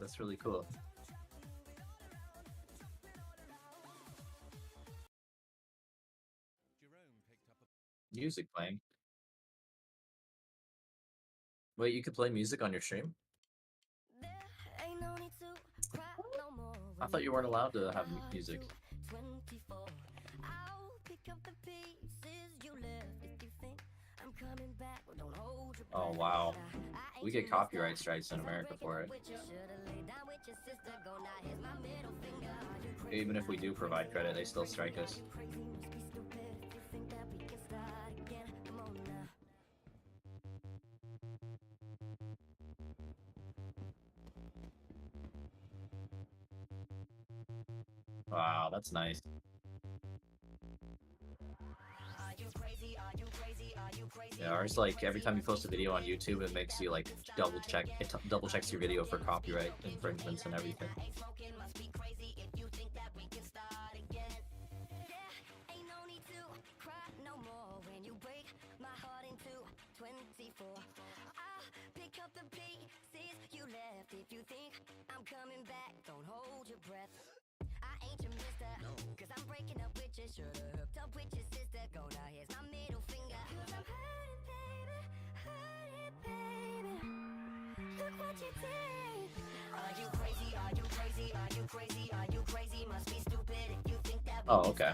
That's really cool. Music playing. Wait, you could play music on your stream? I thought you weren't allowed to have music. Oh wow. We get copyright strikes in America for it. Even if we do provide credit, they still strike us. Wow, that's nice. Yeah, ours like every time you post a video on YouTube, it makes you like double check. It double checks your video for copyright infringements and everything. Oh, okay.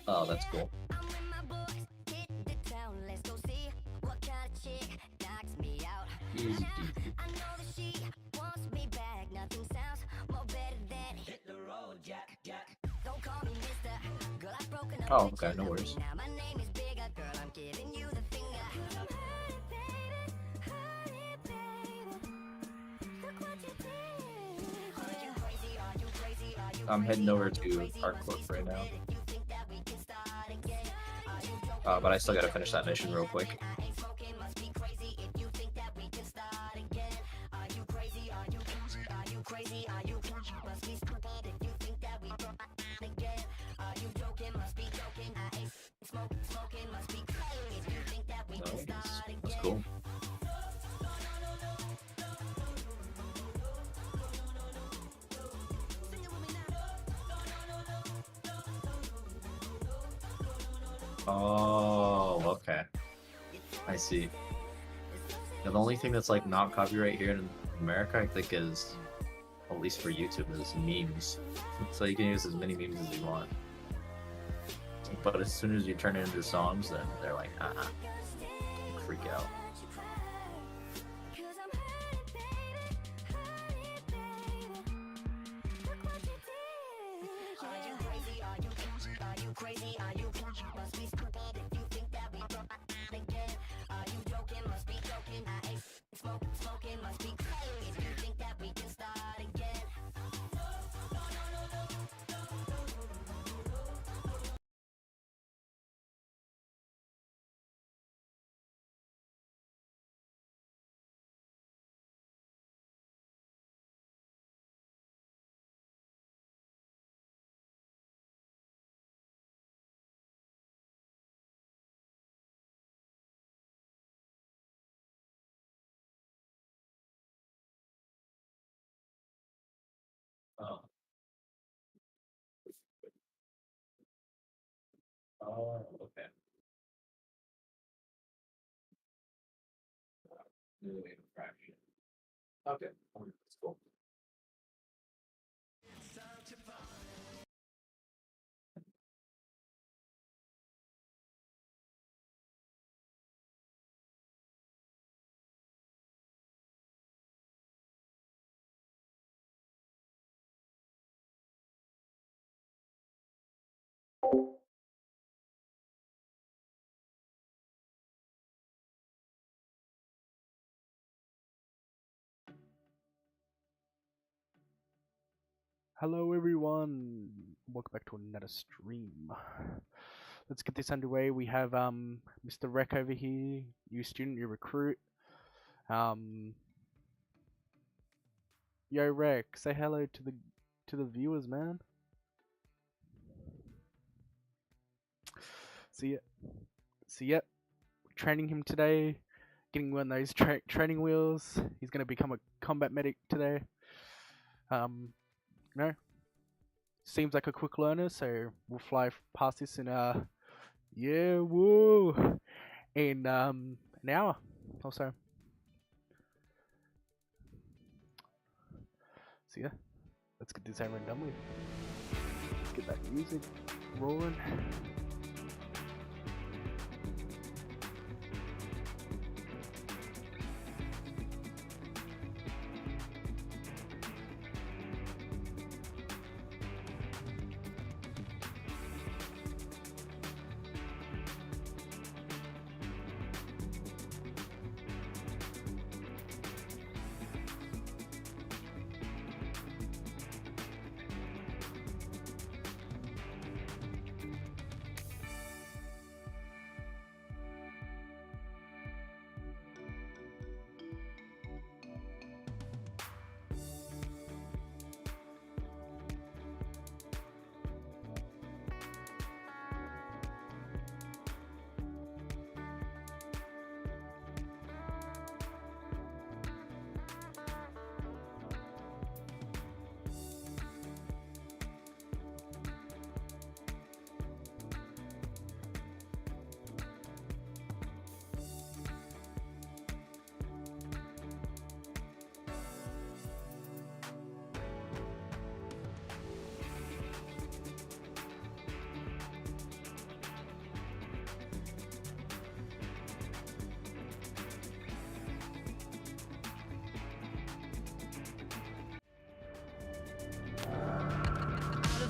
Oh, that's cool. Easy peasy. Oh, okay, no worries. I'm heading over to our Corp right now. But I still gotta finish that mission real quick. Nice. That's cool. Oh, okay. I see. Yeah, the only thing that's like not copyright here in America, I think, is, at least for YouTube, is memes. So you can use as many memes as you want. But as soon as you turn it into songs, then they're like, freak out. Oh. Oh, okay. New infraction. Okay, that's cool. Hello everyone, welcome back to another stream. Let's get this underway. We have Mr. Rec over here, new student, new recruit. Yo Rec, say hello to the viewers, man. See ya. training him today, getting one of those training wheels. He's going to become a combat medic today. You know, seems like a quick learner, so we'll fly past this in yeah, woo, in an hour or so. So yeah, let's get this over and done with. Let's get that music rolling.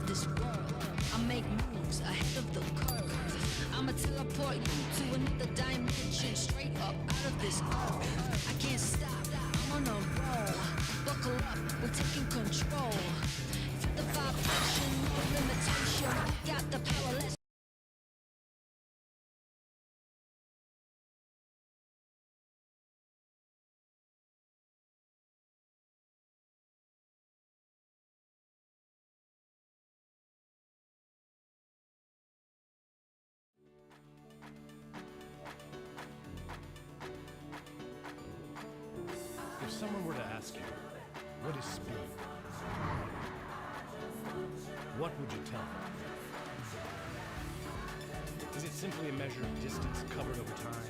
This world, I make moves ahead of the curve. I'ma teleport you to another dimension, straight up out of this earth. I can't stop, I'm on a roll. Buckle up, we're taking control. Feel the vibration, no limitation. We got the power, let's If someone were to ask you, what is speed? What would you tell them? Is it simply a measure of distance covered over time?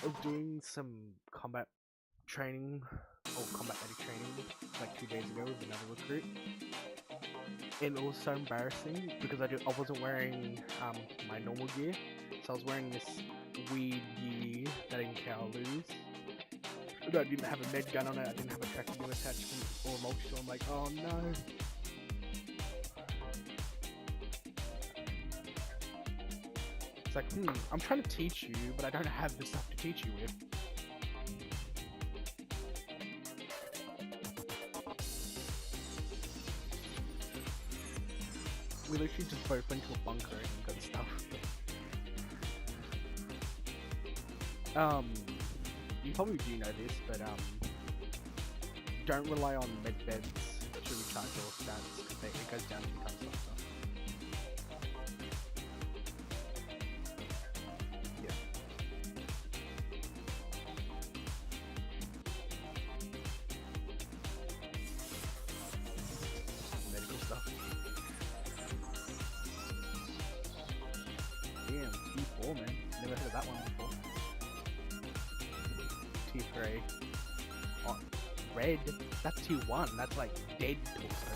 of doing some combat training or combat medic training like 2 days ago with another recruit. And it was so embarrassing because I wasn't wearing my normal gear, so I was wearing this weird gear that I didn't lose. I didn't have a med gun on it, I didn't have a tracking gun attachment or a multi, so I'm like, oh no. It's like, I'm trying to teach you, but I don't have the stuff to teach you with. We literally just both went to a bunker and got stuff. You probably do know this, but don't rely on med beds to recharge your stats, because it goes down 2 times faster. Yeah. Medical stuff. Damn, T4, man. Never heard of that one before. T3. Oh, red. That's T1. That's like dead torso.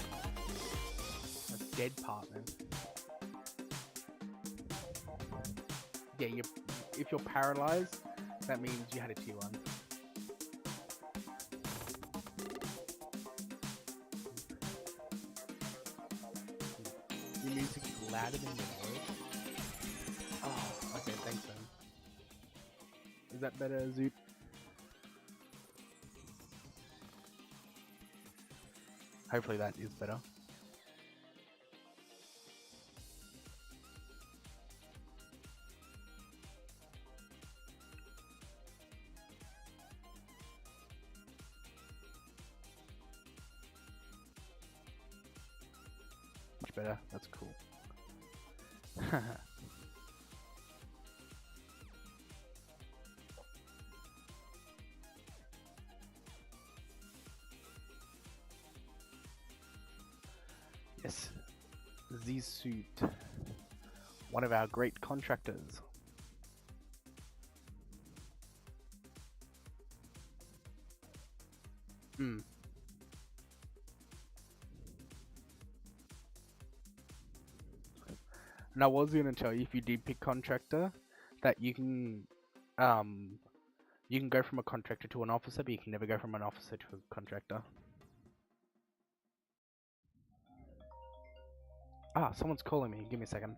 That's dead part, man. Yeah, if you're paralyzed, that means you had a T1. Your music's louder than your voice. Oh, okay, thanks, man. Is that better, Zoot? Hopefully that is better. Much better, that's cool. Yes, Z-Suit, one of our great contractors. And I was gonna tell you, if you did pick contractor, that you can go from a contractor to an officer, but you can never go from an officer to a contractor. Ah, someone's calling me. Give me a second.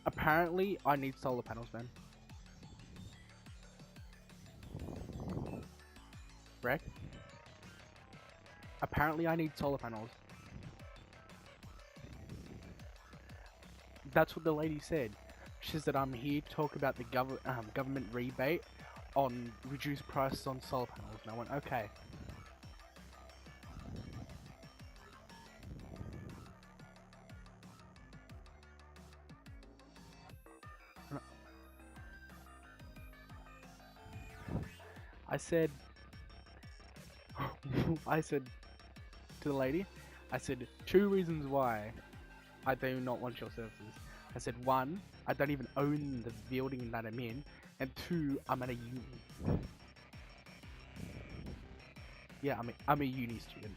Apparently, I need solar panels, man. Rec? Apparently, I need solar panels. That's what the lady said. She said I'm here to talk about the government rebate on reduced prices on solar panels. And I went, okay. I said to the lady, I said 2 reasons why I do not want your services. I said 1, I don't even own the building that I'm in, and 2, I'm at a uni. Yeah, I'm a uni student.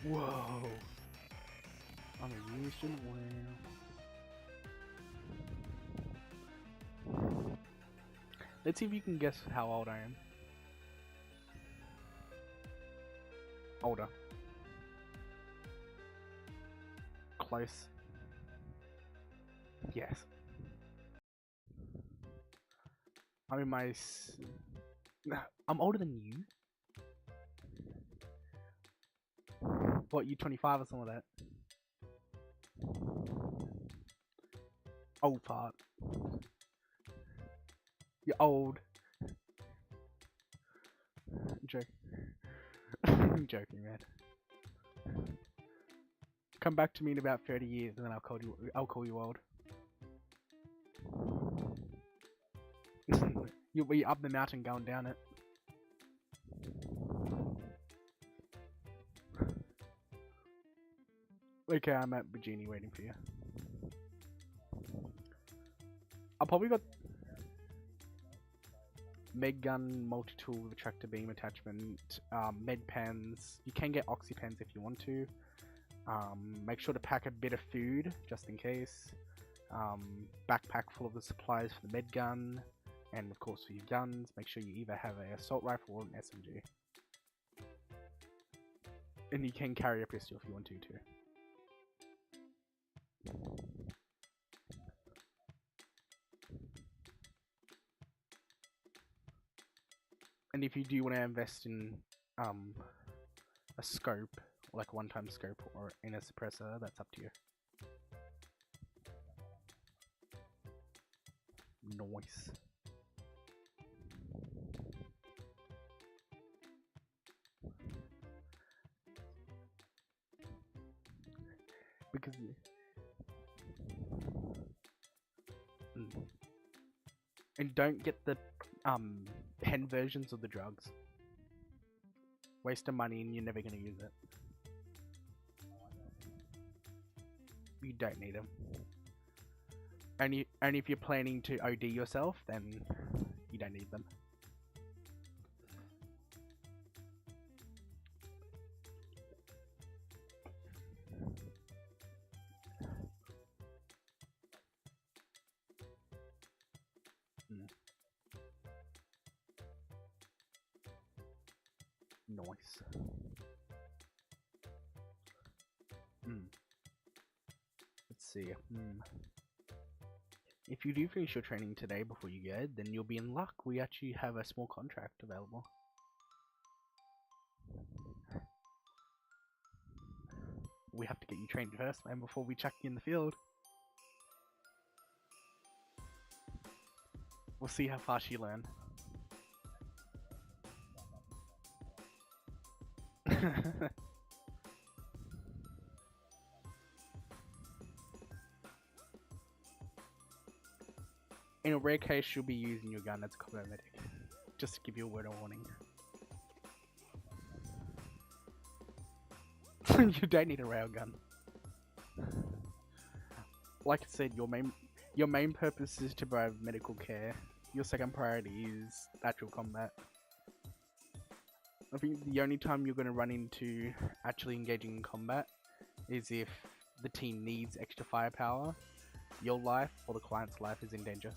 Whoa. I'm a uni student, wow. Let's see if you can guess how old I am. Older. Close. Yes. I'm in my... I'm older than you. What, you 25 or something like that? Old fart. You're old. I'm joking. I'm joking, man. Come back to me in about 30 years and then I'll call you old. You'll be up the mountain going down it. Okay, I'm at Virginia waiting for you. I probably got med gun, multi-tool with a tractor beam attachment, med pens. You can get oxy pens if you want to. Make sure to pack a bit of food just in case. Backpack full of the supplies for the med gun, and of course for your guns. Make sure you either have an assault rifle or an SMG. And you can carry a pistol if you want to too. And if you do want to invest in a scope, like one-time scope, or in a suppressor, that's up to you. Nice. Because and don't get the pen versions of the drugs. Waste of money and you're never going to use it. You don't need them. Only if you're planning to OD yourself, then you don't need them. Nice. Let's see. If you do finish your training today before you go, then you'll be in luck. We actually have a small contract available. We have to get you trained first, man, before we chuck you in the field. We'll see how fast you learn. In a rare case, you'll be using your gun as a combat medic. Just to give you a word of warning. You don't need a railgun. Like I said, your main purpose is to provide medical care. Your second priority is actual combat. I think the only time you're going to run into actually engaging in combat is if the team needs extra firepower, your life or the client's life is in danger.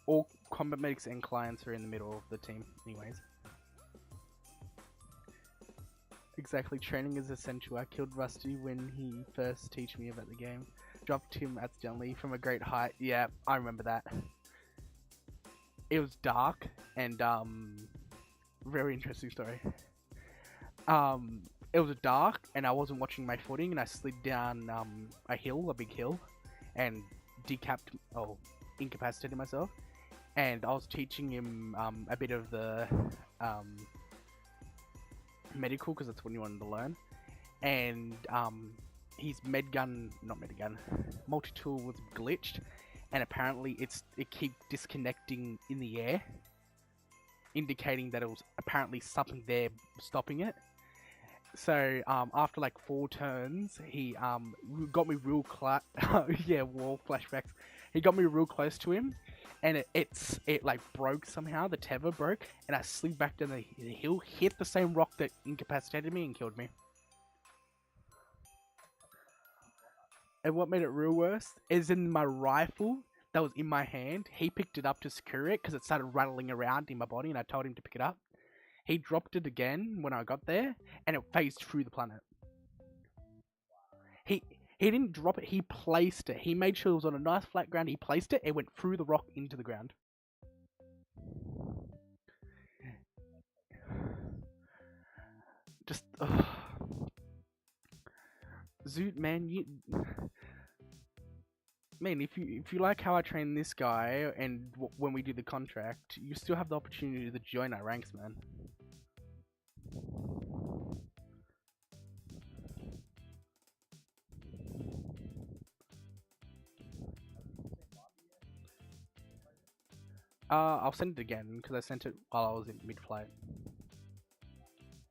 All combat medics and clients are in the middle of the team anyways. Exactly, training is essential. I killed Rusty when he first teach me about the game. Dropped him accidentally from a great height. Yeah, I remember that. It was dark and very interesting story. It was dark and I wasn't watching my footing and I slid down a big hill, and incapacitated myself. And I was teaching him a bit of the medical, because that's what he wanted to learn. And his multi-tool was glitched, and apparently it kept disconnecting in the air, indicating that it was apparently something there stopping it. So after like 4 turns, he got me real close. Yeah, war flashbacks. He got me real close to him, and it like broke somehow. The tether broke, and I slid back down the hill, hit the same rock that incapacitated me and killed me. And what made it real worse is in my rifle that was in my hand. He picked it up to secure it because it started rattling around in my body, and I told him to pick it up. He dropped it again when I got there, and it phased through the planet. He he didn't drop it. He placed it. He made sure it was on a nice flat ground. He placed it. It went through the rock into the ground. Just Zoot, man, if you like how I train this guy, and when we do the contract, you still have the opportunity to join our ranks, man. I'll send it again because I sent it while I was in mid-flight.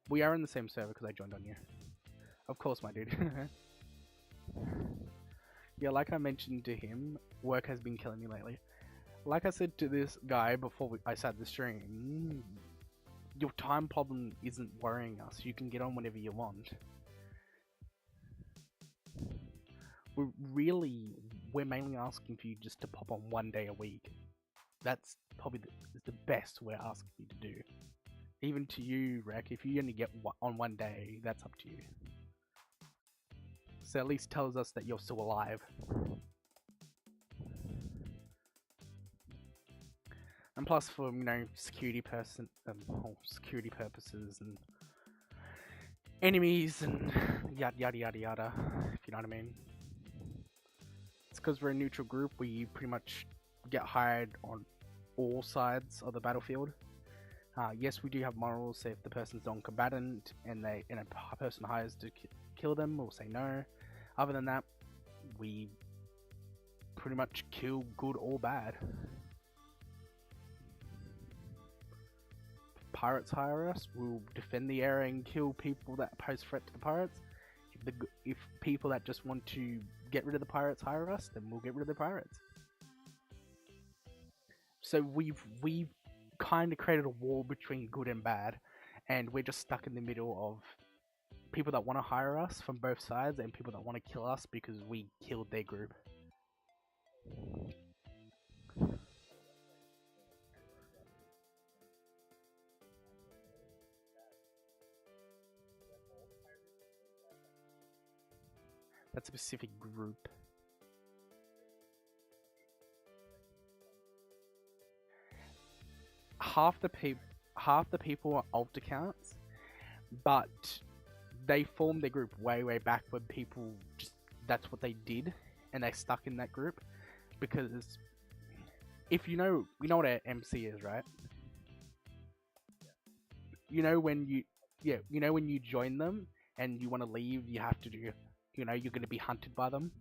We are in the same server because I joined on you. Of course, my dude. Yeah, like I mentioned to him, work has been killing me lately. Like I said to this guy before I started the stream, your time problem isn't worrying us. You can get on whenever you want. We're mainly asking for you just to pop on 1 day a week. That's probably the best we're asking you to do. Even to you, Rek, if you only get on 1 day, that's up to you. So at least tells us that you're still alive. And plus for, security security purposes and enemies and yada yada yada yada, if you know what I mean. It's because we're a neutral group, we pretty much get hired on all sides of the battlefield. Yes, we do have morals, say if the person's non-combatant and a person hires to kill them, we'll say no. Other than that, we pretty much kill good or bad. If pirates hire us, we'll defend the area and kill people that pose threat to the pirates. If people that just want to get rid of the pirates hire us, then we'll get rid of the pirates. So we've kind of created a wall between good and bad, and we're just stuck in the middle of people that want to hire us from both sides and people that want to kill us because we killed their group. That's a specific group. Half the people are alt accounts, but they formed their group way back when people that's what they did, and they stuck in that group because if you know what an MC is, right? You know when you join them and you want to leave, you have to do, you're going to be hunted by them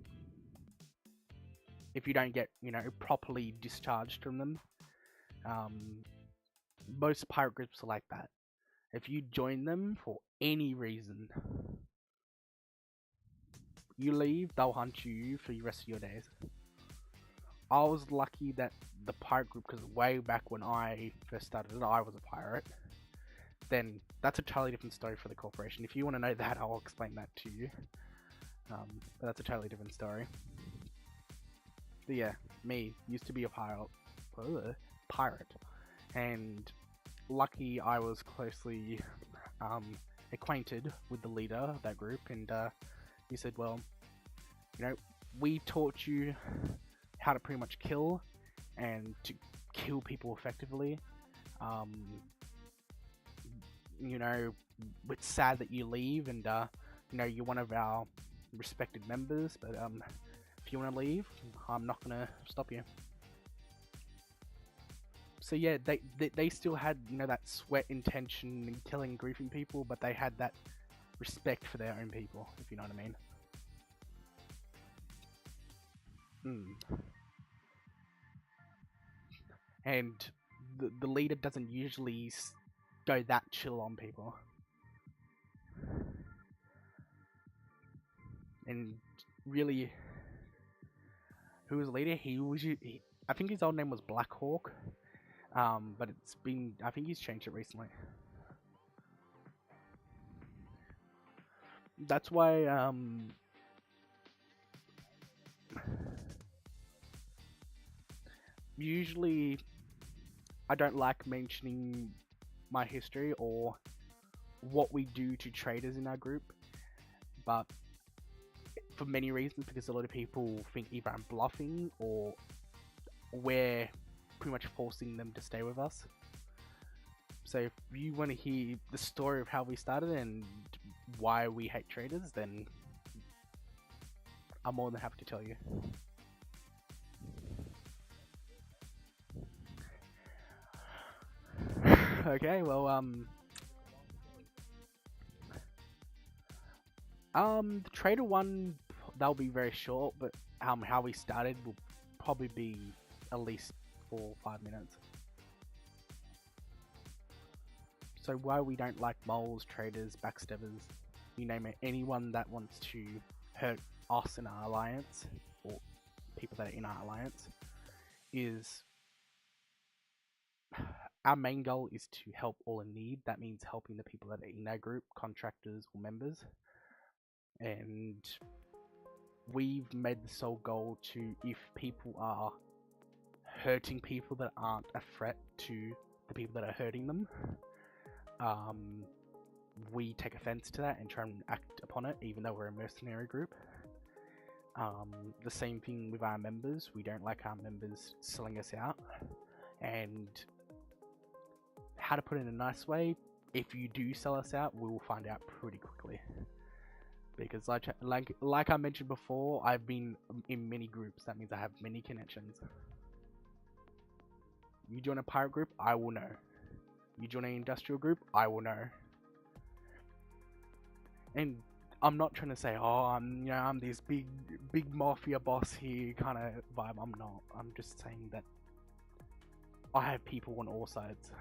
if you don't get properly discharged from them. Most pirate groups are like that. If you join them for any reason, you leave, they'll hunt you for the rest of your days. I was lucky that the pirate group, because way back when I first started, I was a pirate. Then that's a totally different story for the corporation. If you want to know that, I'll explain that to you. But that's a totally different story. But yeah, me used to be a pirate, and lucky I was closely acquainted with the leader of that group, and he said, well, we taught you how to pretty much kill and to kill people effectively. It's sad that you leave, and you're one of our respected members, but if you want to leave, I'm not gonna stop you. So yeah, they still had that sweat intention in killing and griefing people, but they had that respect for their own people, if you know what I mean. And the leader doesn't usually go that chill on people. And really, who was leader? I think his old name was Blackhawk. But I think he's changed it recently. That's why, usually I don't like mentioning my history or what we do to traders in our group, but for many reasons, because a lot of people think either I'm bluffing or we're pretty much forcing them to stay with us. So if you want to hear the story of how we started and why we hate traders, then I'm more than happy to tell you. Okay, well, the trader one, that'll be very short, but how we started will probably be at least 4 or 5 minutes. So why we don't like moles, traders, backstabbers, you name it, anyone that wants to hurt us in our alliance, or people that are in our alliance, is our main goal is to help all in need. That means helping the people that are in our group, contractors or members. And we've made the sole goal to, if people are hurting people that aren't a threat to the people that are hurting them, we take offense to that and try and act upon it, even though we're a mercenary group. The same thing with our members. We don't like our members selling us out. And how to put it in a nice way, if you do sell us out, we will find out pretty quickly. Because like I mentioned before, I've been in many groups. That means I have many connections. You join a pirate group, I will know. You join an industrial group, I will know. And I'm not trying to say, oh, I'm this big mafia boss here kind of vibe. I'm not. I'm just saying that I have people on all sides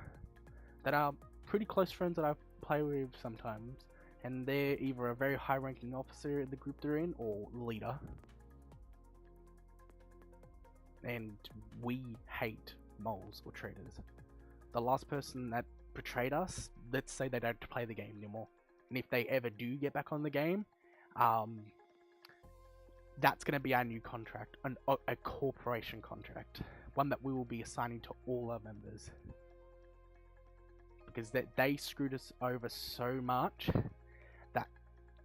that are pretty close friends that I play with sometimes, and they're either a very high-ranking officer in the group they're in or leader. And we hate moles or traders. The last person that betrayed us, let's say they don't play the game anymore. And if they ever do get back on the game, that's going to be our new contract, a corporation contract. One that we will be assigning to all our members. Because they screwed us over so much that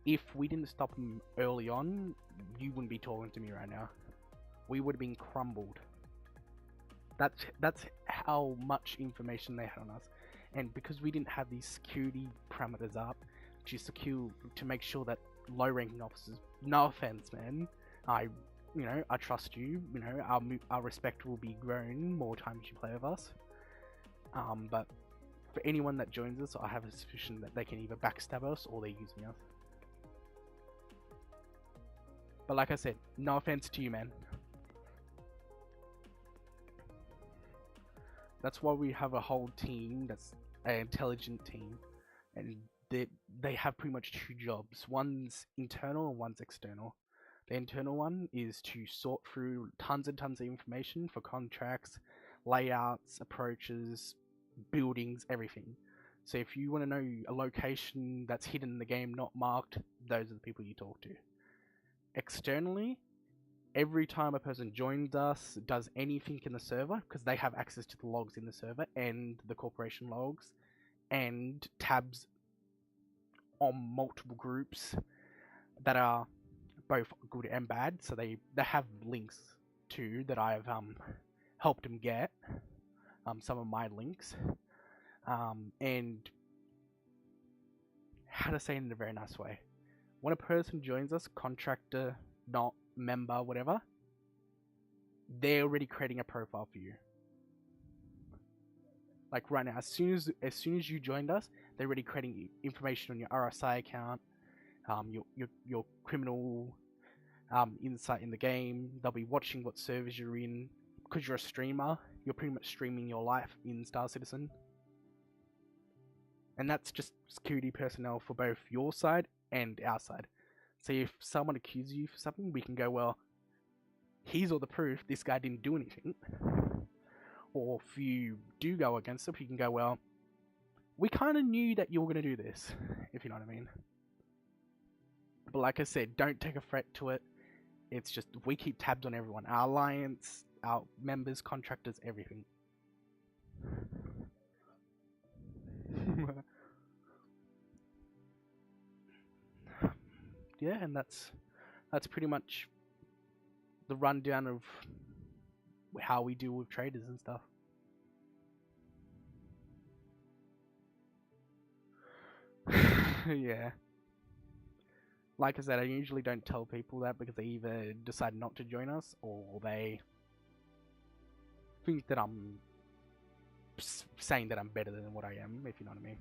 if we didn't stop them early on, you wouldn't be talking to me right now. We would have been crumbled. That's how much information they had on us. And because we didn't have these security parameters up to make sure that low-ranking officers, no offense, man, I trust you. Our respect will be grown more times you play with us. But for anyone that joins us, I have a suspicion that they can either backstab us or they're using us. But like I said, no offense to you, man. That's why we have a whole team that's an intelligent team, and they have pretty much two jobs. One's internal and one's external. The internal one is to sort through tons and tons of information for contracts, layouts, approaches, buildings, everything. So if you want to know a location that's hidden in the game, not marked, those are the people you talk to. Externally, every time a person joins us, does anything in the server, because they have access to the logs in the server and the corporation logs and tabs on multiple groups that are both good and bad. So they have links too that I've helped them get, some of my links, and how to say it in a very nice way. When a person joins us, contractor, not member, whatever, they're already creating a profile for you. Like right now, as soon as you joined us, they're already creating information on your RSI account, your criminal insight in the game. They'll be watching what servers you're in. Because you're a streamer, you're pretty much streaming your life in Star Citizen. And that's just security personnel for both your side and our side. So if someone accuses you for something, we can go, well, here's all the proof. This guy didn't do anything. Or if you do go against them, you can go, well, we kind of knew that you were going to do this, if you know what I mean. But like I said, don't take a threat to it. It's just, we keep tabs on everyone. Our alliance, our members, contractors, everything. Yeah, and that's pretty much the rundown of how we deal with traders and stuff. Yeah. Like I said, I usually don't tell people that because they either decide not to join us or they think that I'm saying that I'm better than what I am, if you know what I mean.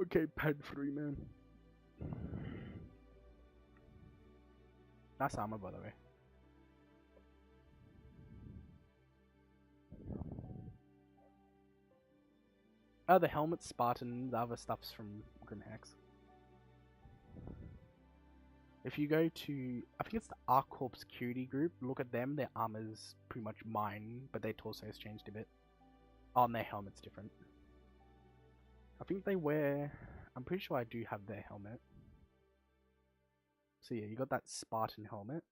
Okay, pad 3, man. Nice armor, by the way. Oh, the helmet, Spartan, the other stuff's from Grimhex. If you go to, I think it's the Corp security group, look at them, their armor's pretty much mine, but their torso's changed a bit. Oh, and their helmet's different. I think they wear, I'm pretty sure I do have their helmet. So yeah, you got that Spartan helmet.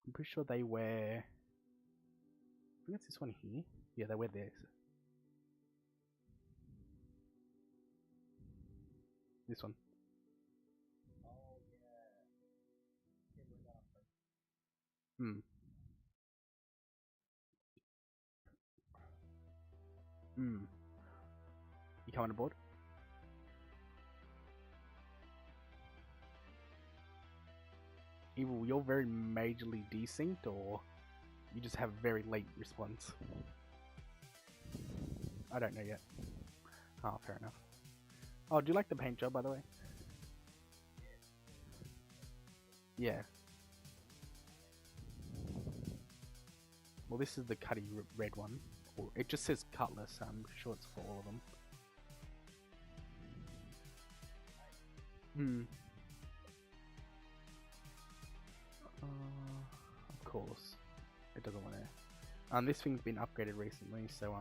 I'm pretty sure they wear, I think it's this one here. Yeah, they wear this. This one. Hmm. Hmm. You coming aboard? Either you're very majorly desynced, or you just have very late response. I don't know yet. Oh, fair enough. Oh, do you like the paint job, by the way? Yeah. Well, this is the Cutty red one. It just says Cutlass, so I'm sure it's for all of them. Hmm. Of course. It doesn't want to... this thing's been upgraded recently, so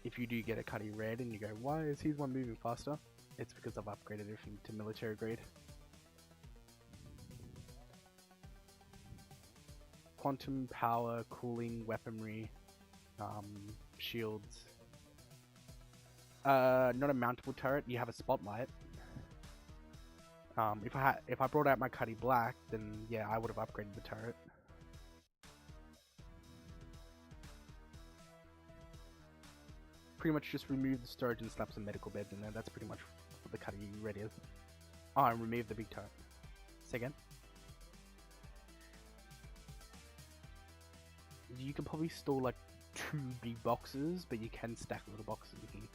if you do get a Cutty red and you go, why is his one moving faster? It's because I've upgraded everything to military grade. Quantum power, cooling, weaponry, shields. Not a mountable turret. You have a spotlight. If I brought out my Cutty black, then yeah, I would have upgraded the turret. Pretty much just remove the storage and slap some medical beds in there. That's pretty much what the Cutty red is. Oh, and remove the big turret. Say again. You can probably store like 2 big boxes, but you can stack little boxes in here.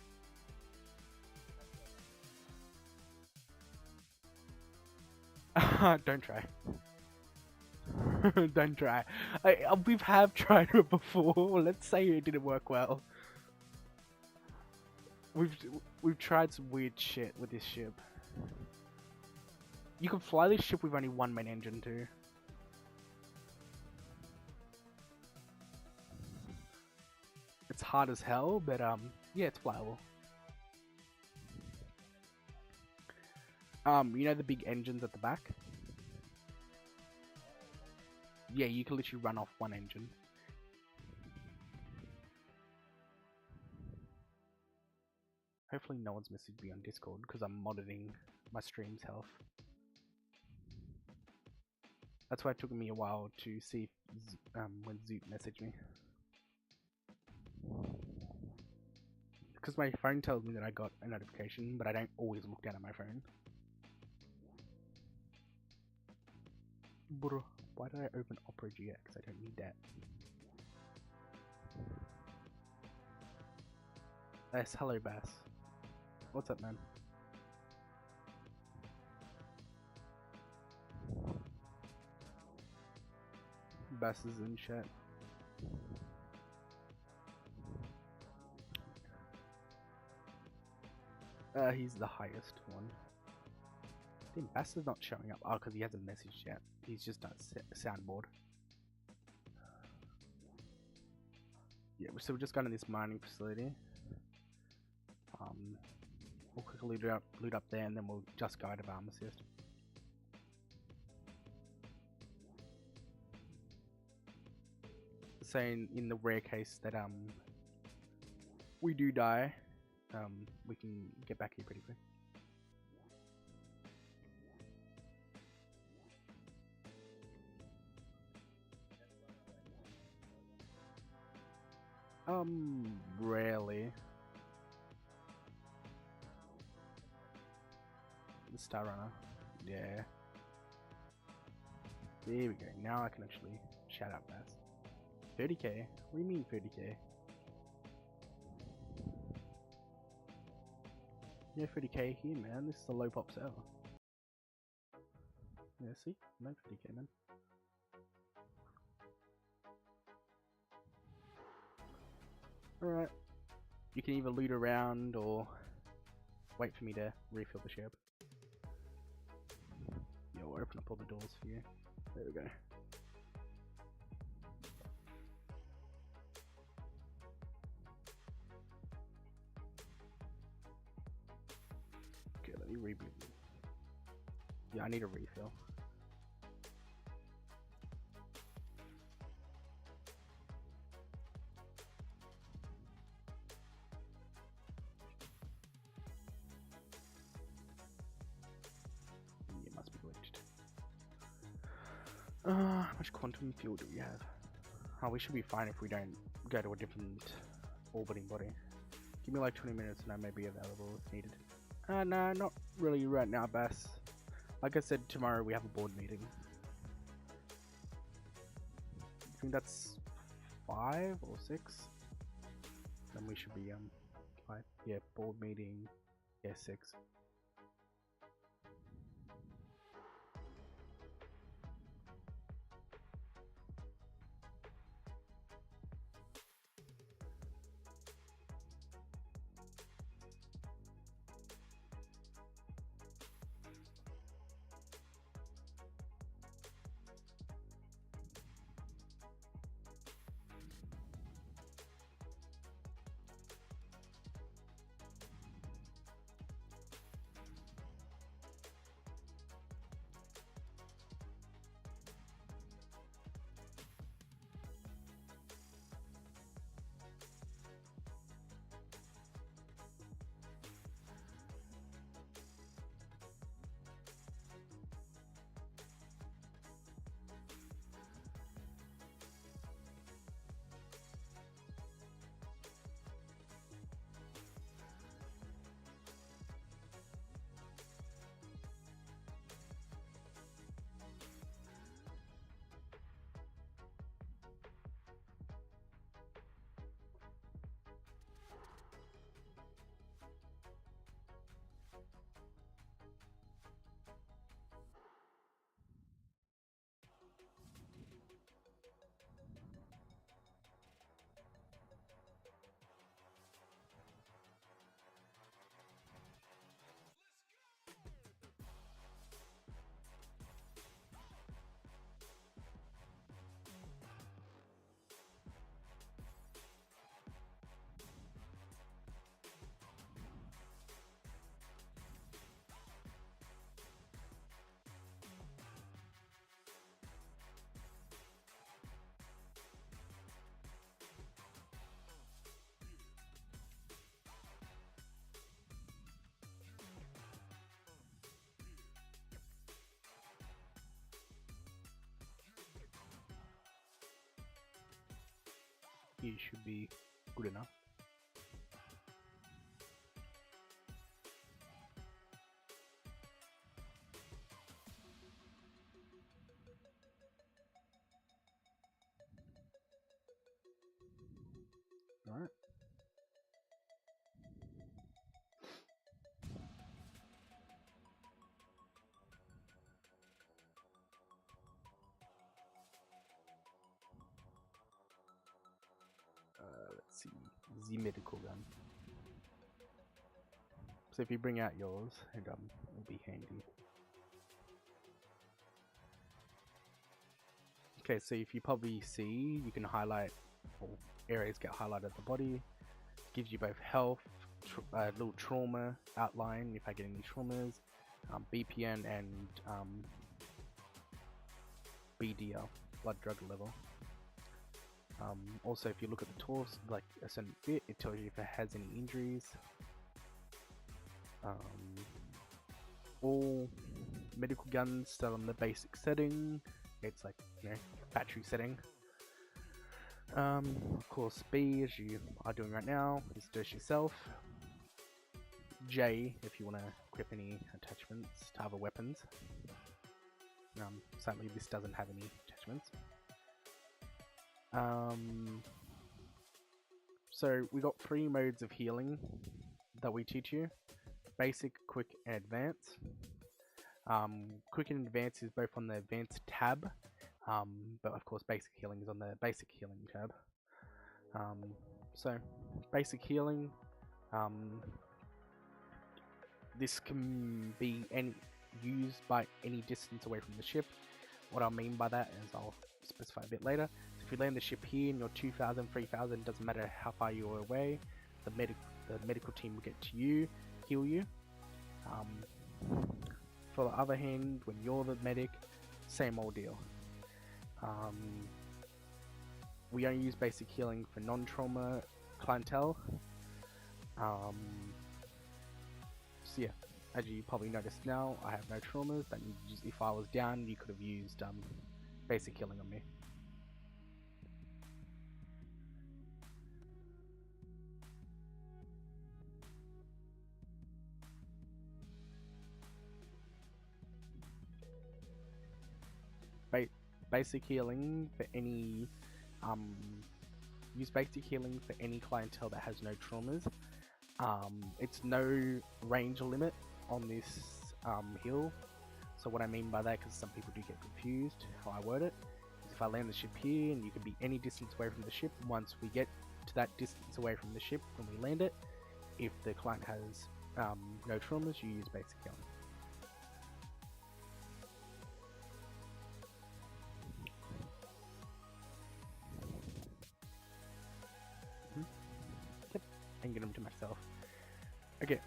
Don't try. Don't try. We have tried it before. Let's say it didn't work well. We've tried some weird shit with this ship. You can fly this ship with only one main engine too. It's hard as hell, but yeah, it's flyable. You know the big engines at the back? Yeah, you can literally run off one engine. Hopefully no one's messaged me on Discord because I'm monitoring my stream's health. That's why it took me a while to see if, when Zoot messaged me. Because my phone tells me that I got a notification, but I don't always look down at my phone. Bro, why did I open Opera GX? I don't need that. Yes, hello Bass. What's up, man? Bass is in chat. He's the highest one. Damn, Bass is not showing up. Oh, because he hasn't messaged yet. He's just done soundboard. Yeah, so we're just going to this mining facility. We'll quickly loot up there, and then we'll just go to Pharmacist. So in the rare case that we do die, we can get back here pretty quick. Rarely. The Star Runner. Yeah. There we go. Now I can actually shout out Bass. 30k? What do you mean 30k? No 30k here, man. This is a low pop server. Yeah, see? No 30k, man. Alright. You can either loot around or wait for me to refill the ship. Yeah, we'll open up all the doors for you. There we go. Okay, let me reboot. Yeah, I need a refill. It must be glitched. How much quantum fuel do we have? Oh, we should be fine if we don't go to a different orbiting body. Give me like 20 minutes and I may be available if needed. No, not really right now, Bass. Like I said, tomorrow we have a board meeting. I think that's 5 or 6. Then we should be, 5. Yeah, board meeting, yeah, 6. It should be good enough. All right. Let's see, the medical gun. So if you bring out yours, and it'll be handy. Okay, so if you probably see, you can highlight, or areas get highlighted at the body. Gives you both health, little trauma outline if I get any traumas, BPN, and BDL, blood drug level. Also, if you look at the torso, like a certain bit, it tells you if it has any injuries. All medical guns still on the basic setting. It's like, you know, battery setting. Of course, B, as you are doing right now, is dose yourself. J, if you want to equip any attachments to other weapons. Sadly, this doesn't have any attachments. So we got 3 modes of healing that we teach you: basic, quick, and advanced. Quick and advanced is both on the advanced tab, but of course basic healing is on the basic healing tab. So basic healing, this can be used by any distance away from the ship. What I mean by that is I'll specify a bit later. So if you land the ship here and you're 2,000, 3,000, doesn't matter how far you're away, the medical team will get to you, heal you. For the other hand, when you're the medic, same old deal. We only use basic healing for non-trauma clientele. So yeah, as you probably noticed now, I have no traumas. That means if I was down, you could have used basic healing on me. Basic healing for any use basic healing for any clientele that has no traumas. It's no range limit on this heal. So what I mean by that, because some people do get confused how I word it, is if I land the ship here and you can be any distance away from the ship, once we get to that distance away from the ship when we land it, if the client has no traumas, you use basic healing. And get them to myself. Okay,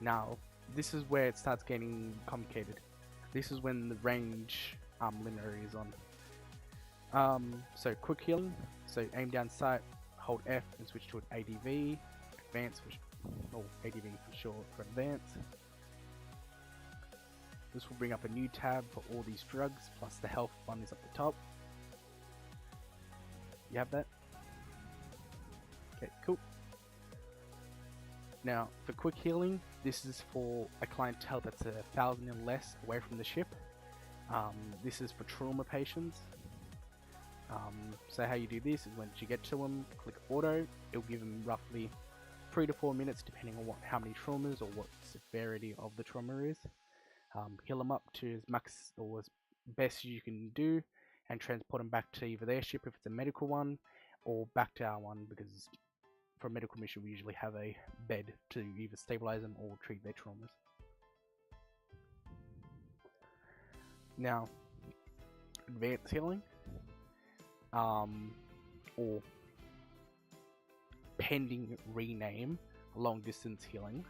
now this is where it starts getting complicated. This is when the range limiter is on. So quick healing. So aim down sight, hold F, and switch to an ADV. Advance, or ADV for short for advance. This will bring up a new tab for all these drugs, plus the health one is up the top. You have that? Okay, cool. Now, for quick healing, this is for a clientele that's 1,000 and less away from the ship. This is for trauma patients. So how you do this is once you get to them, click auto. It'll give them roughly 3 to 4 minutes, depending on how many traumas or what severity of the trauma is. Heal them up to as max or as best as you can do, and transport them back to either their ship if it's a medical one, or back to our one, because for a medical mission we usually have a bed to either stabilize them or treat their traumas. Now, advanced healing, or pending rename, long distance healing,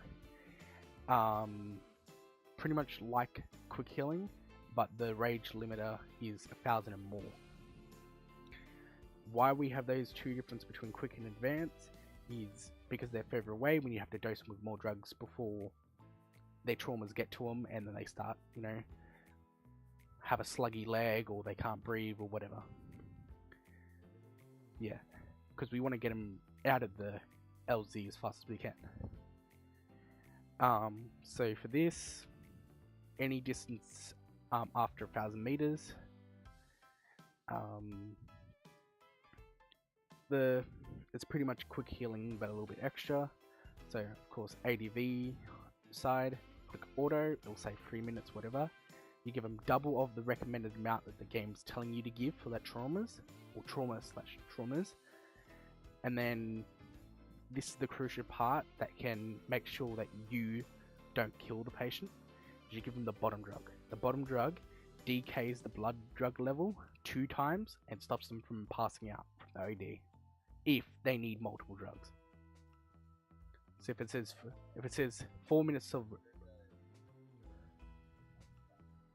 pretty much like quick healing, but the rage limiter is 1,000 and more. Why we have those two differences between quick and advanced is because they're further away when you have to dose them with more drugs before their traumas get to them, and then they start, you know, have a sluggy leg or they can't breathe or whatever. Yeah, because we want to get them out of the LZ as fast as we can. So for this, any distance after 1,000 meters, it's pretty much quick healing but a little bit extra. So of course ADV side, click auto, it'll say 3 minutes, whatever. You give them double of the recommended amount that the game's telling you to give for that traumas, or trauma/traumas, and then this is the crucial part that can make sure that you don't kill the patient. You give them the bottom drug. The bottom drug decays the blood drug level 2 times and stops them from passing out from the OD if they need multiple drugs. So if it says 4 minutes of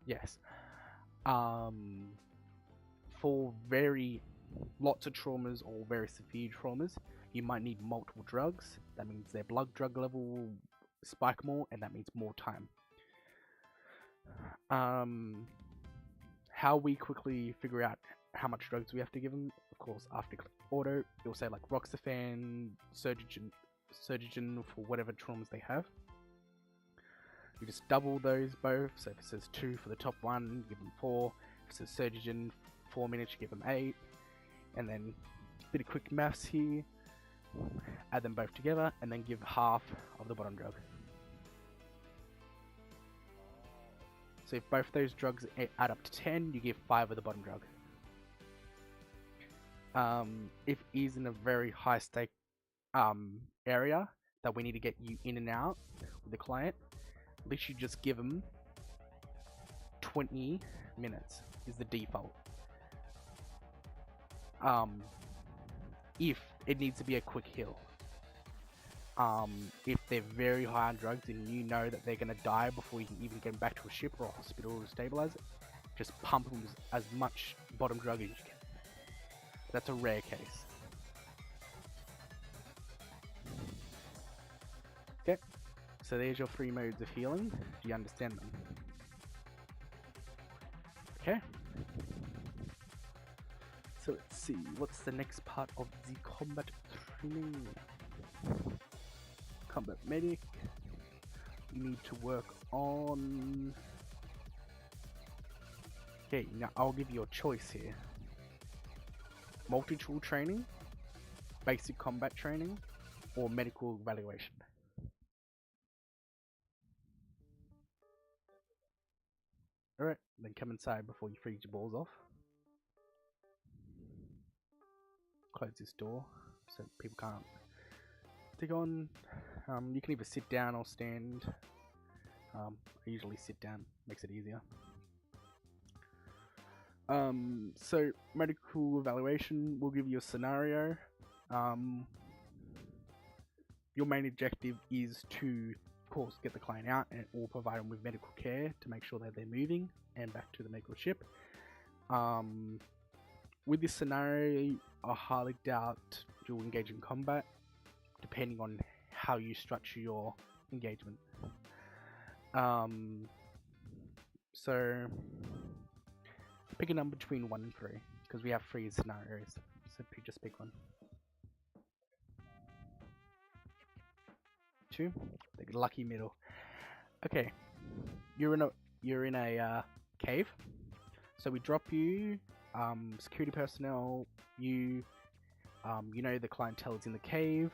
yes, for lots of traumas or very severe traumas, you might need multiple drugs. That means their blood drug level will spike more, and that means more time. How we quickly figure out how much drugs we have to give them, of course, after click auto, it'll say like Roxafan, Surgigen for whatever traumas they have. You just double those both, so if it says 2 for the top one, give them 4. If it says Surgigen 4 minutes, you give them 8. And then a bit of quick maths here, add them both together, and then give half of the bottom drug. So if both those drugs add up to 10, you give 5 of the bottom drug. If it is in a very high stake area that we need to get you in and out with the client, literally just give them 20 minutes is the default. If it needs to be a quick heal. If they're very high on drugs and you know that they're going to die before you can even get them back to a ship or a hospital to stabilize it, just pump them as much bottom drug as you can. That's a rare case. Okay, so there's your 3 modes of healing. Do you understand them? Okay. So let's see, what's the next part of the combat training? Combat medic. You need to work on... Okay, now I'll give you a choice here. Multi-tool training, basic combat training, or medical evaluation. Alright, then come inside before you freeze your balls off. Close this door so people can't stick on. You can either sit down or stand. I usually sit down, makes it easier. So medical evaluation will give you a scenario. Your main objective is to, of course, get the client out and or provide them with medical care to make sure that they're moving and back to the medical ship. With this scenario, I highly doubt you'll engage in combat, depending on how you structure your engagement. So pick a number between 1 and 3, because we have 3 scenarios. So just pick one. 2, the lucky middle. Okay, you're in a cave. So we drop you, security personnel. You know the clientele is in the cave,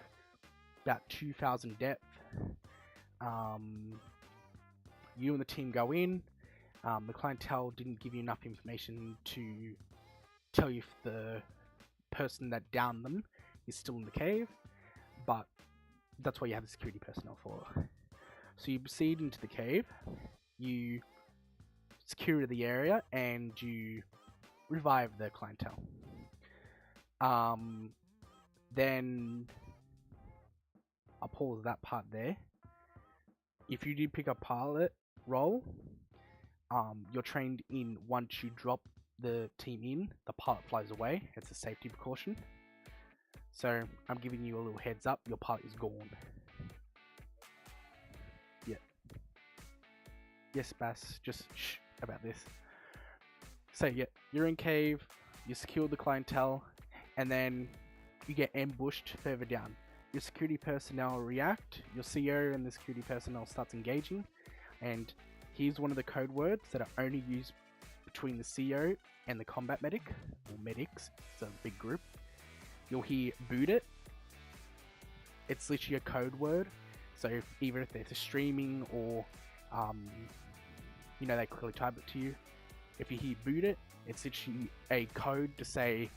about 2,000 depth. You and the team go in. The clientele didn't give you enough information to tell you if the person that downed them is still in the cave, but that's what you have the security personnel for. So you proceed into the cave, you secure the area, and you revive the clientele. Then I'll pause that part there. If you do pick a pilot role, you're trained in once you drop the team in, the pilot flies away. It's a safety precaution. So I'm giving you a little heads up, your pilot is gone. Yeah. Yes, Bass, just shh about this. So yeah, you're in cave, you secure the clientele, and then you get ambushed further down. Your security personnel react, your CO and the security personnel starts engaging, and here's one of the code words that are only used between the CO and the combat medic, or medics, it's a big group. You'll hear boot it. It's literally a code word, so either if they're streaming or they quickly type it to you. If you hear boot it, it's literally a code to say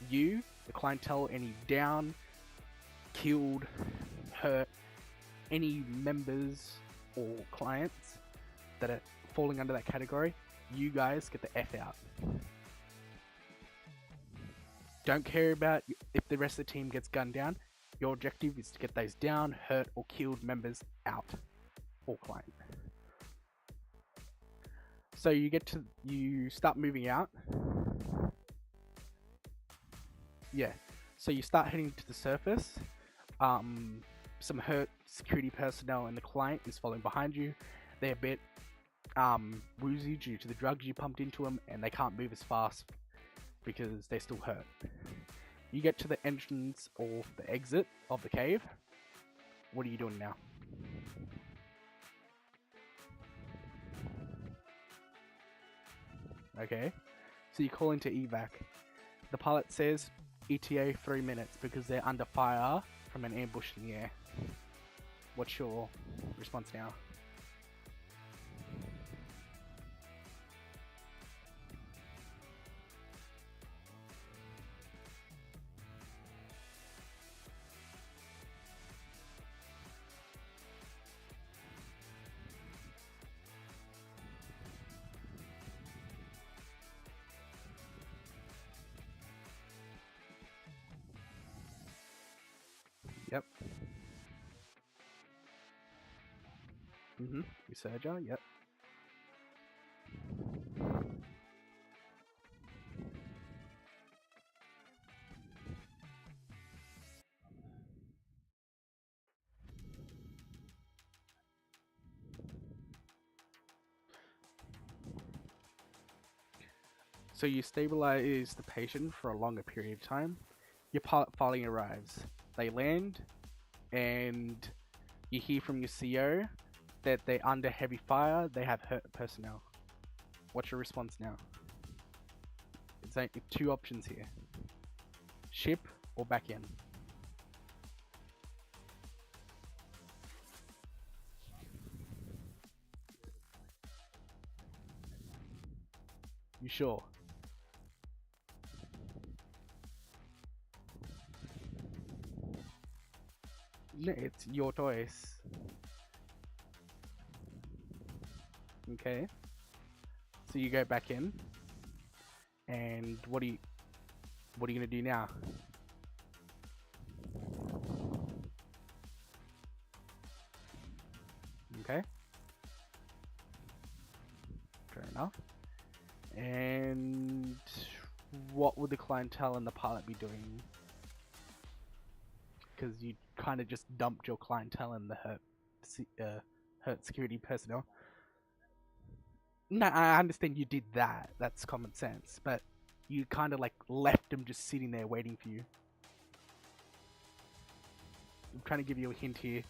you, the clientele, any down, killed, hurt any members or clients that are falling under that category, you guys get the F out. Don't care about if the rest of the team gets gunned down. Your objective is to get those down, hurt, or killed members out, or client. So you start moving out. Yeah. So you start heading to the surface. Some hurt security personnel and the client is following behind you. They're a bit woozy due to the drugs you pumped into them, and they can't move as fast because they're still hurt. You get to the entrance or the exit of the cave. What are you doing now? Okay, so you call into evac. The pilot says ETA 3 minutes because they're under fire from an ambush in the air. What's your response now? Yep. Resurger, yep. So you stabilize the patient for a longer period of time. Your pilot finally arrives. They land, and you hear from your CO that they're under heavy fire. They have hurt personnel. What's your response now? It's like 2 options here: ship or back in. You sure? No, it's your choice. Okay. So you go back in, and what are you gonna do now? Okay. Fair enough. And what would the clientele and the pilot be doing? Because you kind of just dumped your clientele and the hurt security personnel. No, I understand you did that. That's common sense. But you kind of like left them just sitting there waiting for you. I'm trying to give you a hint here.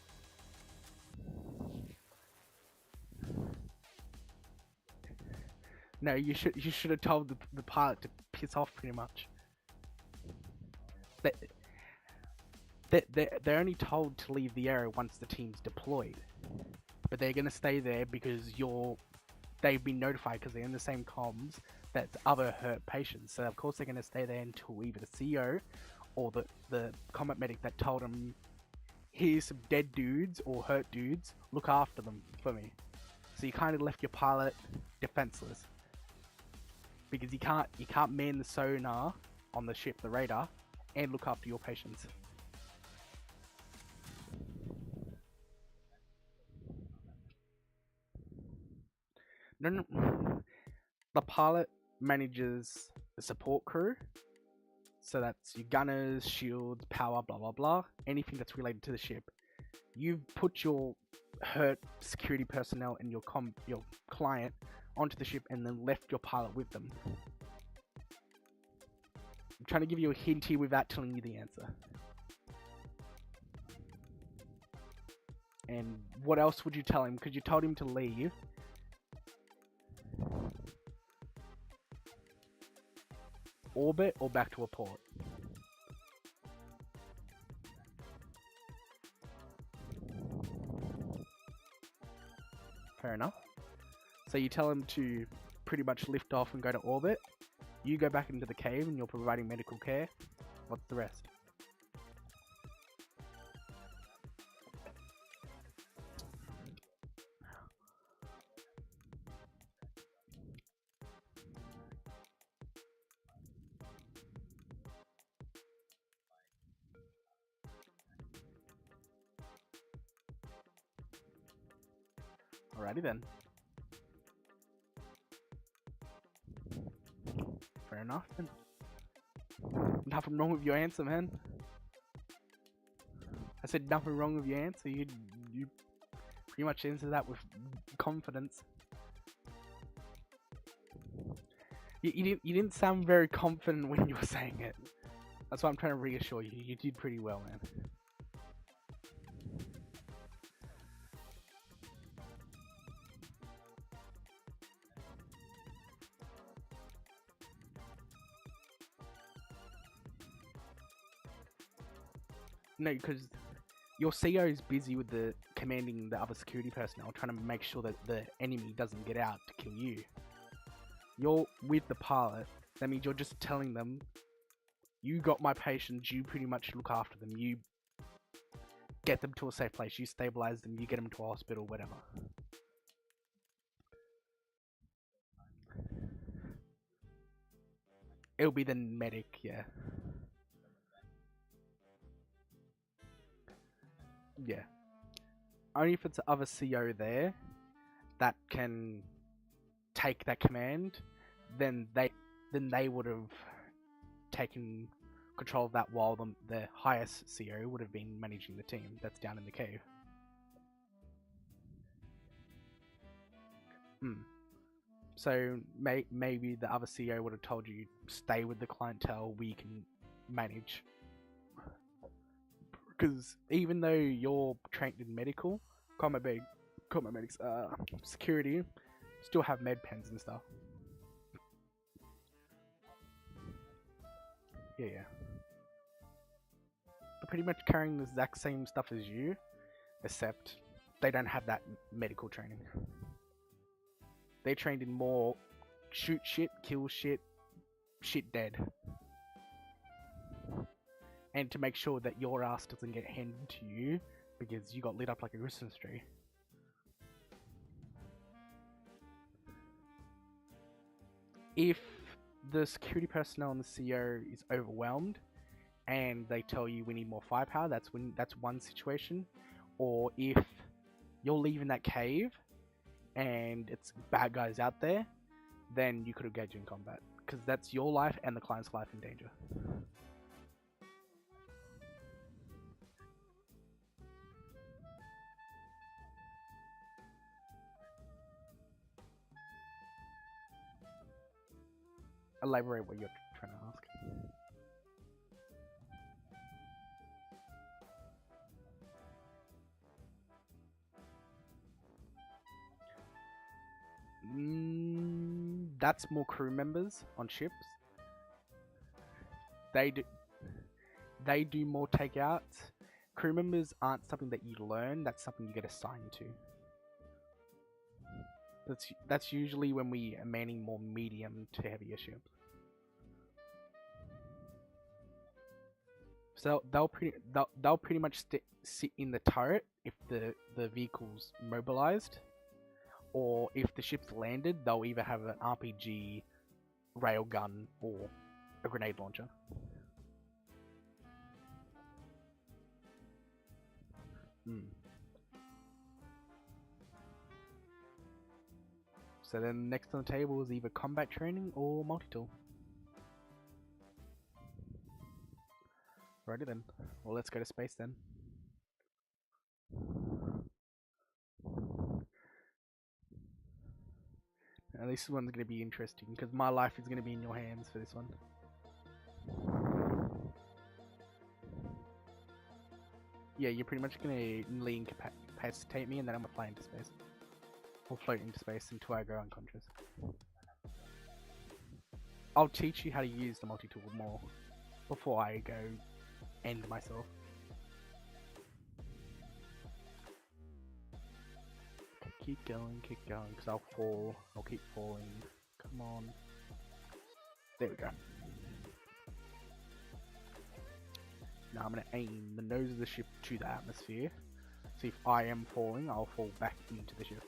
No, you should have told the pilot to piss off pretty much. They're only told to leave the area once the team's deployed, but they're gonna stay there because they've been notified because they're in the same comms that other hurt patients. So of course they're gonna stay there until either the CO or the combat medic that told them, here's some dead dudes or hurt dudes, look after them for me. So you kind of left your pilot defenseless because you can't man the sonar on the ship, the radar, and look after your patients. No. The pilot manages the support crew. So that's your gunners, shields, power, blah blah blah. Anything that's related to the ship. You've put your hurt security personnel and your client onto the ship and then left your pilot with them. I'm trying to give you a hint here without telling you the answer. And what else would you tell him? Because you told him to leave. Orbit or back to a port? Fair enough. So you tell him to pretty much lift off and go to orbit. You go back into the cave and you're providing medical care. What's the rest? Alrighty then. Fair enough then. Nothing wrong with your answer, man. I said nothing wrong with your answer. You pretty much answered that with confidence. You didn't sound very confident when you were saying it. That's why I'm trying to reassure you. You did pretty well, man. No, because your CEO is busy with the commanding the other security personnel, trying to make sure that the enemy doesn't get out to kill you. You're with the pilot. That means you're just telling them, you got my patients, you pretty much look after them, you get them to a safe place, you stabilize them, you get them to a hospital, whatever. It'll be the medic, yeah. Yeah. Only if it's the other CO there that can take that command, then they would have taken control of that while the highest CO would have been managing the team that's down in the cave. So maybe the other CEO would have told you, stay with the clientele, we can manage. Because even though you're trained in medical, combat medics, security, still have med pens and stuff. Yeah. They're pretty much carrying the exact same stuff as you, except they don't have that medical training. They're trained in more shoot shit, kill shit, shit dead. And to make sure that your ass doesn't get handed to you because you got lit up like a Christmas tree. If the security personnel and the CEO is overwhelmed and they tell you we need more firepower, that's one situation. Or if you're leaving that cave and it's bad guys out there, then you could engage in combat because that's your life and the client's life in danger. Elaborate what you're trying to ask. That's more crew members on ships. They do more takeouts. Crew members aren't something that you learn. That's something you get assigned to. That's usually when we are manning more medium to heavier ships. So they'll pretty much sit in the turret if the vehicle's mobilized, or if the ship's landed, they'll either have an RPG, railgun, or a grenade launcher. So then next on the table is either combat training or multi-tool. Righty then. Well, let's go to space then. Now this one's going to be interesting because my life is going to be in your hands for this one. Yeah, you're pretty much going to incapacitate me and then I'm going to fly into space. Or float into space until I go unconscious. I'll teach you how to use the multi-tool more before I go end myself. Keep going, because I'll fall. I'll keep falling. Come on. There we go. Now I'm going to aim the nose of the ship to the atmosphere. So if I am falling, I'll fall back into the ship.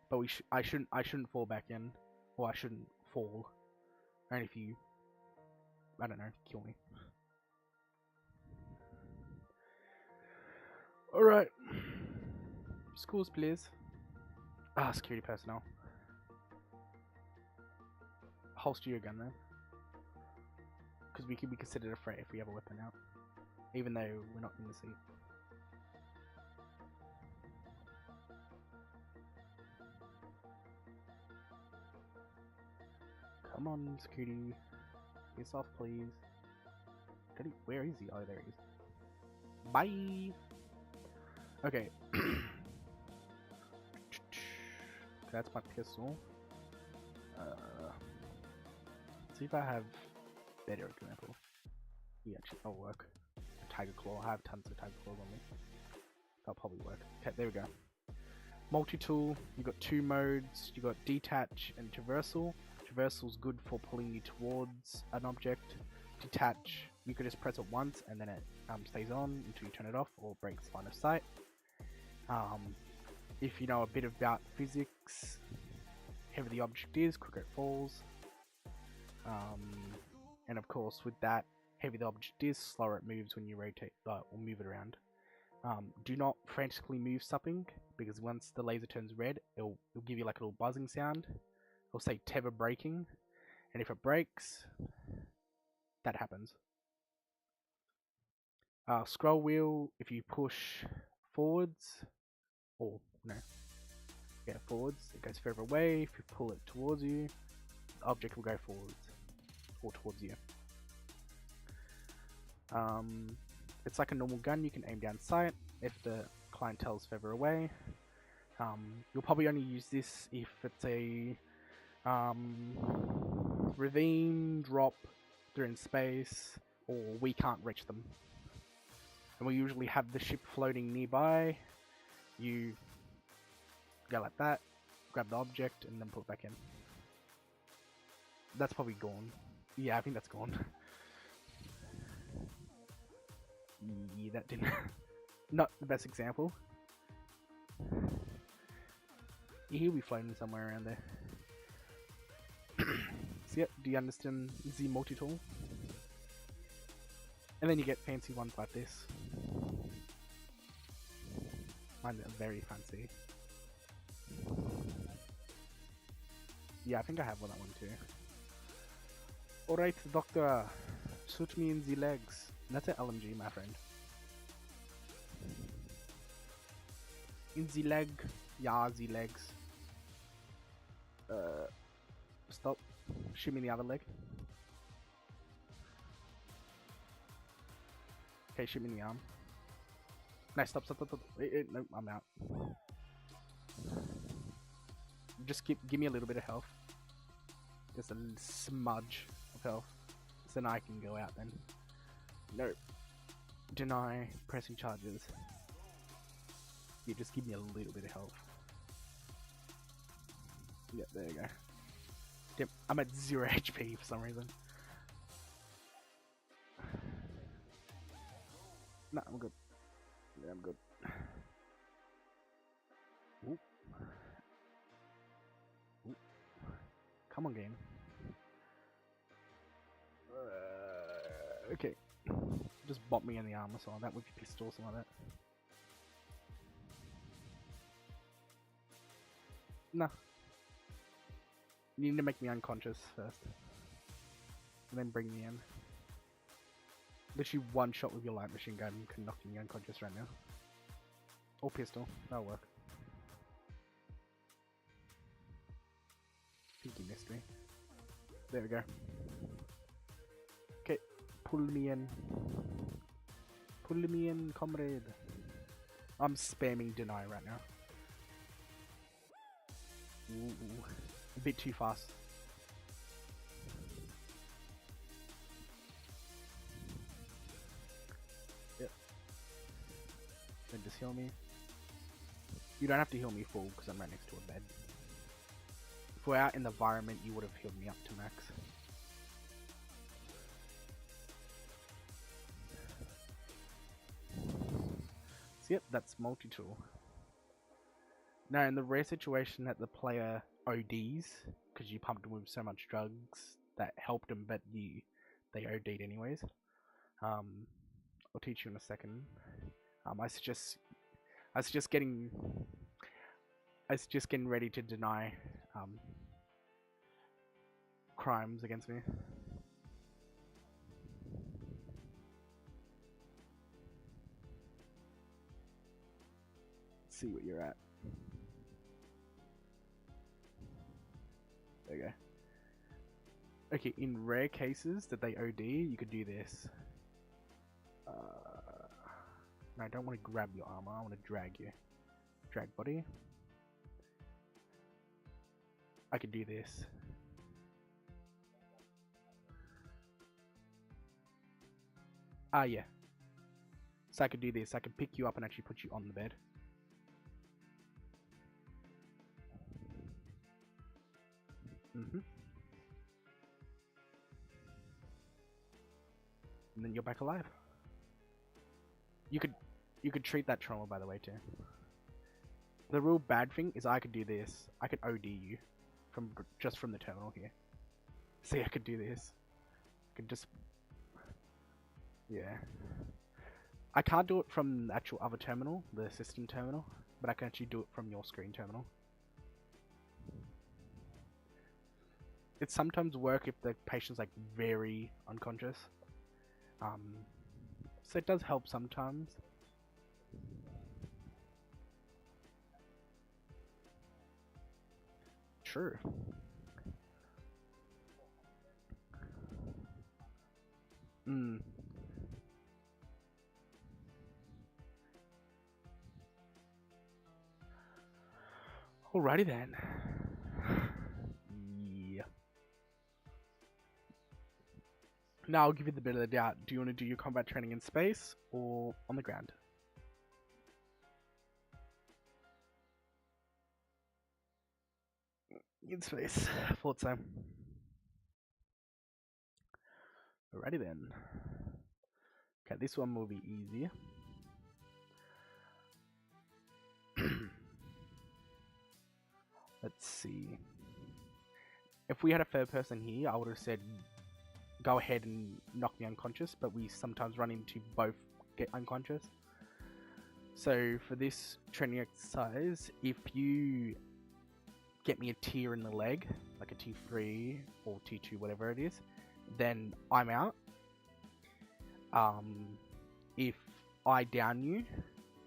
But I shouldn't fall back in, or I shouldn't fall. And if you, I don't know, kill me. Alright. Schools, please. Security personnel. Holster your gun then. Because we could be considered a threat if we have a weapon out. Even though we're not in the seat. Come on, security. Piss off, please. Where is he? Oh, there he is. Bye! Okay. That's my pistol. See if I have better example. Yeah, actually, that'll work. A tiger claw. I have tons of tiger claws on me. That'll probably work. Okay, there we go. Multi-tool. You got two modes. You got detach and traversal. Traversal's good for pulling you towards an object. Detach, you could just press it once and then it stays on until you turn it off or breaks line of sight. If you know a bit about physics, heavier the object is, quicker it falls. And of course, with that, heavier the object is, slower it moves when you rotate or move it around. Do not frantically move something because once the laser turns red, it'll give you like a little buzzing sound. It'll say tether breaking, and if it breaks, that happens. Scroll wheel, if you push forwards, or no, yeah, forwards, it goes further away. If you pull it towards you, the object will go forwards, or towards you. It's like a normal gun, you can aim down sight if the clientele's further away. You'll probably only use this if it's a ravine, drop, they're in space, or we can't reach them. And we usually have the ship floating nearby. You go like that, grab the object, and then put it back in. That's probably gone. Yeah, I think that's gone. Yeah, that didn't... Not the best example. He'll be floating somewhere around there. So yep, do you understand the multi-tool? And then you get fancy ones like this. Mine are very fancy. Yeah, I think I have that one too. Alright, doctor. Shoot me in the legs. That's an LMG, my friend. In the leg. Yeah, the legs. Stop. Shoot me in the other leg. Okay, shoot me in the arm. No, stop. No, I'm out. Just give me a little bit of health. Just a smudge of health. So then I can go out then. No. Deny pressing charges. Yeah, just give me a little bit of health. Yep, there you go. Damn, I'm at 0 HP for some reason. No, I'm good. Yeah, I'm good. Oop. Oop. Come on, game. Okay. Just bop me in the arm or something like that with your pistol or something like that. No. You need to make me unconscious first. And then bring me in. Literally one shot with your light machine gun can knock me unconscious right now. Or pistol, that'll work. I think you missed me. There we go. Okay, pull me in. Pull me in, comrade. I'm spamming deny right now. Ooh, a bit too fast. Yep. Then just heal me. You don't have to heal me full because I'm right next to a bed. If we're out in the environment, you would have healed me up to max. So yep, that's multi-tool. Now, in the rare situation that the player ODs, because you pumped them with so much drugs that helped them, but they OD'd anyways. I'll teach you in a second. I suggest getting I was just getting ready to deny crimes against me. Let's see what you're at. There you go. Okay, in rare cases that they OD, you could do this. No, I don't want to grab your armor, I want to drag you. Drag body. I could do this. Ah, yeah. So I could do this. I could pick you up and actually put you on the bed. And then you're back alive. You could treat that trauma, by the way, too. The real bad thing is I could do this. I could OD you just from the terminal here. See, I could do this. I could just... Yeah. I can't do it from the actual other terminal, the system terminal, but I can actually do it from your screen terminal. It sometimes works if the patient's like very unconscious. So it does help sometimes. True. Alrighty then. Yeah. Now I'll give you the bit of the doubt. Do you want to do your combat training in space or on the ground? In space. Thought so. Alrighty then. Okay, this one will be easier. Let's see. If we had a third person here, I would have said go ahead and knock me unconscious, but we sometimes run into both get unconscious. So for this training exercise, if you get me a tear in the leg, like a T3 or T2, whatever it is, then I'm out. If I down you,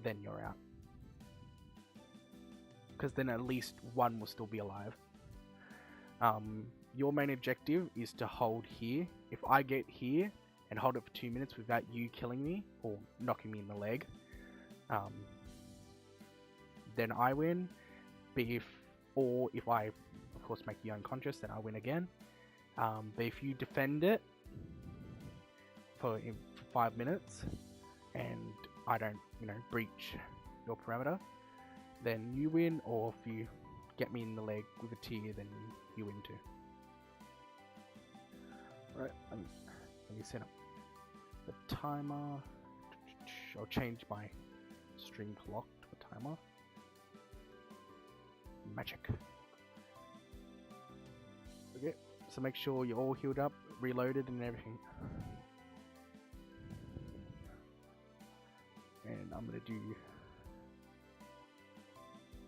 then you're out. Because then at least one will still be alive. Your main objective is to hold here. If I get here and hold it for 2 minutes without you killing me or knocking me in the leg, then I win. But if I, of course, make you unconscious, then I win again. But if you defend it for 5 minutes and I don't, breach your parameter, then you win. Or if you get me in the leg with a tear, then you win too. Right, let me set up the timer. I'll change my stream clock to a timer. Magic. Okay, so make sure you're all healed up, reloaded and everything. And I'm gonna do...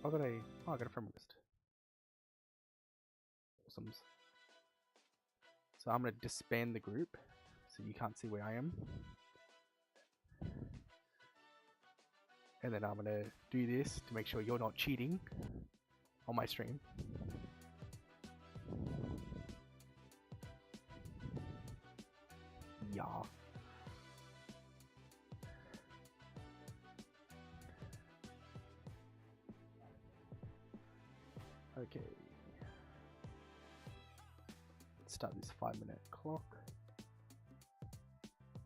I got a friend request. Awesome. So I'm gonna disband the group so you can't see where I am. And then I'm gonna do this to make sure you're not cheating on my stream. Yeah. Okay. Let's start this 5-minute clock.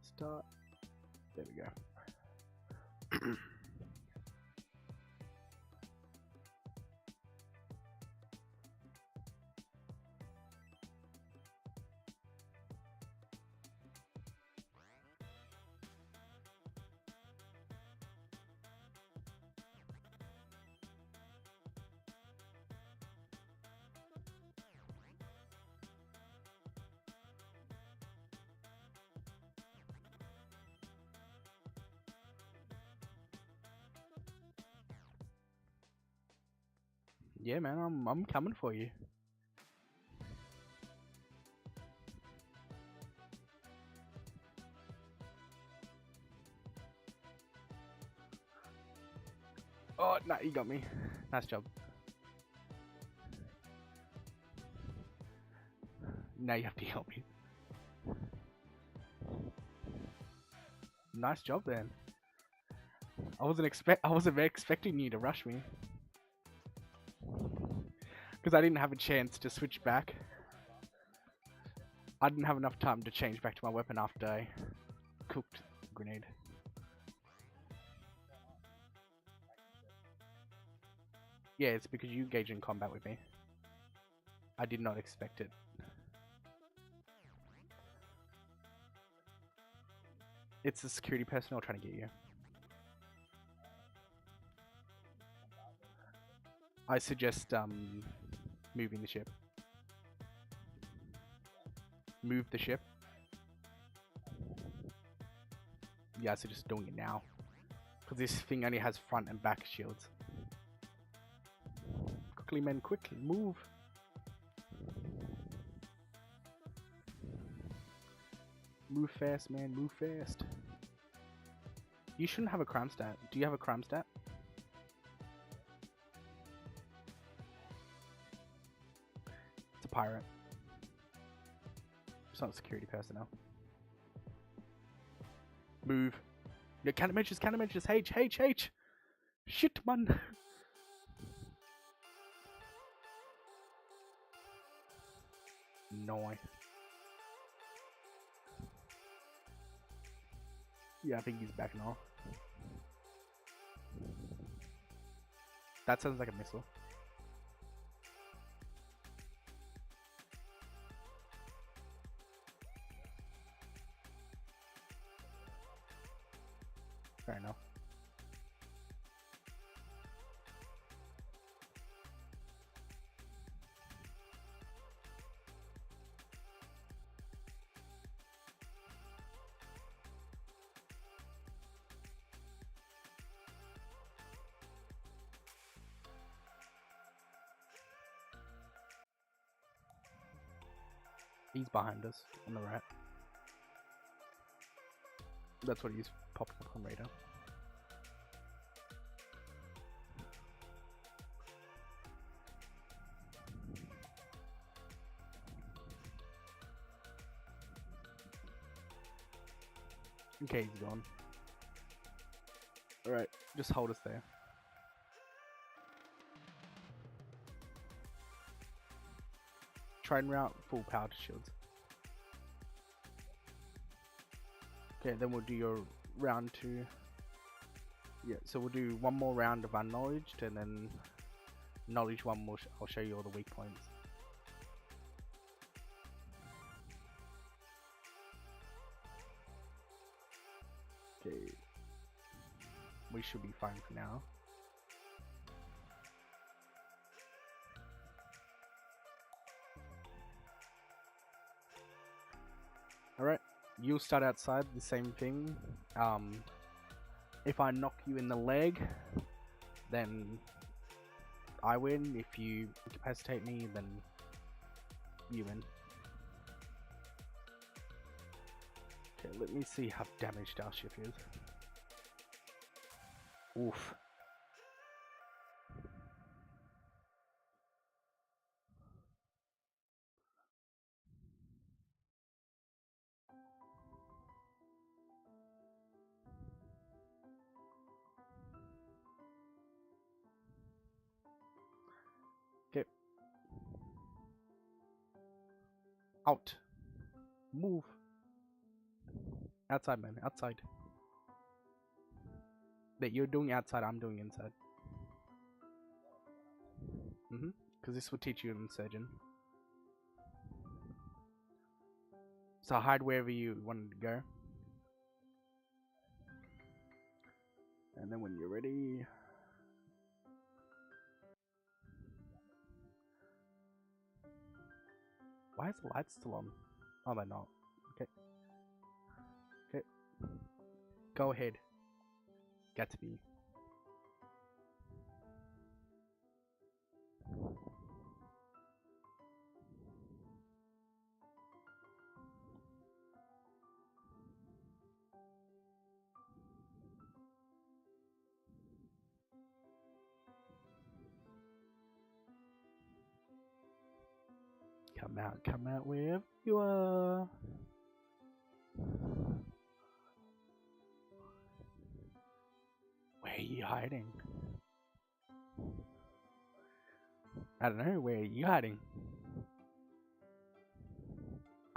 Start. There we go. Yeah, man, I'm coming for you. Oh, no, you got me. Nice job. Now you have to help me. Nice job then. I wasn't expecting you to rush me. Because I didn't have a chance to switch back. I didn't have enough time to change back to my weapon after I cooked the grenade. Yeah, it's because you engage in combat with me. I did not expect it. It's the security personnel trying to get you. I suggest moving the ship. Move the ship. Yeah, I suggest doing it now. Because this thing only has front and back shields. Quickly, men, quickly, move. Move fast, man, move fast. You shouldn't have a crime stat. Do you have a crime stat? It's a pirate. It's not security personnel. Move. Yeah, countermeasures, H. Shit, man. No. Yeah, I think he's back now. That sounds like a missile. Fair enough. He's behind us on the right. That's what he's popping up on radar. Okay, he's gone. Alright, just hold us there. Try and route full power to shields. Okay, then we'll do your round 2. Yeah, so we'll do one more round of unknowledged, and then knowledge 1 more. I'll show you all the weak points. Okay, we should be fine for now. Alright, you'll start outside, the same thing. If I knock you in the leg, then I win. If you incapacitate me, then you win. Okay, let me see how damaged our ship is. Oof. Okay. Out. Move. Outside, man. Outside. That you're doing outside, I'm doing inside. Because this will teach you an insurgent. So hide wherever you wanted to go. And then when you're ready... Why is the light still on? Oh, they're not. Okay. Okay. Go ahead. Get to me. Come out wherever you are. Where are you hiding? I don't know, where are you hiding?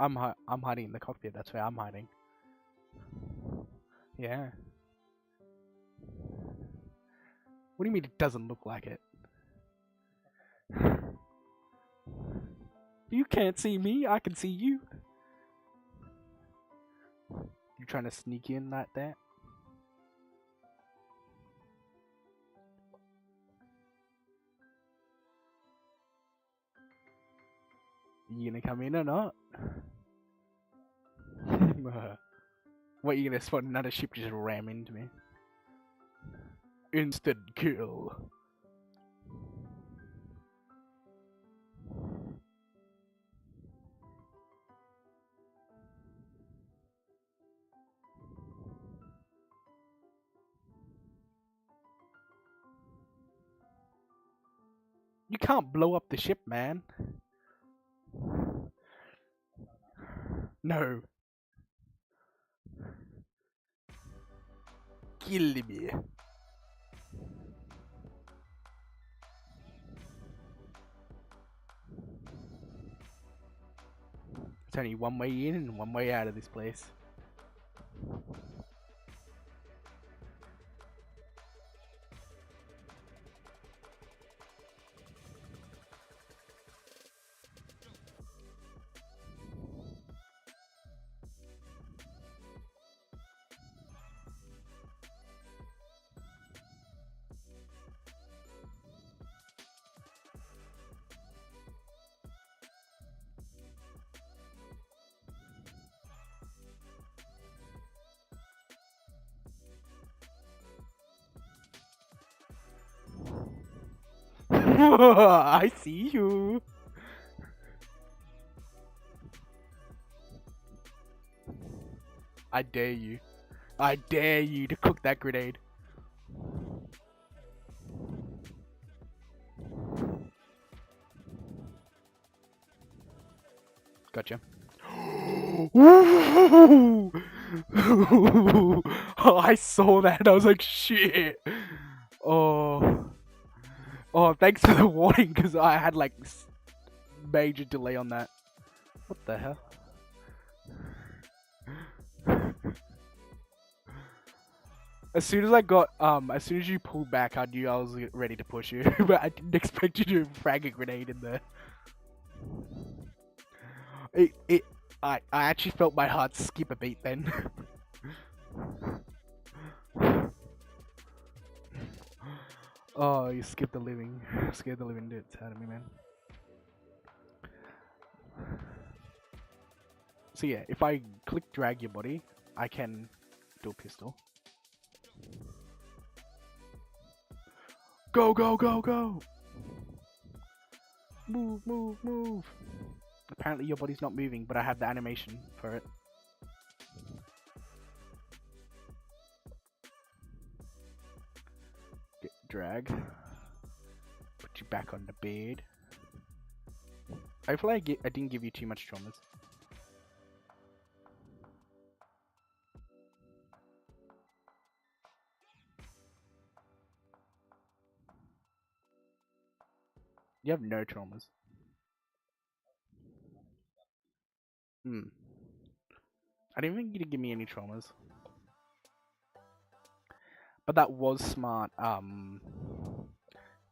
I'm hiding in the cockpit, that's where I'm hiding. Yeah. What do you mean it doesn't look like it? You can't see me, I can see you. You trying to sneak in like that? You gonna come in or not? What, you gonna spot another ship just ram into me? Instant kill. You can't blow up the ship, man. No. Kill me. It's only one way in and one way out of this place. I see you. I dare you. I dare you to cook that grenade. Gotcha. Oh, I saw that. I was like, shit. Oh. Oh, thanks for the warning, because I had like major delay on that. What the hell? As soon as you pulled back, I knew I was ready to push you, but I didn't expect you to frag a grenade in there. I actually felt my heart skip a beat then. Oh, you skipped the living. Scared the living bits out of me, man. So yeah, if I click drag your body, I can do a pistol. Go, go, go, go! Move, move, move! Apparently your body's not moving, but I have the animation for it. Get drag. Put you back on the bed. Hopefully I didn't give you too much traumas. You have no traumas. I didn't think you to give me any traumas. But that was smart,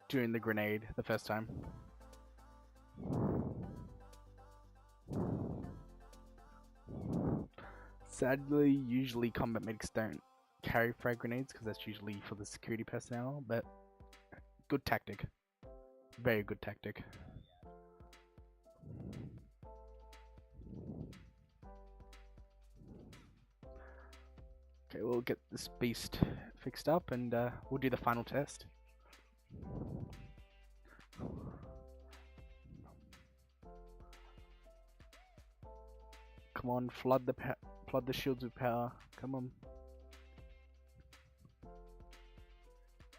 doing the grenade the first time. Sadly, usually combat medics don't carry frag grenades because that's usually for the security personnel, but good tactic. Very good tactic. Okay, we'll get this beast fixed up and we'll do the final test. Come on, flood the shields with power. Come on.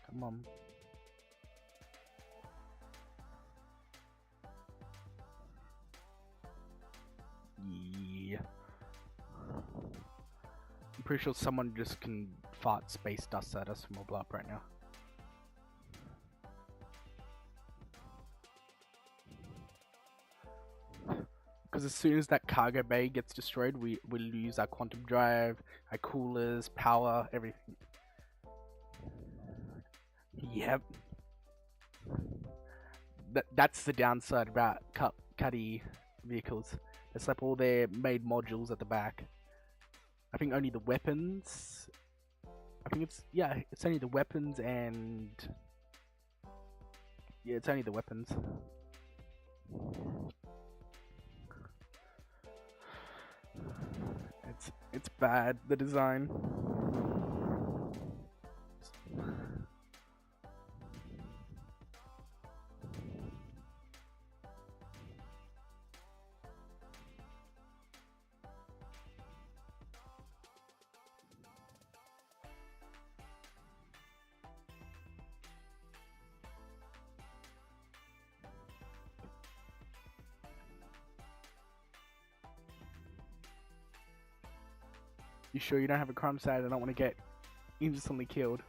Come on. pretty sure someone just can fart space dust at us and we'll blow up right now. Because as soon as that cargo bay gets destroyed, we lose our quantum drive, our coolers, power, everything. Yep. That's the downside about Cuddy vehicles. It's like all their made modules at the back. I think only the weapons. I think it's only the weapons and yeah, it's only the weapons. It's bad, the design. You sure you don't have a crime side? I don't want to get instantly killed.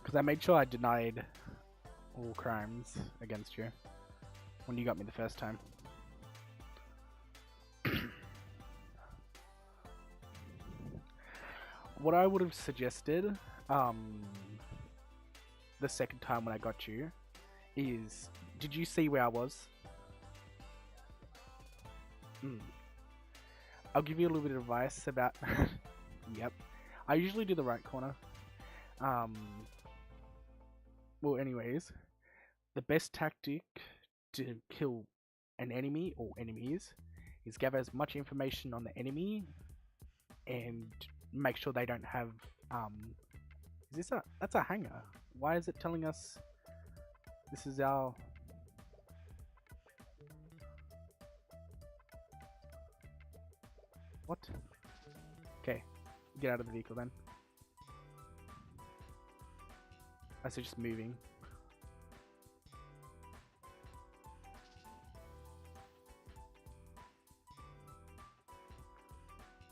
Because I made sure I denied all crimes against you when you got me the first time. What I would have suggested the second time when I got you is, did you see where I was? I'll give you a little bit of advice about yep, I usually do the right corner. Well, anyways, the best tactic to kill an enemy or enemies is gather as much information on the enemy and make sure they don't have is this that's a hangar. Why is it telling us this is our what? Okay, get out of the vehicle then. I suggest moving.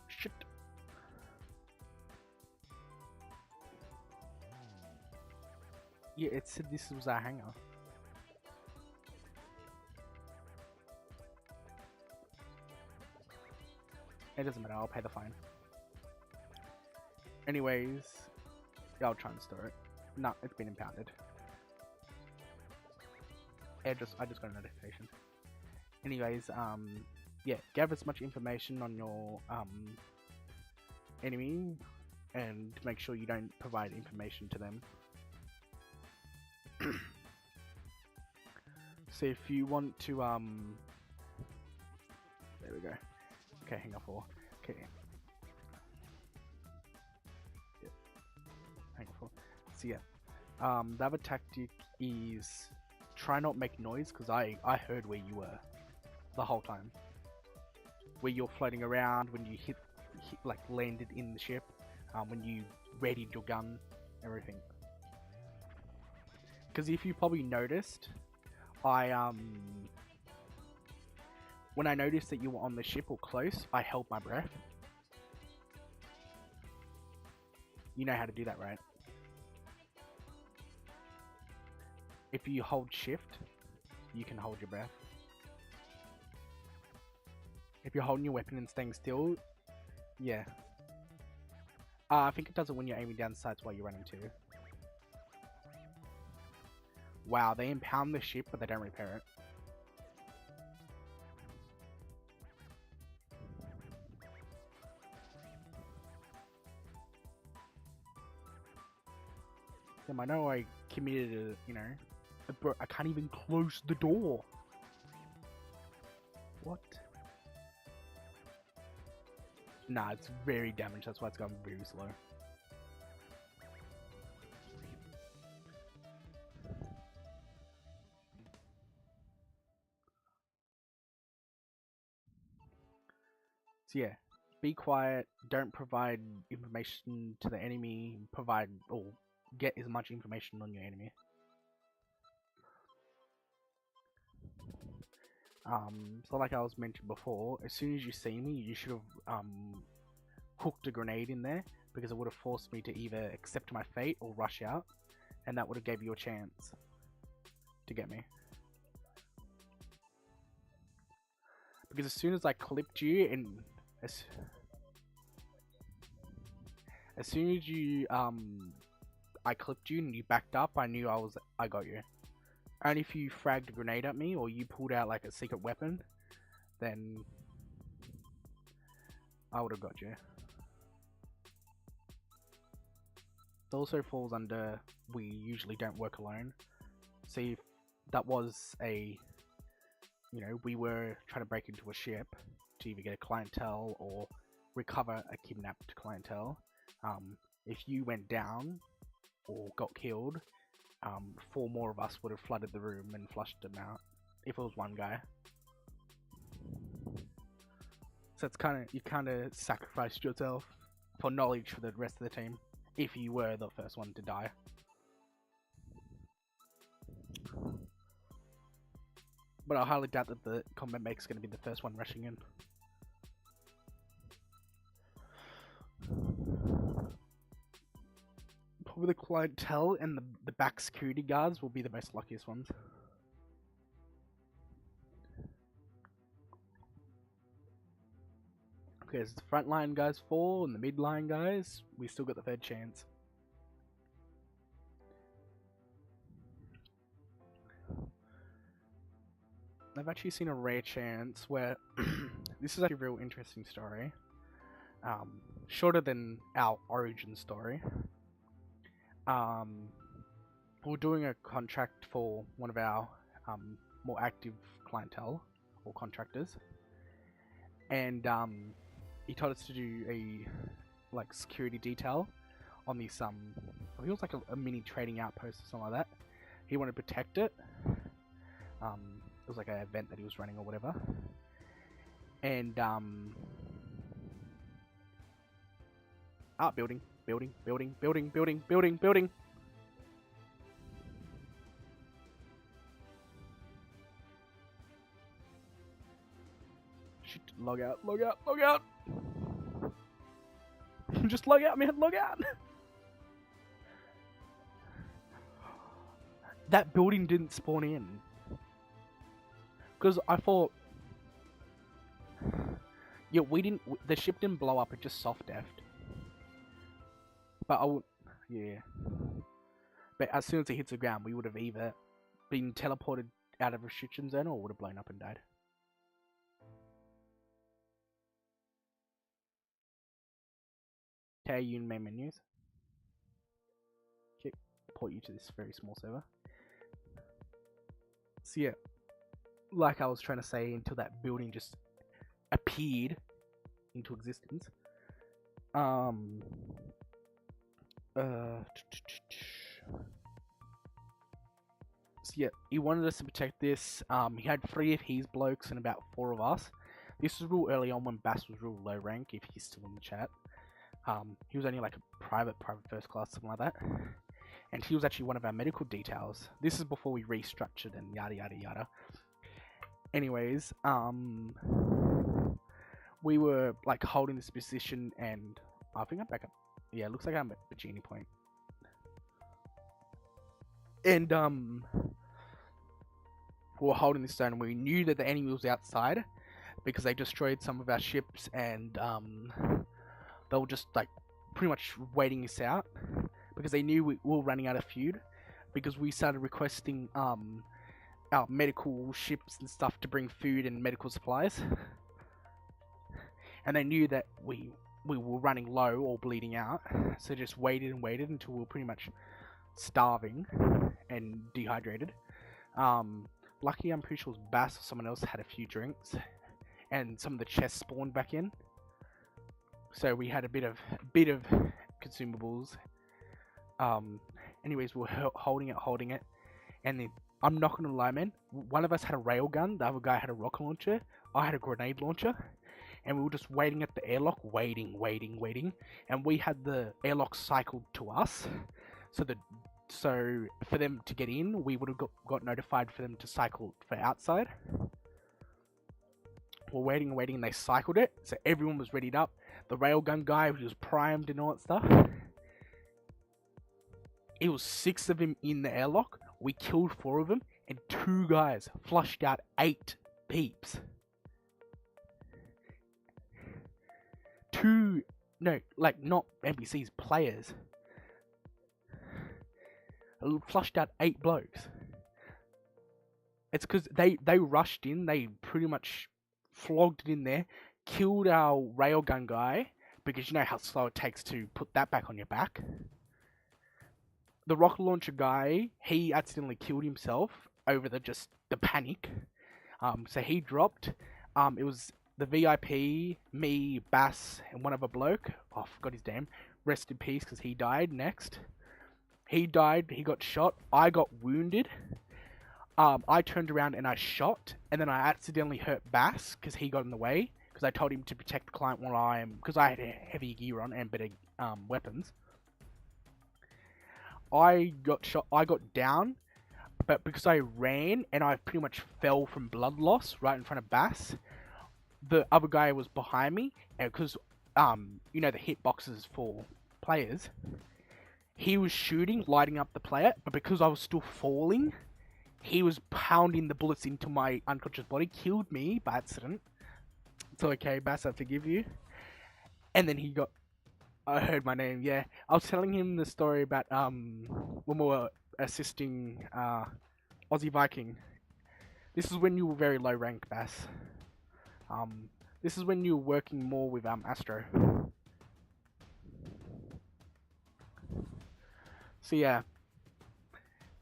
Shit. Yeah, it said this was our hangar. It doesn't matter, I'll pay the fine. Anyways, yeah, I'll try and store it. No, it's been impounded. I just got a notification. Anyways, yeah, gather as much information on your enemy and make sure you don't provide information to them. So if you want to there we go. Okay, hang on for. Okay. Yep. Hang on for. So yeah, the other tactic is try not make noise, because I heard where you were the whole time. Where you're floating around, when you hit like landed in the ship, when you readied your gun, everything. Because if you probably noticed, when I noticed that you were on the ship or close, I held my breath. You know how to do that, right? If you hold shift, you can hold your breath. If you're holding your weapon and staying still, yeah. I think it does it when you're aiming down the sights while you're running too. Wow, they impound the ship, but they don't repair it. Damn, I know I committed a, you know, bro, I can't even close the door. What? Nah, it's very damaged, that's why it's going very slow. So yeah, be quiet, don't provide information to the enemy, provide or get as much information on your enemy. So like I was mentioned before, as soon as you see me, you should have hooked a grenade in there, because it would have forced me to either accept my fate or rush out, and that would have gave you a chance to get me. Because as soon as I clipped you, and as soon as you I clipped you and you backed up, I knew I got you. And if you fragged a grenade at me or you pulled out like a secret weapon, then I would have got you. It also falls under we usually don't work alone. See, if that was a, you know, we were trying to break into a ship to either get a clientele or recover a kidnapped clientele. If you went down or got killed, 4 more of us would have flooded the room and flushed them out if it was one guy. So it's you kind of sacrificed yourself for knowledge for the rest of the team if you were the first one to die. But I highly doubt that the combat make's going to be the first one rushing in. Probably the clientele and the back security guards will be the most luckiest ones. Okay, as the front line guys fall and the mid line guys, we still got the third chance. I've actually seen a rare chance where this is actually a real interesting story. Shorter than our origin story. We're doing a contract for one of our more active clientele or contractors, and he told us to do a security detail on this I think it was like a mini trading outpost or something like that. He wanted to protect it. It was like an event that he was running or whatever, and building. Shit, log out. Just log out, man, log out. That building didn't spawn in. Because I thought... Yeah, the ship didn't blow up, it just soft-defed. But I would... Yeah. But as soon as it hits the ground, we would have either been teleported out of restriction zone or would have blown up and died. Okay, you in main menus. Okay, port you to this very small server. So yeah, like I was trying to say, until that building just appeared into existence. So yeah, he wanted us to protect this. He had 3 of his blokes and about 4 of us. This was real early on when Bass was real low rank, if he's still in the chat. He was only like a private first class, something like that. And he was actually one of our medical details. This is before we restructured and yada yada yada. Anyways, we were like holding this position, and I think I'm back up. Yeah, it looks like I'm at Bikini Point. And we were holding this zone, and we knew that the enemy was outside because they destroyed some of our ships, and they were just like pretty much waiting us out because they knew we were running out of food, because we started requesting our medical ships and stuff to bring food and medical supplies, and they knew that we were running low or bleeding out, so they just waited and waited until we were pretty much starving and dehydrated. Lucky, I'm pretty sure it was Bass or someone else had a few drinks, and some of the chests spawned back in. So we had a bit of consumables. Anyways, we were holding it, and then I'm not gonna lie, man. One of us had a railgun, the other guy had a rocket launcher, I had a grenade launcher, and we were just waiting at the airlock, waiting, and we had the airlock cycled to us, so for them to get in, we would have got notified for them to cycle for outside. were waiting and waiting, and they cycled it, so everyone was readied up. The railgun guy was primed and all that stuff. It was 6 of them in the airlock. We killed 4 of them, and 2 guys flushed out 8 peeps. 2, no, like not NPCs, players. Flushed out 8 blokes. It's because they rushed in, they pretty much flogged it in there, killed our railgun guy, because you know how slow it takes to put that back on your back. The rocket launcher guy, he accidentally killed himself over the panic. So he dropped. It was the VIP, me, Bass, and one other bloke. Oh, I forgot his name. Rest in peace, because he died next. He died, he got shot, I got wounded. I turned around and I shot, and then I accidentally hurt Bass, because he got in the way, because I told him to protect the client while because I had heavy gear on and better weapons. I got shot, I got down, but because I ran and I pretty much fell from blood loss right in front of Bass, the other guy was behind me, and because, you know the hitboxes for players, he was shooting, lighting up the player, but because I was still falling, he was pounding the bullets into my unconscious body, killed me by accident. It's okay, Bass, I forgive you. And then I heard my name, yeah. I was telling him the story about, when we were assisting, Aussie Viking. This is when you were very low rank, Bass. This is when you were working more with, Astro. So yeah.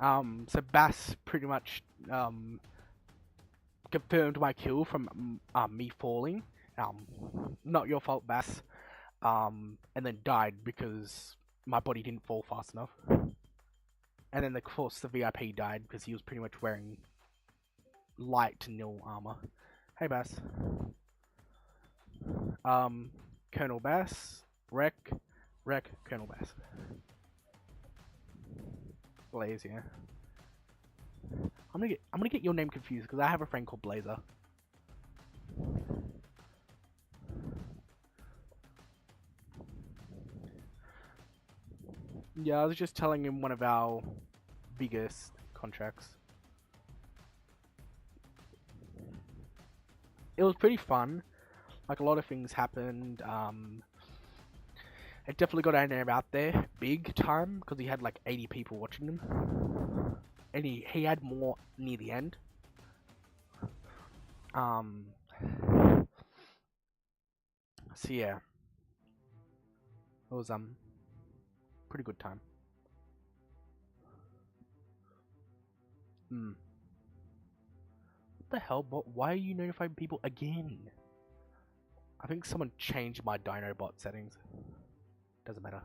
So Bass pretty much confirmed my kill from me falling. Not your fault, Bass. And then died because my body didn't fall fast enough. And then of course the VIP died because he was pretty much wearing light to nil armor. Hey Bass. Colonel Bass, Wreck, Colonel Bass. Blaze, yeah. I'm gonna get your name confused because I have a friend called Blazer. Yeah, I was just telling him one of our biggest contracts. It was pretty fun. Like a lot of things happened. It definitely got our name out there big time because he had like 80 people watching him, and he had more near the end. So yeah, it was pretty good time. What the hell? Why are you notifying people again? I think someone changed my Dinobot settings. Doesn't matter.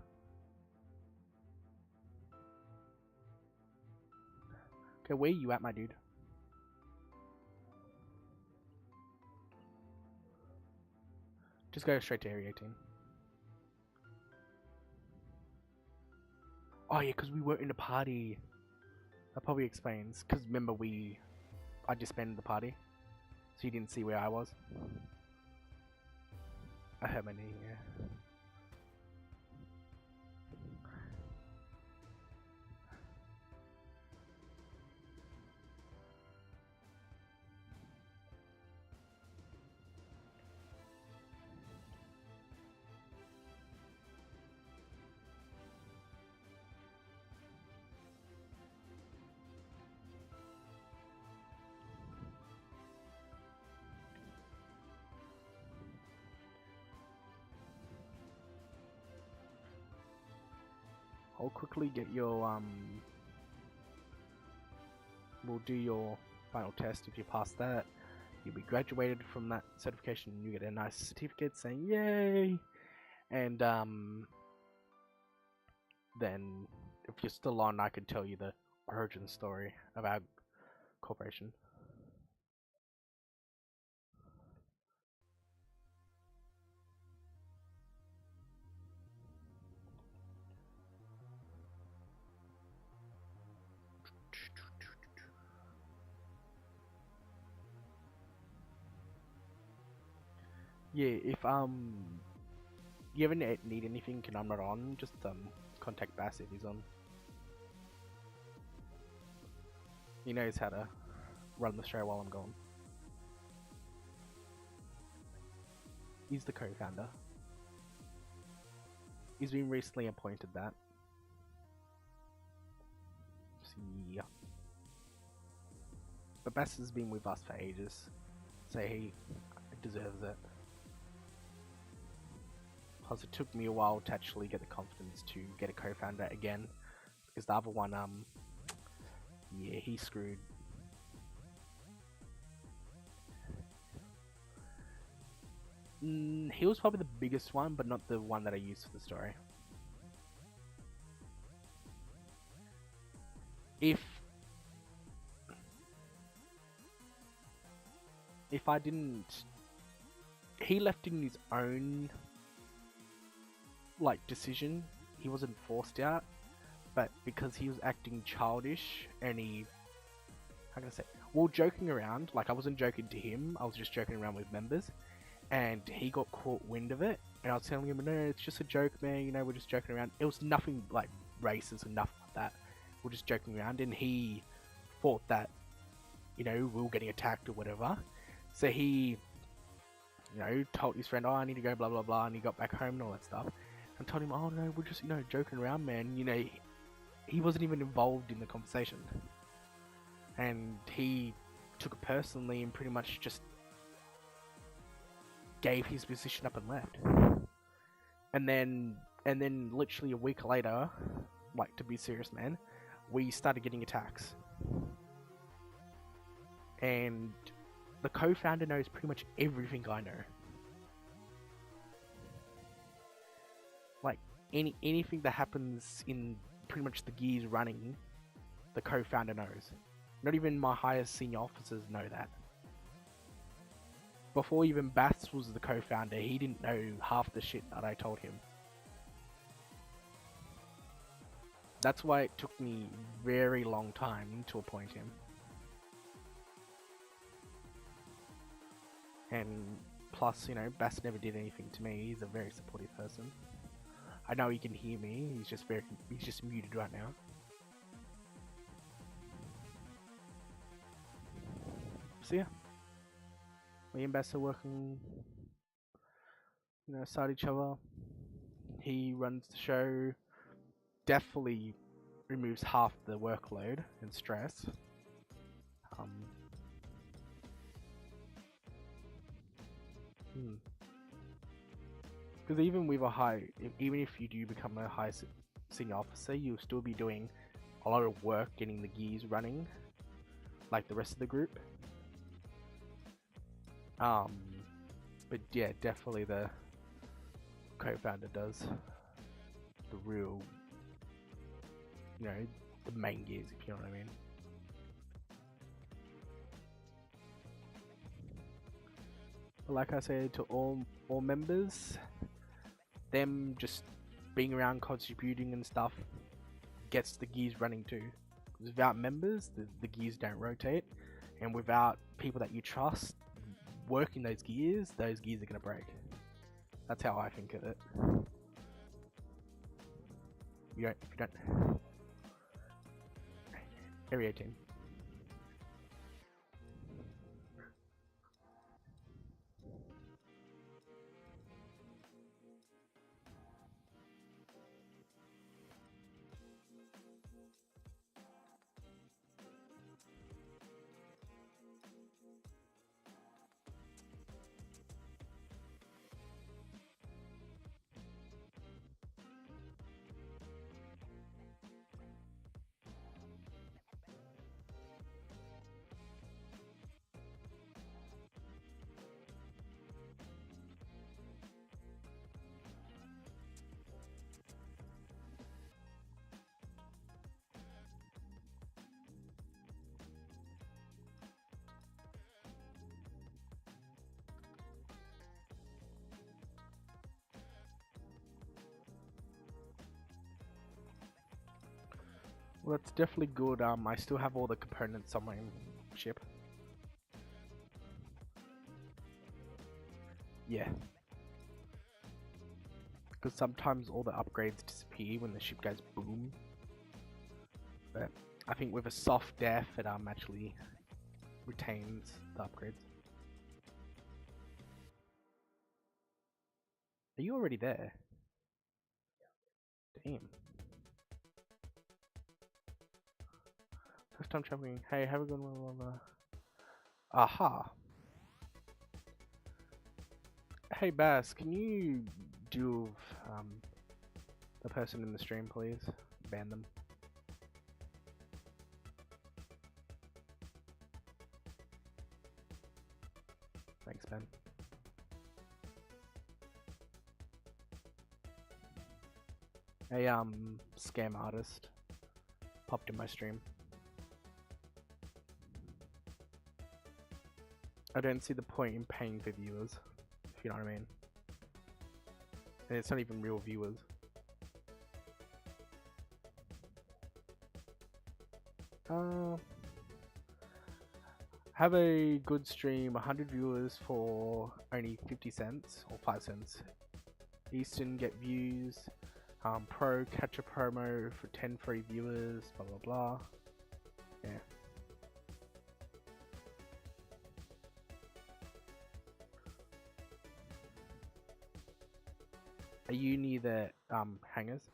Okay, where are you at, my dude? Just go straight to Area 18. Oh yeah, because we were in a party. That probably explains. Because remember I disbanded the party. So you didn't see where I was. I hurt my knee, yeah. I'll quickly get your, we'll do your final test. If you pass that, you'll be graduated from that certification. You get a nice certificate saying yay. And then if you're still on, I could tell you the origin story of our corporation. Yeah, if you ever need anything and I'm not on, just contact Bass if he's on. He knows how to run the show while I'm gone. He's the co-founder. He's been recently appointed that. So, yeah. But Bass has been with us for ages, so he deserves it. Plus, it took me a while to actually get the confidence to get a co-founder again, because the other one, yeah, he screwed. He was probably the biggest one, but not the one that I used for the story. If I didn't, he left in his own like decision. He wasn't forced out, but because he was acting childish and how can I say, well, joking around. Like I wasn't joking to him, I was just joking around with members, and he got caught wind of it. And I was telling him, no, it's just a joke, man. You know, we're just joking around. It was nothing like racist and nothing like that. We're just joking around, and he thought that, you know, we were getting attacked or whatever. So he, you know, told his friend, oh, I need to go, blah, blah, blah, and he got back home and all that stuff. And told him, oh, no, we're just, you know, joking around, man. You know, he wasn't even involved in the conversation. And he took it personally and pretty much just gave his position up and left. And then literally a week later, like, to be serious, man, we started getting attacks. And the co-founder knows pretty much everything I know. Like, anything that happens in pretty much the gears running, the co-founder knows. Not even my highest senior officers know that. Before even Bass was the co-founder, he didn't know half the shit that I told him. That's why it took me a very long time to appoint him. And plus, you know, Bass never did anything to me. He's a very supportive person. I know he can hear me. He's just muted right now. So yeah, me and Bass are working, you know, side each other. He runs the show. Definitely removes half the workload and stress. Because even with even if you do become a high senior officer, you'll still be doing a lot of work getting the gears running, like the rest of the group. But yeah, definitely the co-founder does the real, you know, the main gears, if you know what I mean. But like I said to all members, them just being around contributing and stuff gets the gears running too. Because without members, the gears don't rotate, and without people that you trust working those gears are gonna break. That's how I think of it. If you don't. Area 18. Well, that's definitely good. I still have all the components on my ship. Yeah. Because sometimes all the upgrades disappear when the ship goes boom. But I think with a soft def, it actually retains the upgrades. Are you already there? Damn. First time traveling. Hey, have a good one. Aha. Hey Bass, can you do the person in the stream, please? Ban them. Thanks, Ben. A scam artist popped in my stream. I don't see the point in paying for viewers, if you know what I mean. And it's not even real viewers. Have a good stream, 100 viewers for only 50 cents or 5 cents. Easton get views. Pro catch a promo for 10 free viewers, blah blah blah. Yeah. Are you near the hangars?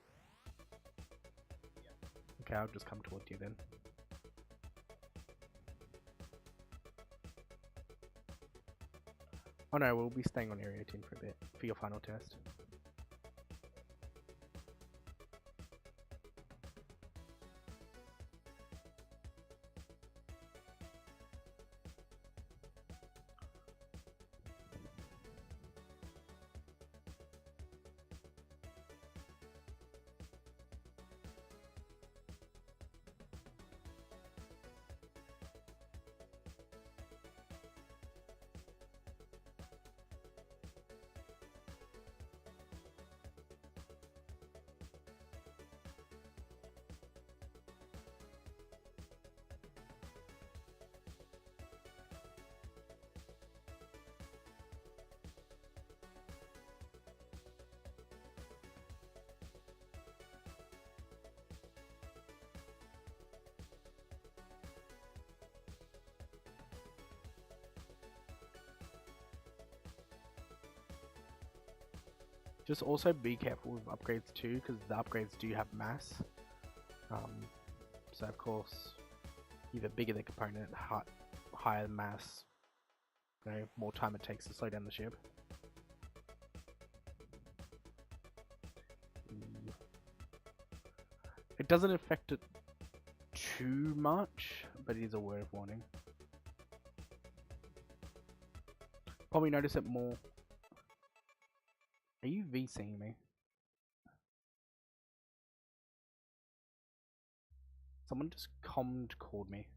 Okay, I'll just come towards you then. Oh no, we'll be staying on Area 18 for a bit for your final test. Just also be careful with upgrades too, because the upgrades do have mass. So of course, either bigger the component, higher the mass, you know, more time it takes to slow down the ship. It doesn't affect it too much, but it is a word of warning. Probably notice it more. Are you VCing me? Someone just called me.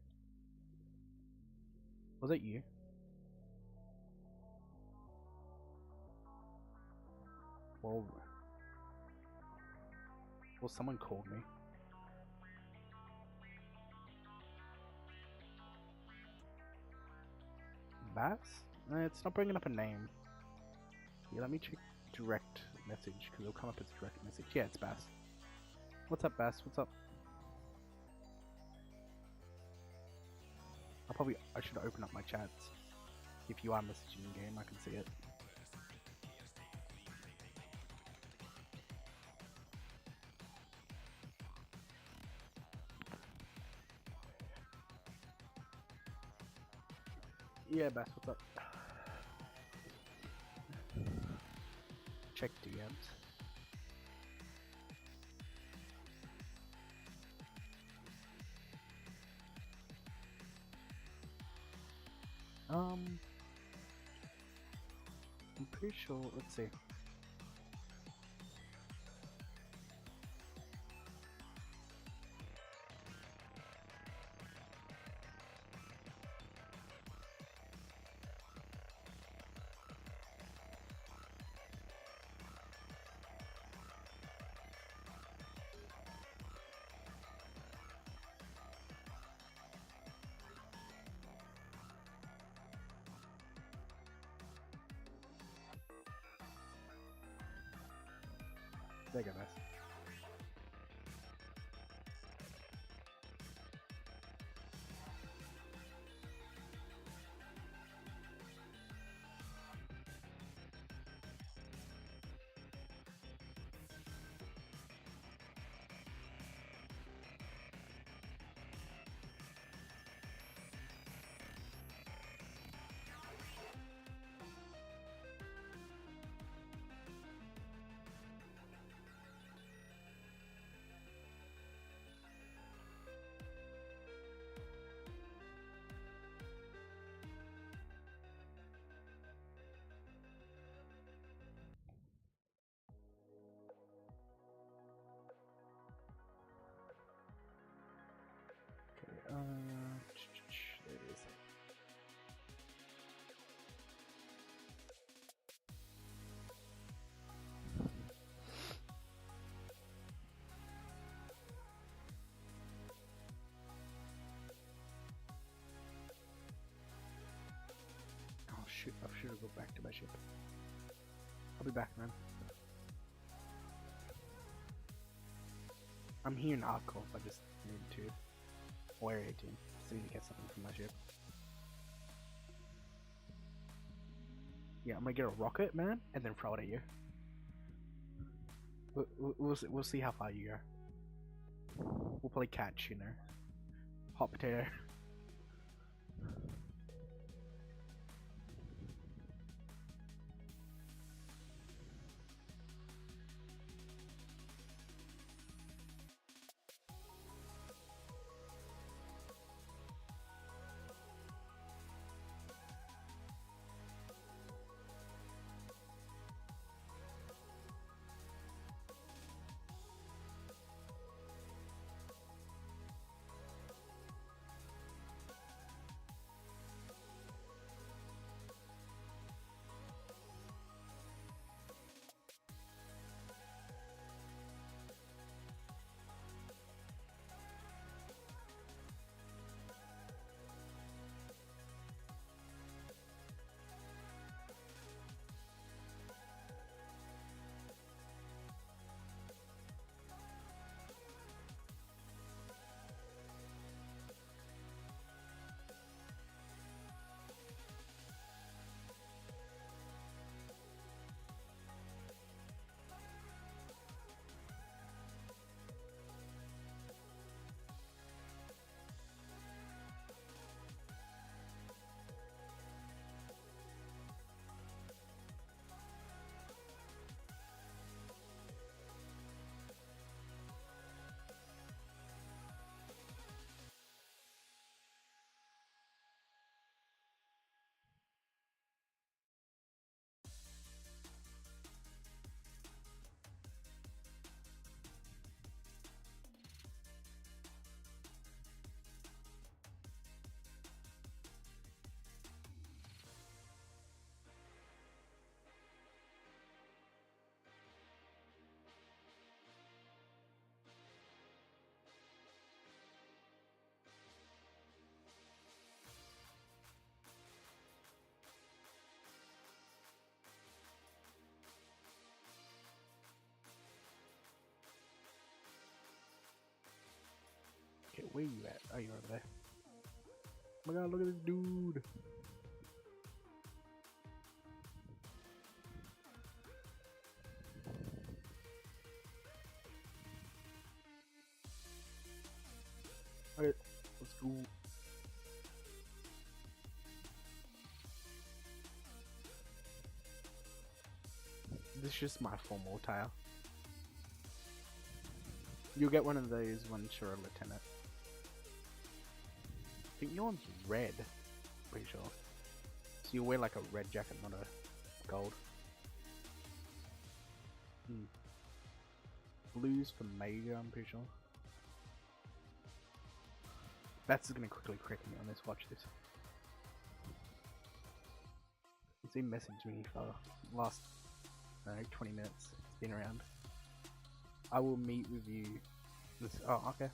Was it you? Well, someone called me. Bass? It's not bringing up a name. Yeah, let me check direct message, because it'll come up as direct message. Yeah, it's Bass. What's up, Bass? What's up? I should open up my chats. If you are messaging in game, I can see it. Yeah, Bass, what's up? Check DMs. I'm pretty sure, let's see. There you go, guys. There it is. Oh shoot, I should have go back to my ship. I'll be back, man. I'm here in Corp, I just need to. Or Area 18. So I need to get something from my ship. Yeah, I'm gonna get a rocket, man, and then throw it at you. We'll see how far you go. We'll play catch, you know. Hot potato. Okay, where you at? Oh, you're over there. Oh my god, look at this dude. Okay, let's go. This is just my formal tile. You'll get one of those once you're a lieutenant. I think your one's red, pretty sure. So you'll wear like a red jacket, not a gold. Blues for major, I'm pretty sure. That's gonna quickly correct me on this, watch this. He's been messaging me for the last, I don't know, 20 minutes. It's been around. I will meet with you. Oh, okay.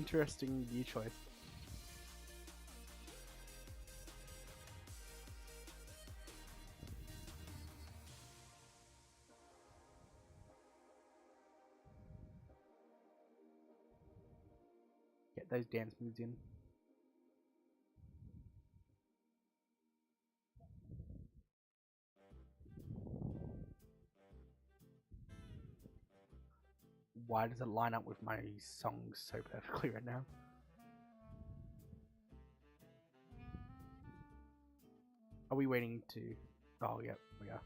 Interesting gear choice. Get those dance moves in. Why does it line up with my songs so perfectly right now? Are we waiting to... Oh, yep, we are.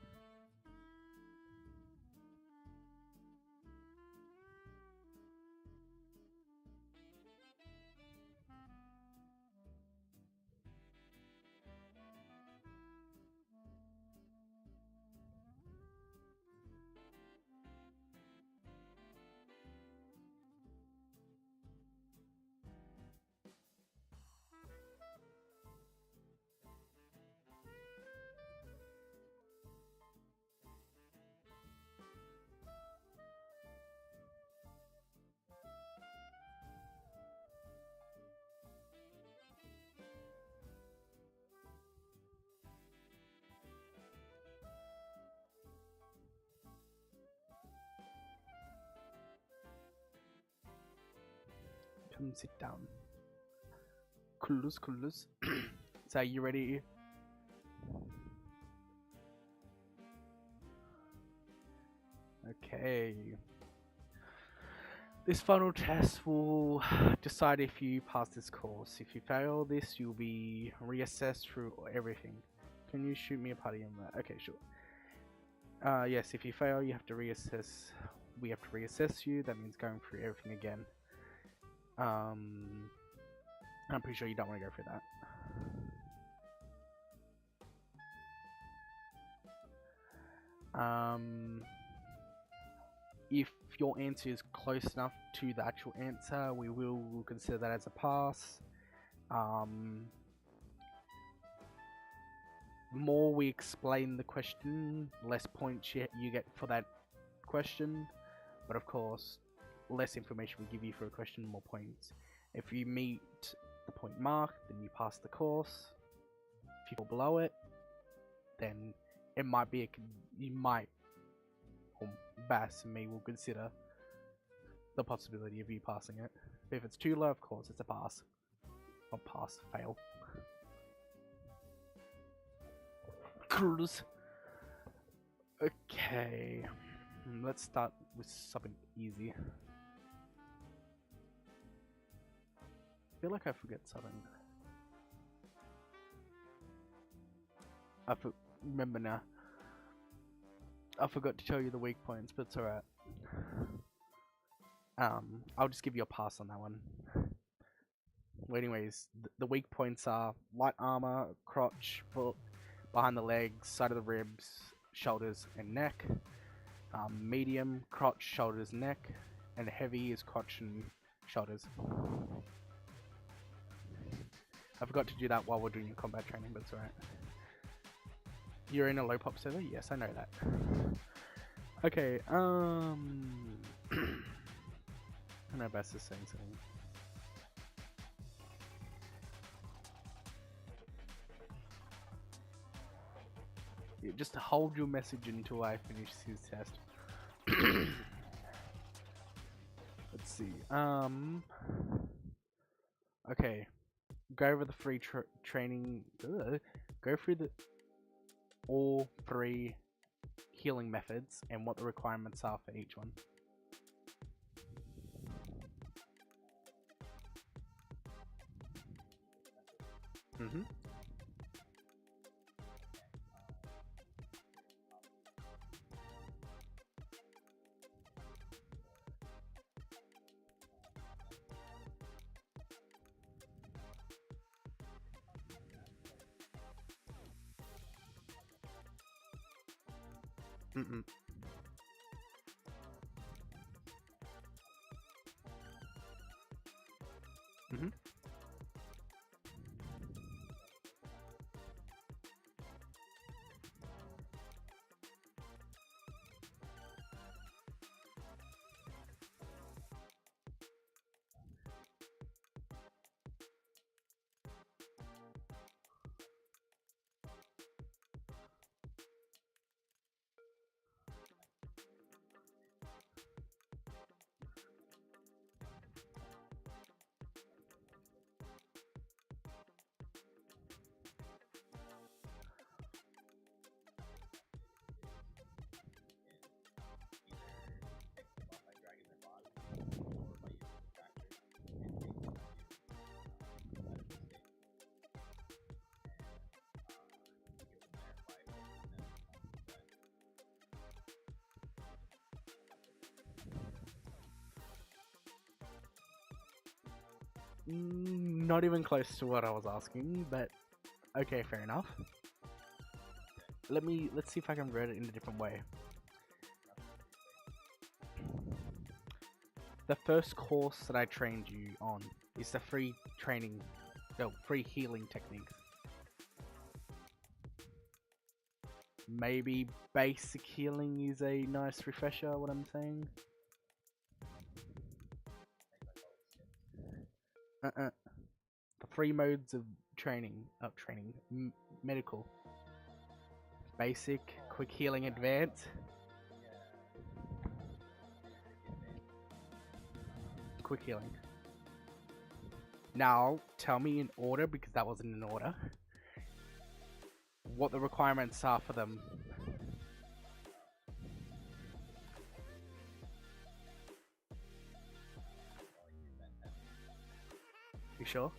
Come sit down. Coolus, coolus. So, you ready? Okay. This final test will decide if you pass this course. If you fail this, you'll be reassessed through everything. Can you shoot me a party on that? Okay, sure. Yes, if you fail, you have to reassess. We have to reassess you. That means going through everything again. I'm pretty sure you don't want to go through that. If your answer is close enough to the actual answer, we will consider that as a pass. The more we explain the question, less points you get for that question. But of course, less information we give you for a question, more points. If you meet the point mark, then you pass the course. If you fall below it, then it might be or Bass and me will consider the possibility of you passing it. But if it's too low, of course, it's a pass. Or pass, fail. Cruise. Okay. Let's start with something easy. I feel like I forget something. Remember now. I forgot to tell you the weak points, but it's alright. I'll just give you a pass on that one. Well, anyways, the weak points are light armor, crotch, foot, behind the legs, side of the ribs, shoulders, and neck. Medium, crotch, shoulders, neck, and heavy is crotch and shoulders. I forgot to do that while we're doing your combat training, but it's alright. You're in a low pop server? Yes, I know that. Okay, I know Bass is saying something. Yeah, just hold your message until I finish his test. Let's see. Okay. Go over the free training. Go through all three healing methods and what the requirements are for each one. Not even close to what I was asking, but okay, fair enough. Let's see if I can word it in a different way. The first course that I trained you on is the free training, no, free healing techniques. Maybe basic healing is a nice refresher, what I'm saying? The 3 modes of training, medical. Basic, quick healing, advanced. Quick healing. Now, tell me in order, because that wasn't in order, what the requirements are for them. You sure?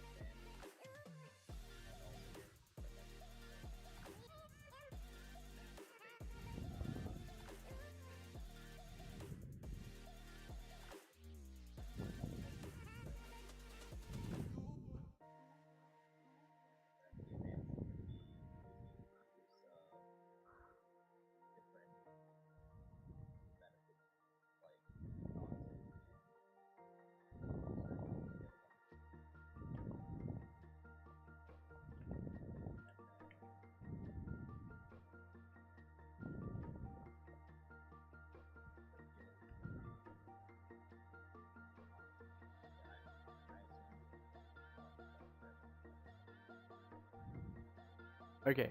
Okay.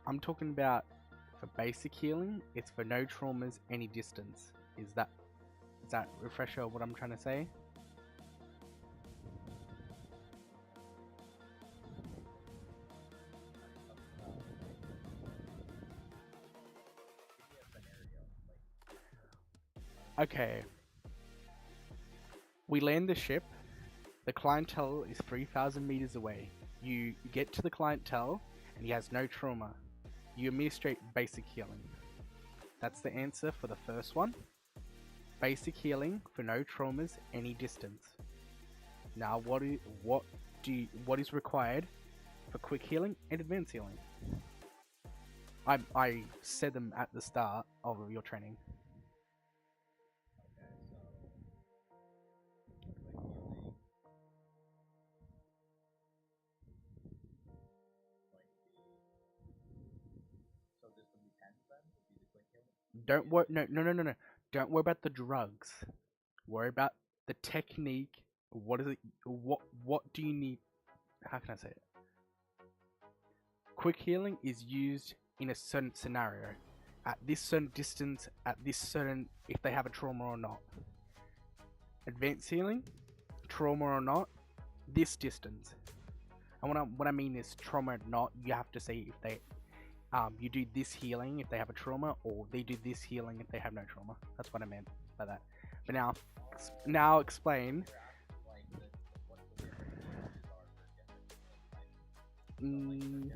I'm talking about for basic healing, it's for no traumas, any distance. Is that refresher what I'm trying to say? Okay. We land the ship. The clientele is 3,000 meters away. You get to the clientele and he has no trauma. You administrate basic healing. That's the answer for the first one. Basic healing for no traumas, any distance. Now, what is required for quick healing and advanced healing? I said them at the start of your training. Don't worry. No. Don't worry about the drugs. Worry about the technique. What is it? What do you need? How can I say it? Quick healing is used in a certain scenario, at this certain distance, at this certain if they have a trauma or not. Advanced healing, trauma or not, this distance. And what I mean is trauma or not. You have to say if they you do this healing if they have a trauma, or they do this healing if they have no trauma. That's what I meant by that. But now explain. You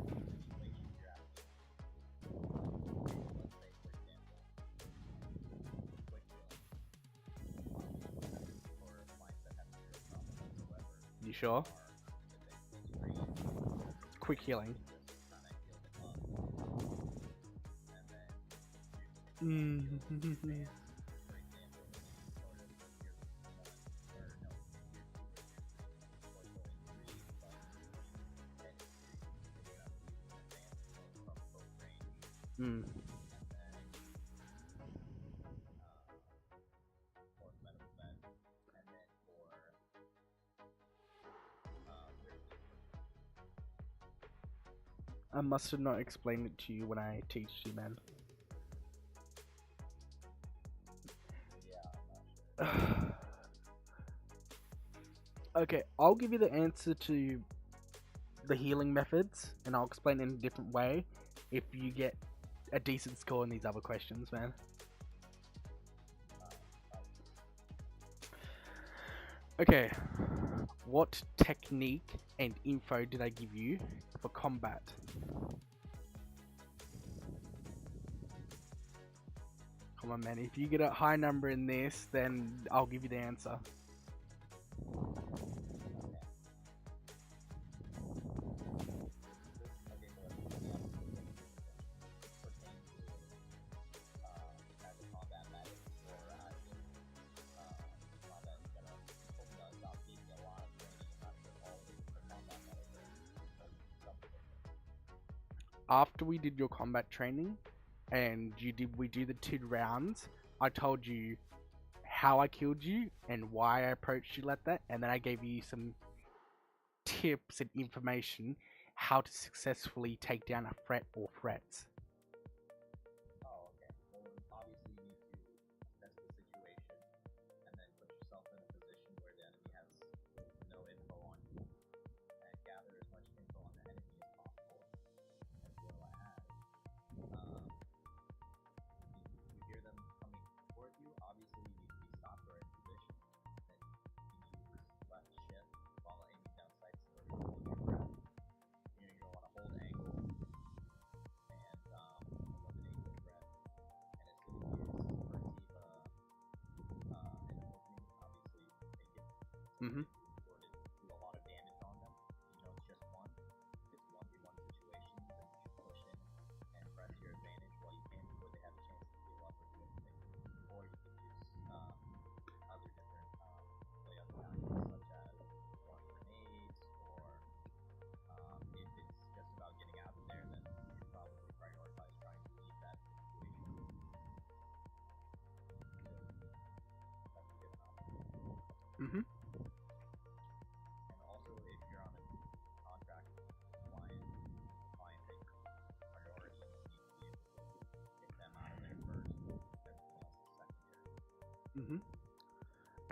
sure? Quick healing. I must have not explained it to you when I teach you, man. Okay, I'll give you the answer to the healing methods, and I'll explain it in a different way if you get a decent score in these other questions, man. Okay, what technique and info did I give you for combat? Come on, man, if you get a high number in this, then I'll give you the answer. after we did your combat training, and we do the 2 rounds, I told you how I killed you and why I approached you like that, and then I gave you some tips and information how to successfully take down a threat or threats. Oh, okay. Well, obviously you need to assess the situation and then put yourself in a position where the enemy has no info on you and gather as much info on the enemy as possible as well as you hear them coming toward you. Obviously you need to be stopped or in position. Then you use left shift while aiming down sights in order to hold your breath. You're going to want to hold angle and eliminate the threat. And it's going to use perceive an opening. Obviously, make it Mm-hmm. or to do a lot of damage on them. You know, it's just one. It's 1v1 situations, and you should push in and press your advantage while you can before they have a chance to heal up or do anything. Or you can use other different play other tactics such as throwing grenades or if it's just about getting out of there, then you should probably prioritize trying to leave that situation. That's a good option. Mm-hmm. And also, if you're on a contract client takes priority, you need to be able to get them out of there first. Everything else is secondary. Mm-hmm.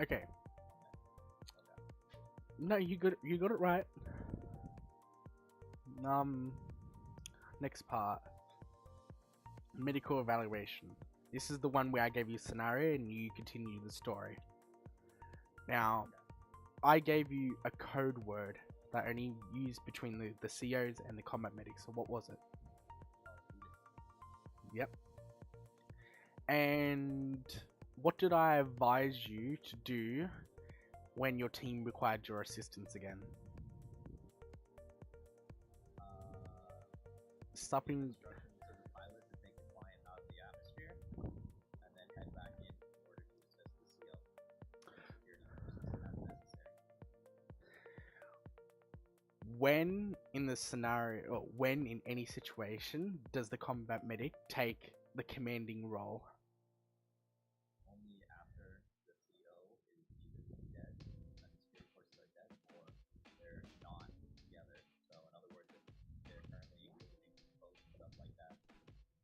Okay. Okay. No, you got it right. Next part. Medical evaluation. This is the one where I gave you a scenario and you continue the story. Now, I gave you a code word that only used between the COs and the combat medics. So what was it? Yep. And what did I advise you to do when your team required your assistance again? Stopping. Instructions to the pilot to take the client out of the atmosphere and then head back in order to assist the CO security forces as necessary. When in the scenario, or when in any situation, does the combat medic take the commanding role? Only after the CO is either dead, and the security forces are dead, or they're not together. So in other words, if they're currently engaging posts and stuff like that,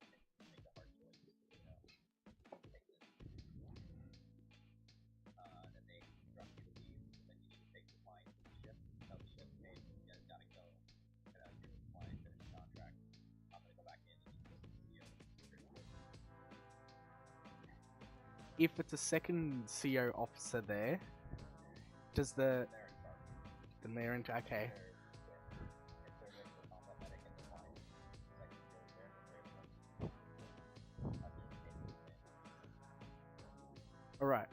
they make a hard choice to, take this. Then they instruct you to leave, and then you need to take the client to the ship, tell the ship, hey, you guys gotta go, get out of here with the client, finish the contract. I'm gonna go back in and assist the CO security forces. If it's a second CO officer there, does the They're in charge. then they're into okay. If they're with the combat medic and the client, second goes there, then they're in charge. That's just game plan. All right.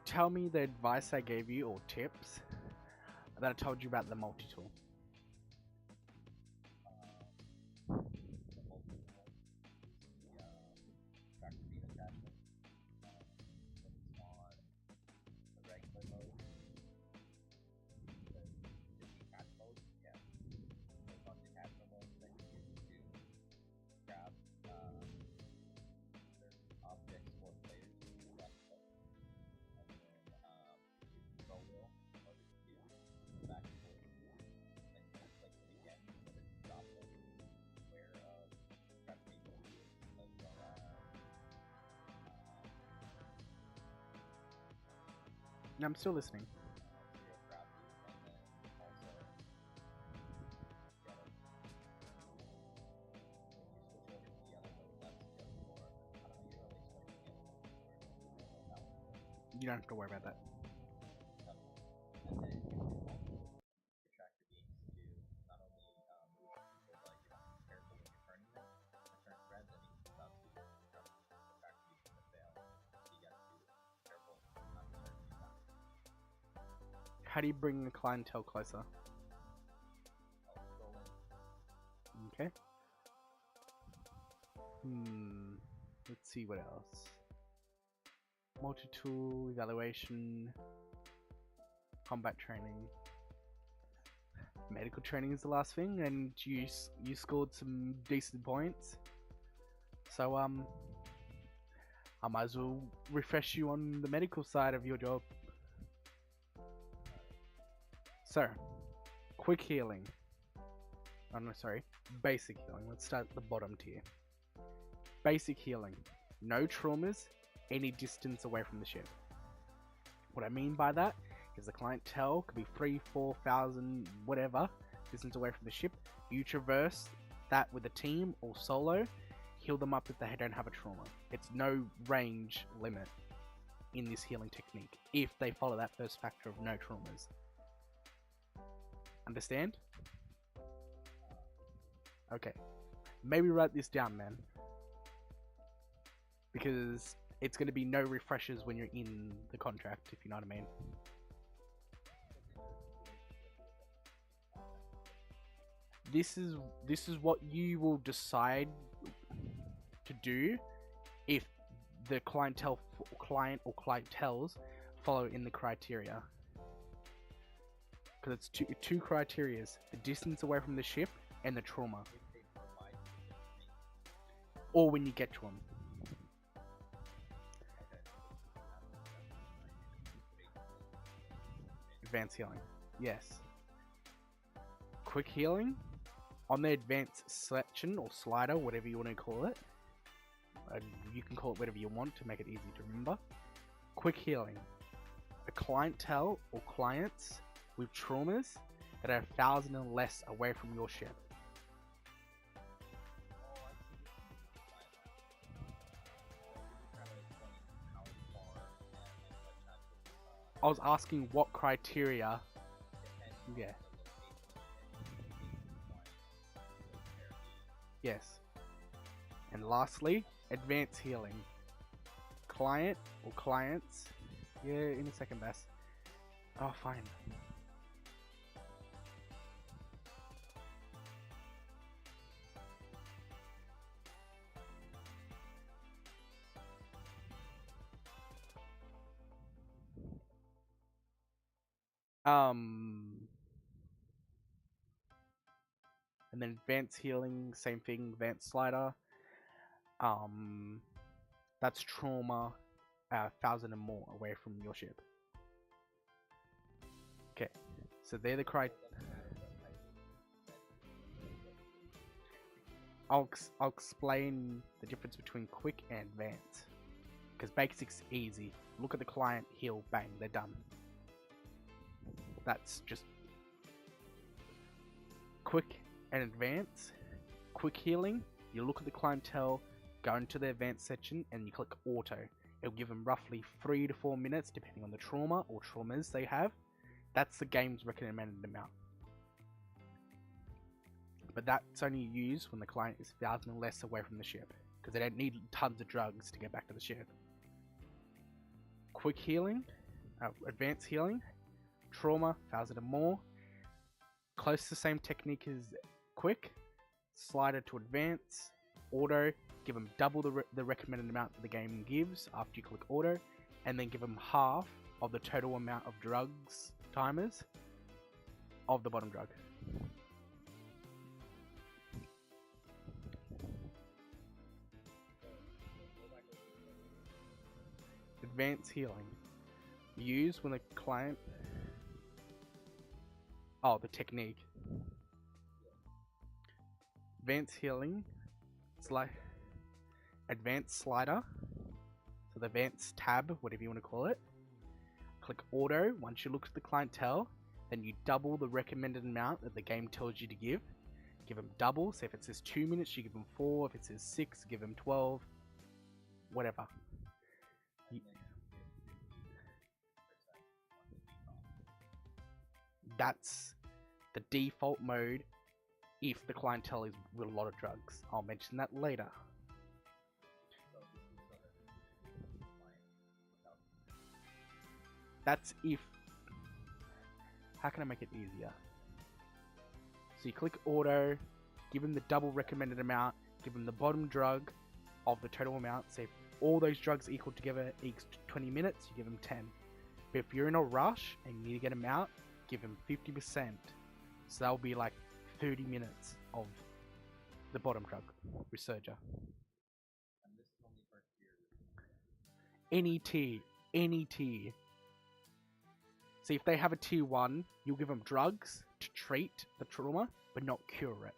Tell me the advice I gave you or tips that I told you about the multi-tool. The multi-tool, the tractor beam attachment, when it's on the regular mode, the detach mode, yeah. When it's on detachment mode, then you use it to grab certain objects or players to left click, and then use the control wheel in order to back and forth, and then click it again in order to drop them. Aware of gravitational fields as well as I'm still listening. zero gravity, and then also the other. When you switch over to the other mode, that's just for, I don't know, you really explain the other mode or that one. You don't have to worry about that. And then you can also use your tractor beams to not only move people, but you have to be careful when you're turning them. To turn threads, and you can stop the tractor beams from the fail. So you got to be careful not to turn these down. How do you bring the clientele closer? I'll scroll in. Okay. Let's see what else. Multi-tool evaluation, combat training. medical training is the last thing, and you scored some decent points. So I might as well refresh you on the medical side of your job. So, quick healing. Oh no, sorry, basic healing. Let's start at the bottom tier. Basic healing. No traumas, any distance away from the ship. What I mean by that is the clientele could be 3, 4,000, whatever, distance away from the ship. You traverse that with a team or solo, heal them up if they don't have a trauma. It's no range limit in this healing technique if they follow that first factor of no traumas. Understand? Okay. Maybe write this down, man. Because it's going to be no refreshers when you're in the contract, if you know what I mean. This is what you will decide to do if the client or clientels follow in the criteria. Because it's two criterias: the distance away from the ship and the trauma. Or when you get to them. Advanced healing. Yes. Quick healing. On the advanced section or slider, whatever you want to call it. You can call it whatever you want to make it easy to remember. Quick healing. A clientele or clients with traumas that are 1,000 and less away from your ship. I was asking what criteria. Yeah. Yes. And lastly, advanced healing. Client or clients. Yeah, in a second, Bass. Oh, fine. And then advanced healing, same thing, advanced slider. That's trauma, 1,000 and more away from your ship. Okay, so they're the I'll explain the difference between quick and advanced. Because basic's easy. Look at the client, heal, bang, they're done. That's just quick and advanced. Quick healing, you look at the clientele, go into the advanced section, and you click auto. It'll give them roughly 3 to 4 minutes depending on the trauma or traumas they have. That's the game's recommended amount. But that's only used when the client is 1,000 and less away from the ship, because they don't need tons of drugs to get back to the ship. Quick healing, advanced healing, trauma, 1,000 and more. Close to the same technique as quick. Slider to advance, auto, give them double the recommended amount that the game gives after you click auto, and then give them half of the total amount of drugs timers of the bottom drug. Advanced healing. Use when the client... Oh, the technique. Advanced healing. It's like advanced slider. So the advanced tab, whatever you want to call it. Click auto. Once you look at the clientele, then you double the recommended amount that the game tells you to give. Give them double. So if it says 2 minutes, you give them 4. If it says 6, give them 12. Whatever. That's the default mode if the clientele is with a lot of drugs. I'll mention that later. That's if... How can I make it easier? So you click auto, give them the double recommended amount, give them the bottom drug of the total amount. So if all those drugs equal together equals 20 minutes, you give them 10. But if you're in a rush and you need to get them out, give them 50%. So that'll be like 30 minutes of the bottom drug with Surger. Any tier, any tier. See, if they have a tier 1, you'll give them drugs to treat the trauma, but not cure it.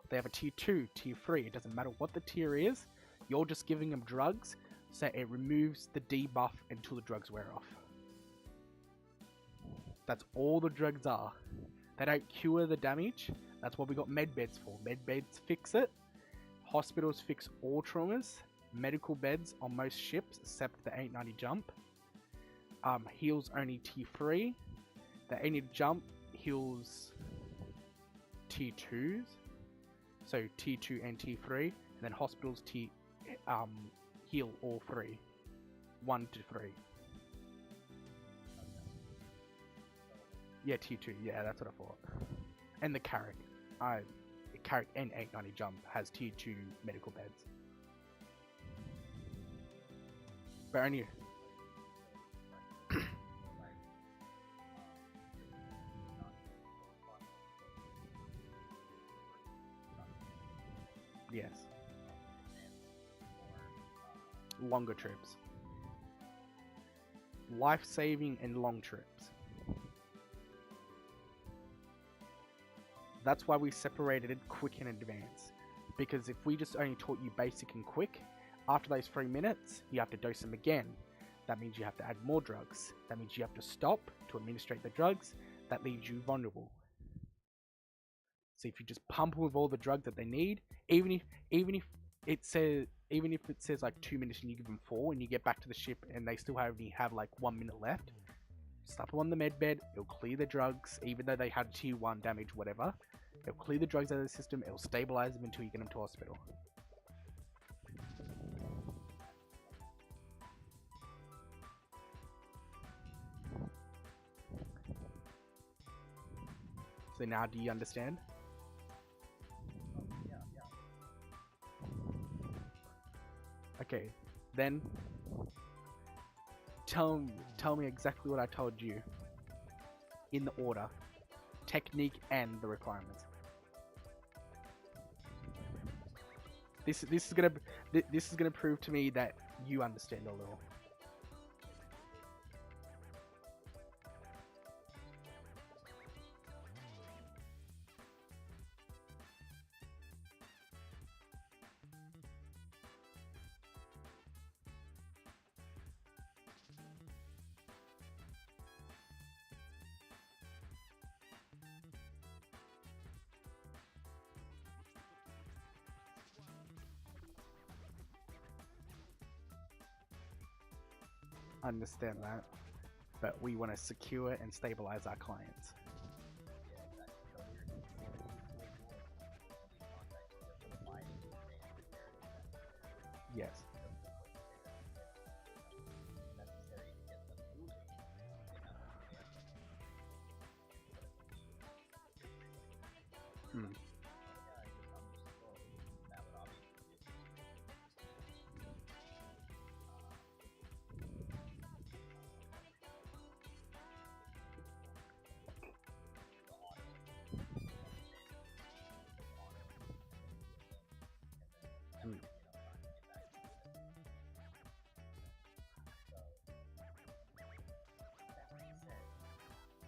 If they have a tier 2, tier 3, it doesn't matter what the tier is, you're just giving them drugs so it removes the debuff until the drugs wear off. That's all the drugs are. They don't cure the damage. That's what we got med beds for. Med beds fix it. Hospitals fix all traumas. Medical beds on most ships except the 890 jump. Heals only tier 3. The 890 jump heals tier 2s. So tier 2 and tier 3. And then hospitals heal all 3. 1 to 3. Yeah, tier 2. Yeah, that's what I thought. And the Carrick. Carrick and 890 jump has tier 2 medical beds. But only... Yes. Longer trips. Life-saving and long trips. That's why we separated it quick and advanced. Because if we just only taught you basic and quick, after those 3 minutes, you have to dose them again. That means you have to add more drugs. That means you have to stop to administrate the drugs. That leaves you vulnerable. So if you just pump them with all the drugs that they need, even if it says like 2 minutes and you give them 4 and you get back to the ship and they still only have like 1 minute left, slap them on the med bed, it'll clear the drugs, even though they had tier 1 damage, whatever. It'll clear the drugs out of the system, it'll stabilize them until you get them to hospital. So now do you understand? Okay, then tell me exactly what I told you in the order, technique and the requirements. This is gonna prove to me that you understand a little. Understand that, but we want to secure and stabilize our clients. Yes. Hmm.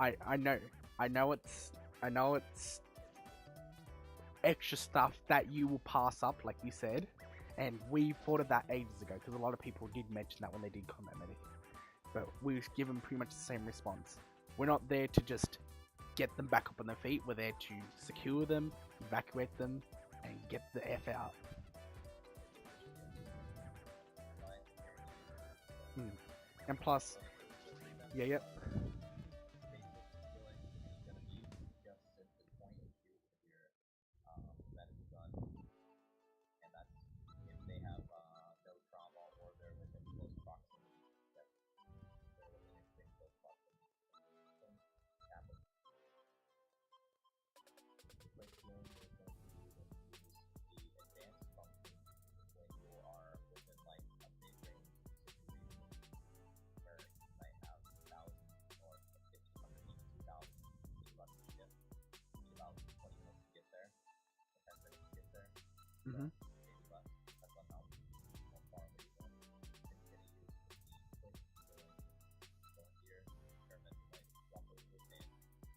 I know it's extra stuff that you will pass up, like you said, and we thought of that ages ago because a lot of people did mention that when they did combat medic, but we give them pretty much the same response. We're not there to just get them back up on their feet. We're there to secure them, evacuate them, and get the F out. And plus, yep. Mm-hmm. maybe less. Depends on how far away you go. It's gonna use going here, pyramid device, walk over to the fan,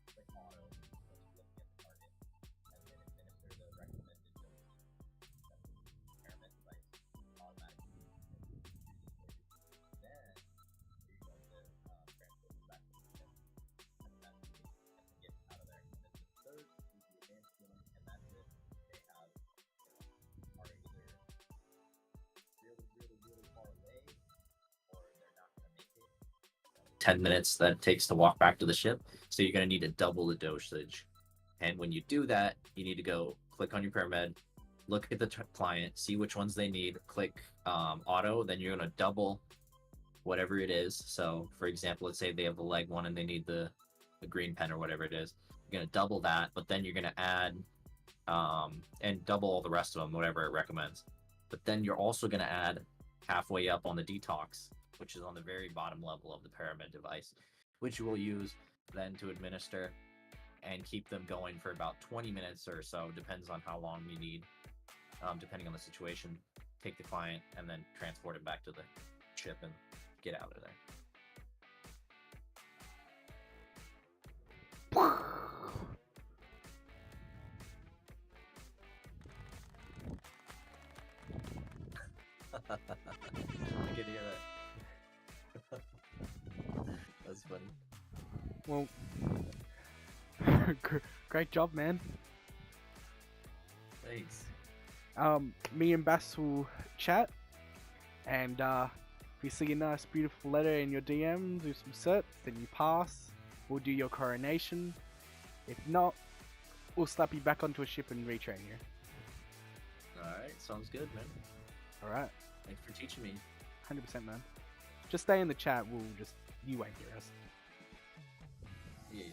click auto, once you're looking at the target, and then administer the recommended dose. That's the pyramid device automatically chooses for you. Then you're going to transfer this back to the ship and then get out of there. And then the third is the advanced healing, and that's if they have, are either really far away or they're not going to make it. 10 minutes that it takes to walk back to the ship. So you're going to need to double the dosage. And when you do that, you need to go click on your pyramid, look at the client, see which ones they need, click auto, then you're going to double whatever it is. So, for example, let's say they have the leg one and they need the green pen or whatever it is. You're going to double that, but then you're going to add and double all the rest of them, whatever it recommends. But then you're also going to add halfway up on the detox, which is on the very bottom level of the pyramid device, which you will use then to administer and keep them going for about 20 minutes or so, depends on how long you need, depending on the situation. Take the client and then transport it back to the ship and get out of there. I can hear that. That's funny. Well, great job, man. Thanks. Me and Bass will chat, and if you see a nice, beautiful letter in your DM, do some certs, then you pass. We'll do your coronation. If not, we'll slap you back onto a ship and retrain you. Alright, sounds good, man. Alright, Thanks for teaching me. 100%, man. Just stay in the chat, you won't hear us. Yeah.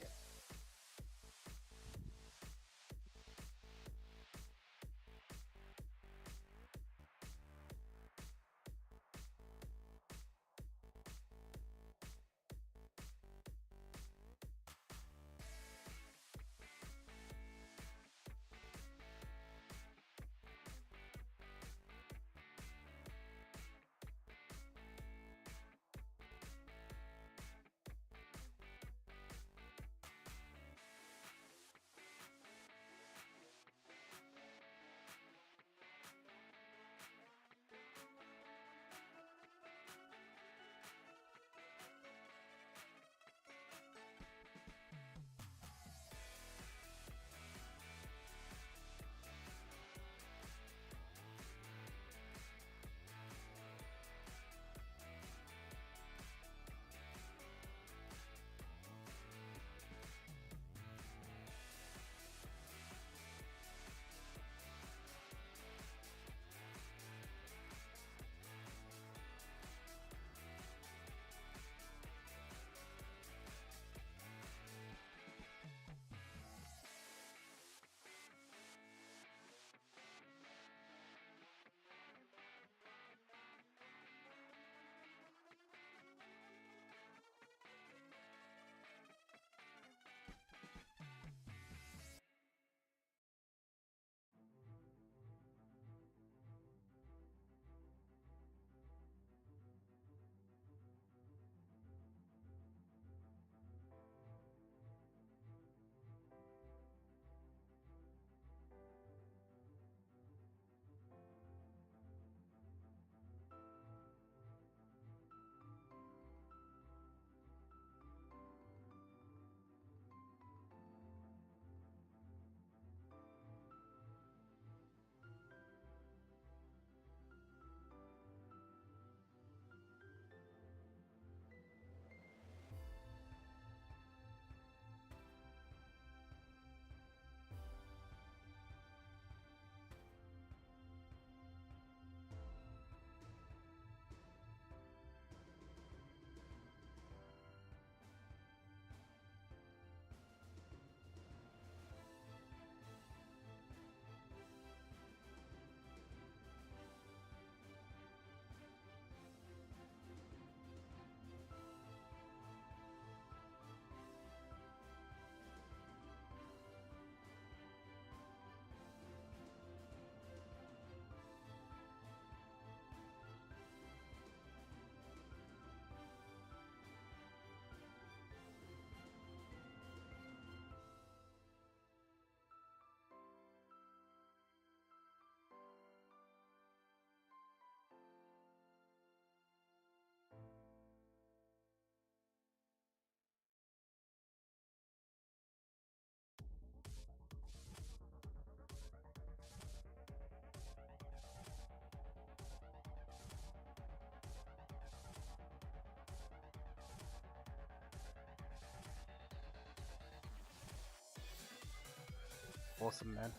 awesome, man.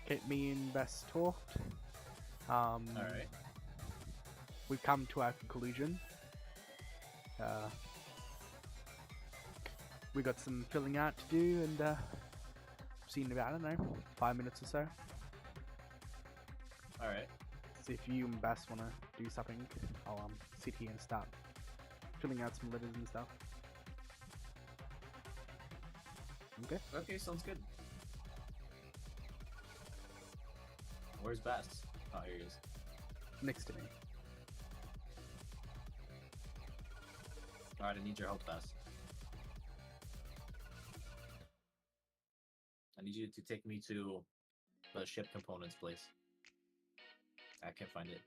Okay, me and Bess talked. Alright. We've come to our conclusion. We got some filling out to do, and see you in about, I don't know, 5 minutes or so. Alright. So if you and Bass want to do something, I'll sit here and start filling out some letters and stuff. Okay. Okay, sounds good. Where's Bass? Oh, here he is. Next to me. Alright, I need your help, Bass. I need you to take me to the ship components place. I can't find it.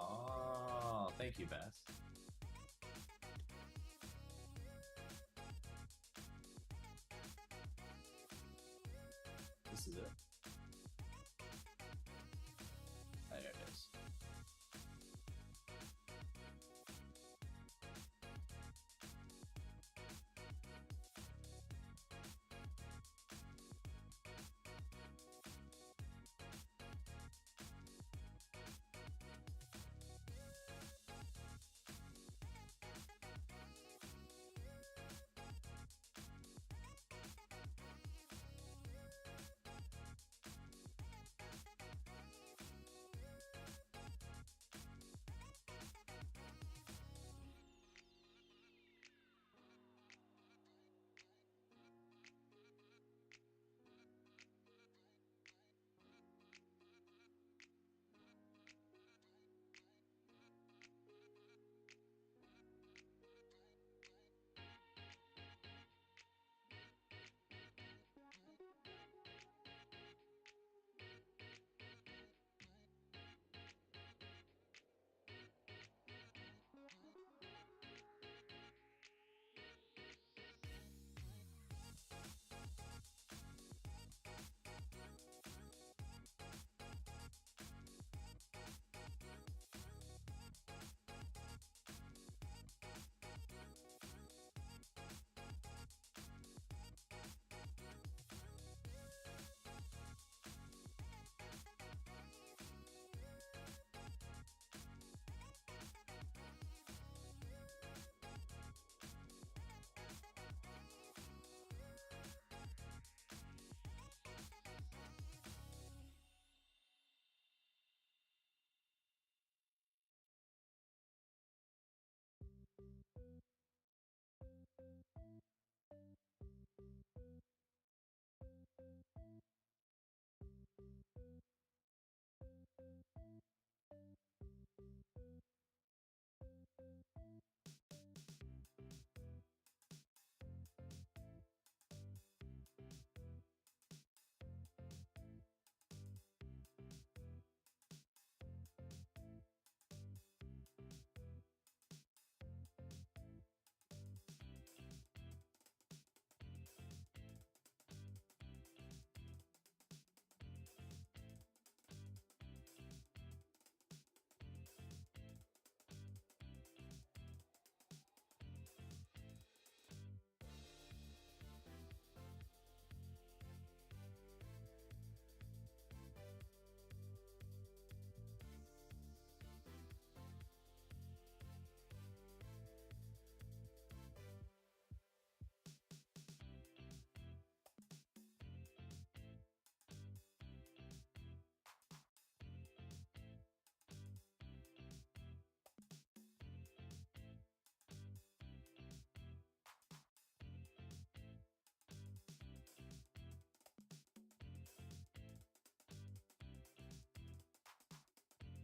Oh, thank you, Bass. This is it. There it is.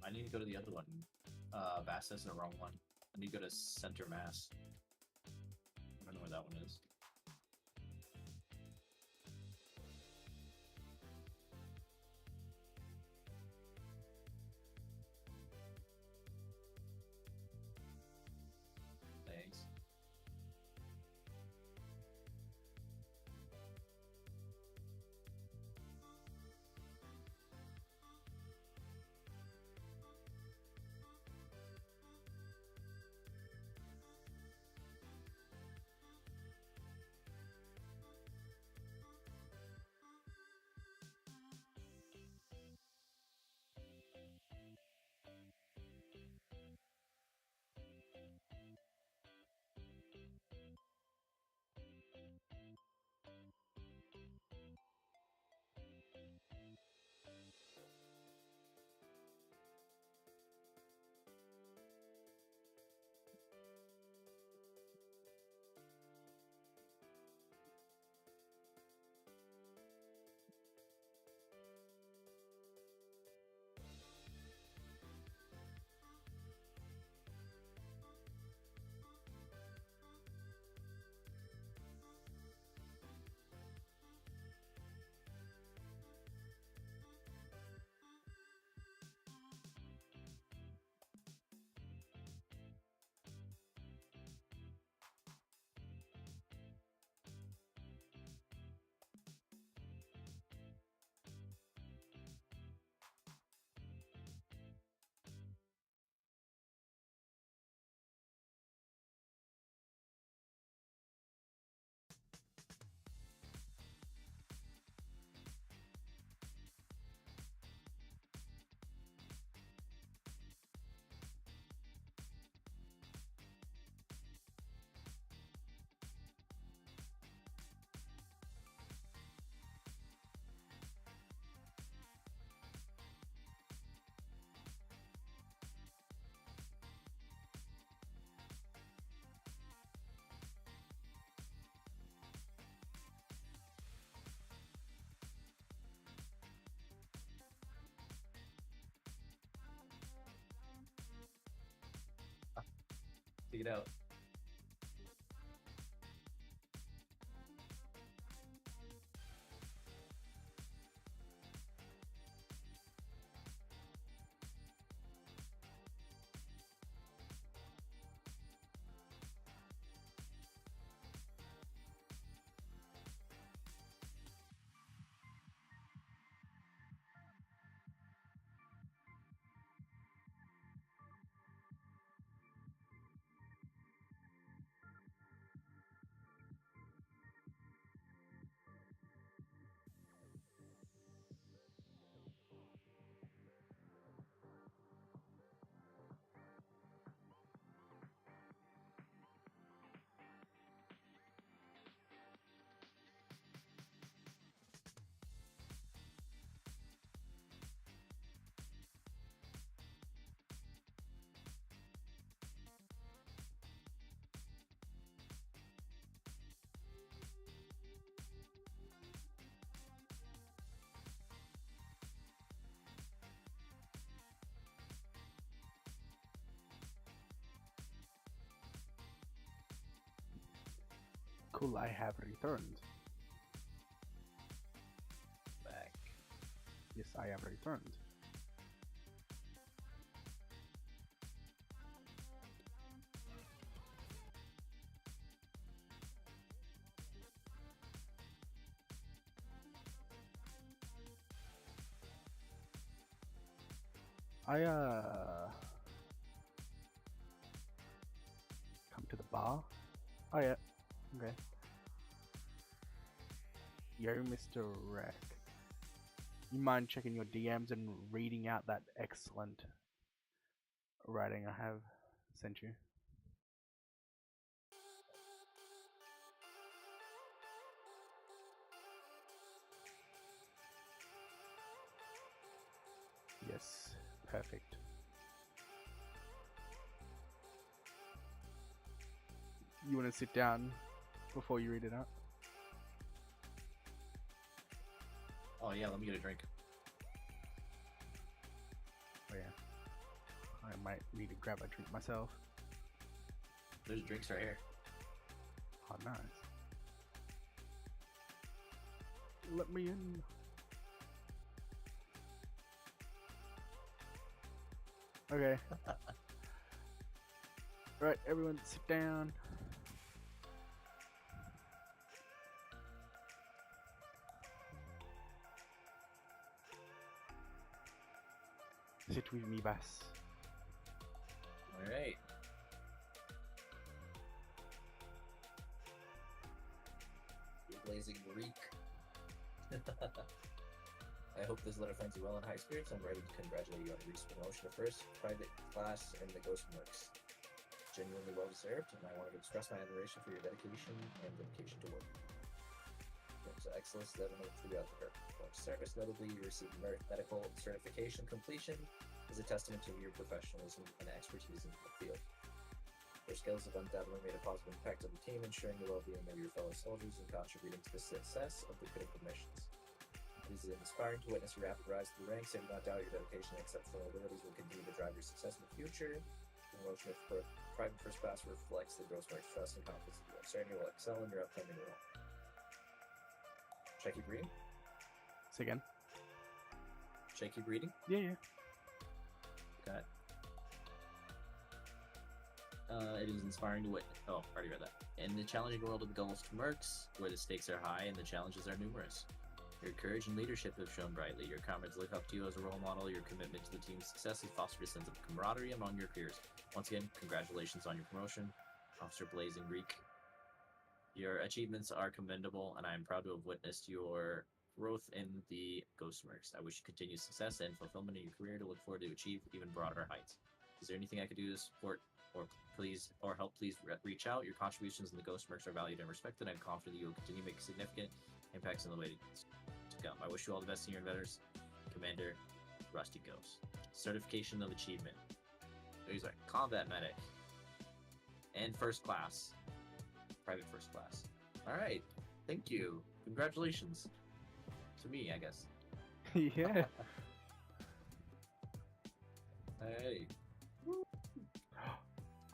I need to go to the other one. Bass has the wrong one. I need to go to center mass. I don't know where that one is. Take it out. Cool, I have returned. Back. Yes, I have returned. I come to the bar. Oh yeah. Okay. Yo, Mr. Wreck. You mind checking your DMs and reading out that excellent writing I have sent you? Yes, perfect. You want to sit down before you read it out? Oh yeah, let me get a drink. Oh yeah. I might need to grab a drink myself. There's drinks right here. Oh, nice. Let me in. Okay. Right, everyone sit down. Sit with me, Bass. Alright. You blazing Greek. I hope this letter finds you well in high spirits. I'm ready to congratulate you on your recent promotion to first private class in the Ghost Works. Genuinely well deserved, and I wanted to express my admiration for your dedication and dedication to work. So excellence is evident throughout the service. Notably, you received medical certification completion is a testament to your professionalism and expertise in the field. Your skills have undoubtedly made a positive impact on the team, ensuring the well-being of your fellow soldiers and contributing to the success of the critical missions. It is inspiring to witness your rapid rise through the ranks. I do not doubt your dedication and exceptional abilities will continue to drive your success in the future. The promotion of private first class reflects the Grossmark's trust and confidence in you. I'm certain you will excel in your upcoming role. Should I keep reading? Say again. Should I keep reading? Yeah, yeah. Okay. It is inspiring to witness. Oh, already read that. In the challenging world of the Ghost Mercs, where the stakes are high and the challenges are numerous, your courage and leadership have shone brightly. Your comrades look up to you as a role model. Your commitment to the team's success has fostered a sense of camaraderie among your peers. Once again, congratulations on your promotion, Officer Blazing Greek. Your achievements are commendable, and I am proud to have witnessed your growth in the Ghost Mercs. I wish you continued success and fulfillment in your career to look forward to achieve even broader heights. Is there anything I could do to support or help? Please reach out. Your contributions in the Ghost Mercs are valued and respected. I'm confident you will continue to make significant impacts in the way to come. I wish you all the best in your endeavors, Commander Rusty Ghost. Certification of achievement. These are combat medic and first class, private first class. All right, thank you. Congratulations to me, I guess. Yeah. Hey.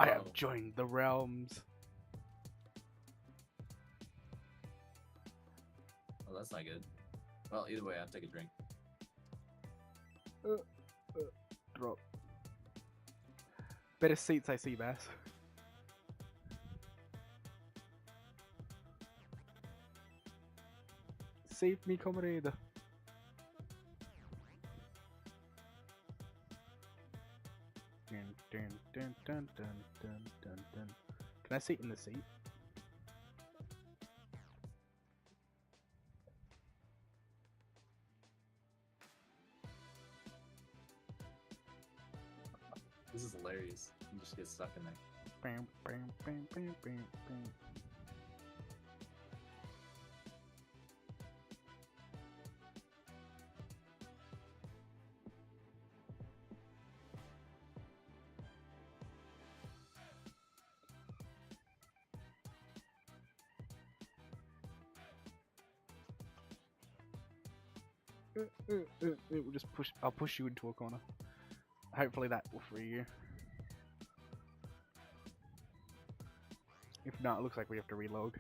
I have joined the realms. Oh, that's not good. Well, either way, I'll take a drink. Drop. Better seats, I see, Bass. Save me, comrade. Dun, dun, dun, dun, dun, dun, dun, dun. Can I sit in the seat? This is hilarious. You just get stuck in there. Bam, bam, bam, bam, bam, bam. It will just push. I'll push you into a corner. Hopefully that will free you. If not, it looks like we have to reload.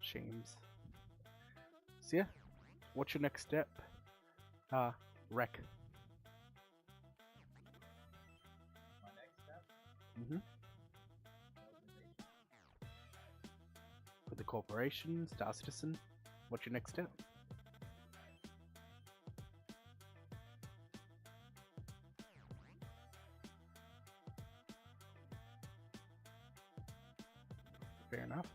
Shames. So yeah, what's your next step? Wreck. My next step? With the corporation, Star Citizen. What's your next step? Fair enough.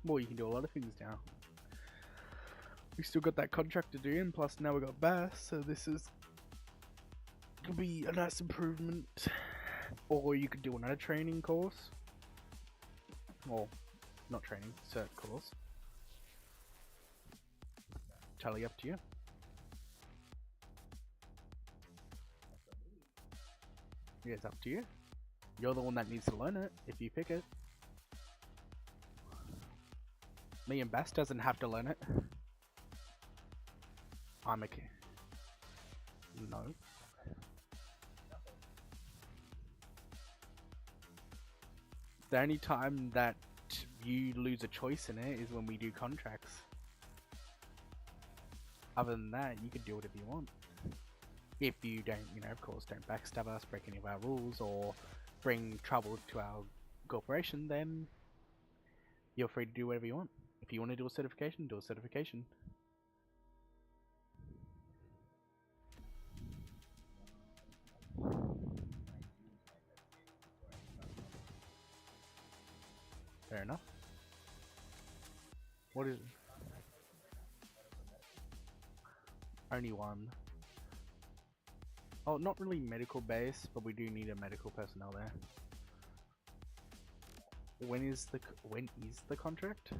Well, you can do a lot of things now. We still got that contract to do, and plus now we got Bass, so this is gonna be a nice improvement. Or you could do another training course. Well, not training, cert course. Totally up to you. Yeah, it's up to you. You're the one that needs to learn it, if you pick it. Me and Bass doesn't have to learn it. I'm a kid. No. The only time that you lose a choice in it is when we do contracts. Other than that, you can do whatever you want. If you don't, of course, don't backstab us, break any of our rules, or bring trouble to our corporation, then you're free to do whatever you want. If you want to do a certification, do a certification. Fair enough. What is it? Only one. Oh, not really medical based, but we do need a medical personnel there. When is the contract?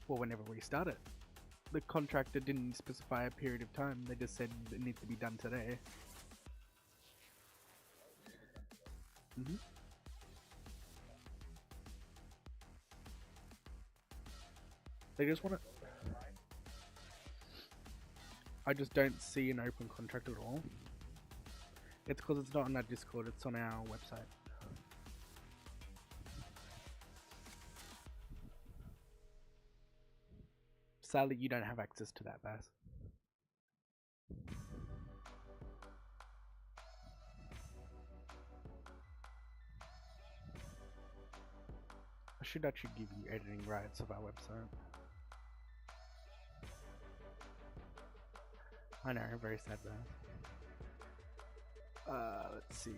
Well, whenever we start it. The contractor didn't specify a period of time. They just said it needs to be done today. They just want to. I just don't see an open contract at all. It's because it's not on our Discord, it's on our website. Sadly, you don't have access to that, Bass. I should actually give you editing rights of our website. I know, very sad, Bass. Let's see.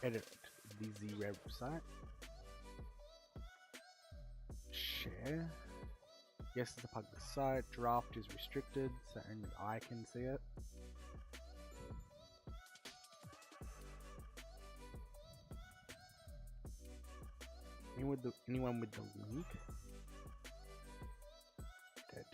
Edit the Z website. Share. Yes, it's a public site. Draft is restricted, so only I can see it. Anyone with the link? Dead.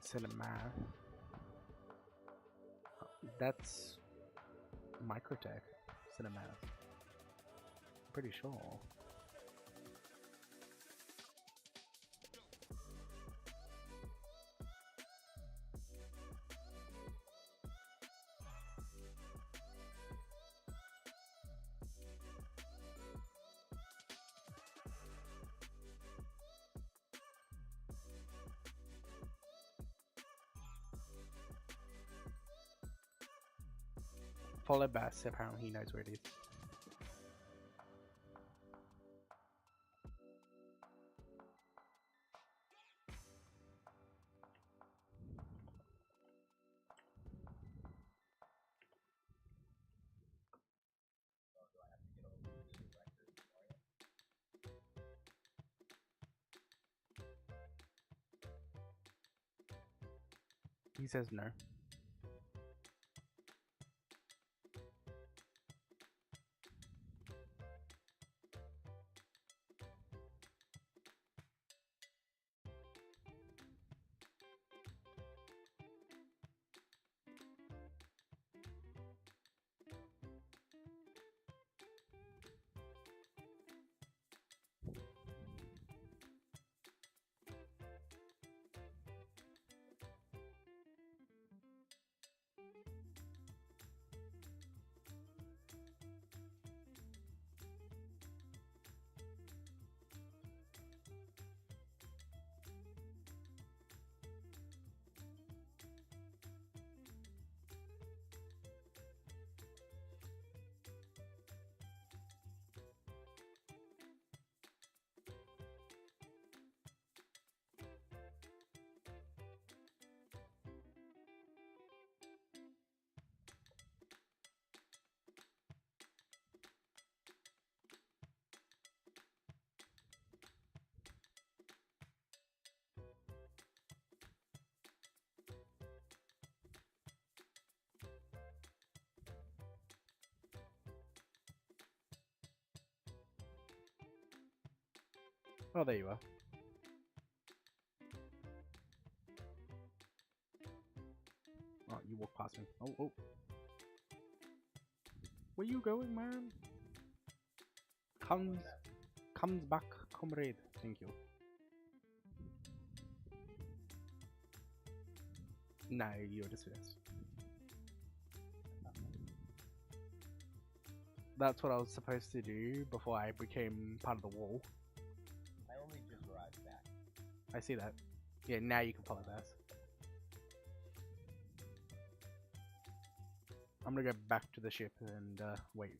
Cinema. That's Microtech Cinema. Pretty sure. Followed by apparently he knows where it is. He says no. Oh, there you are. Oh, you walk past me. Oh, oh. Where you going, man? Comes back, comrade. Thank you. No, you're dismissed. That's what I was supposed to do before I became part of the wall. I only just arrived back. I see that. Yeah, now you can follow this. I'm gonna go back to the ship and wait.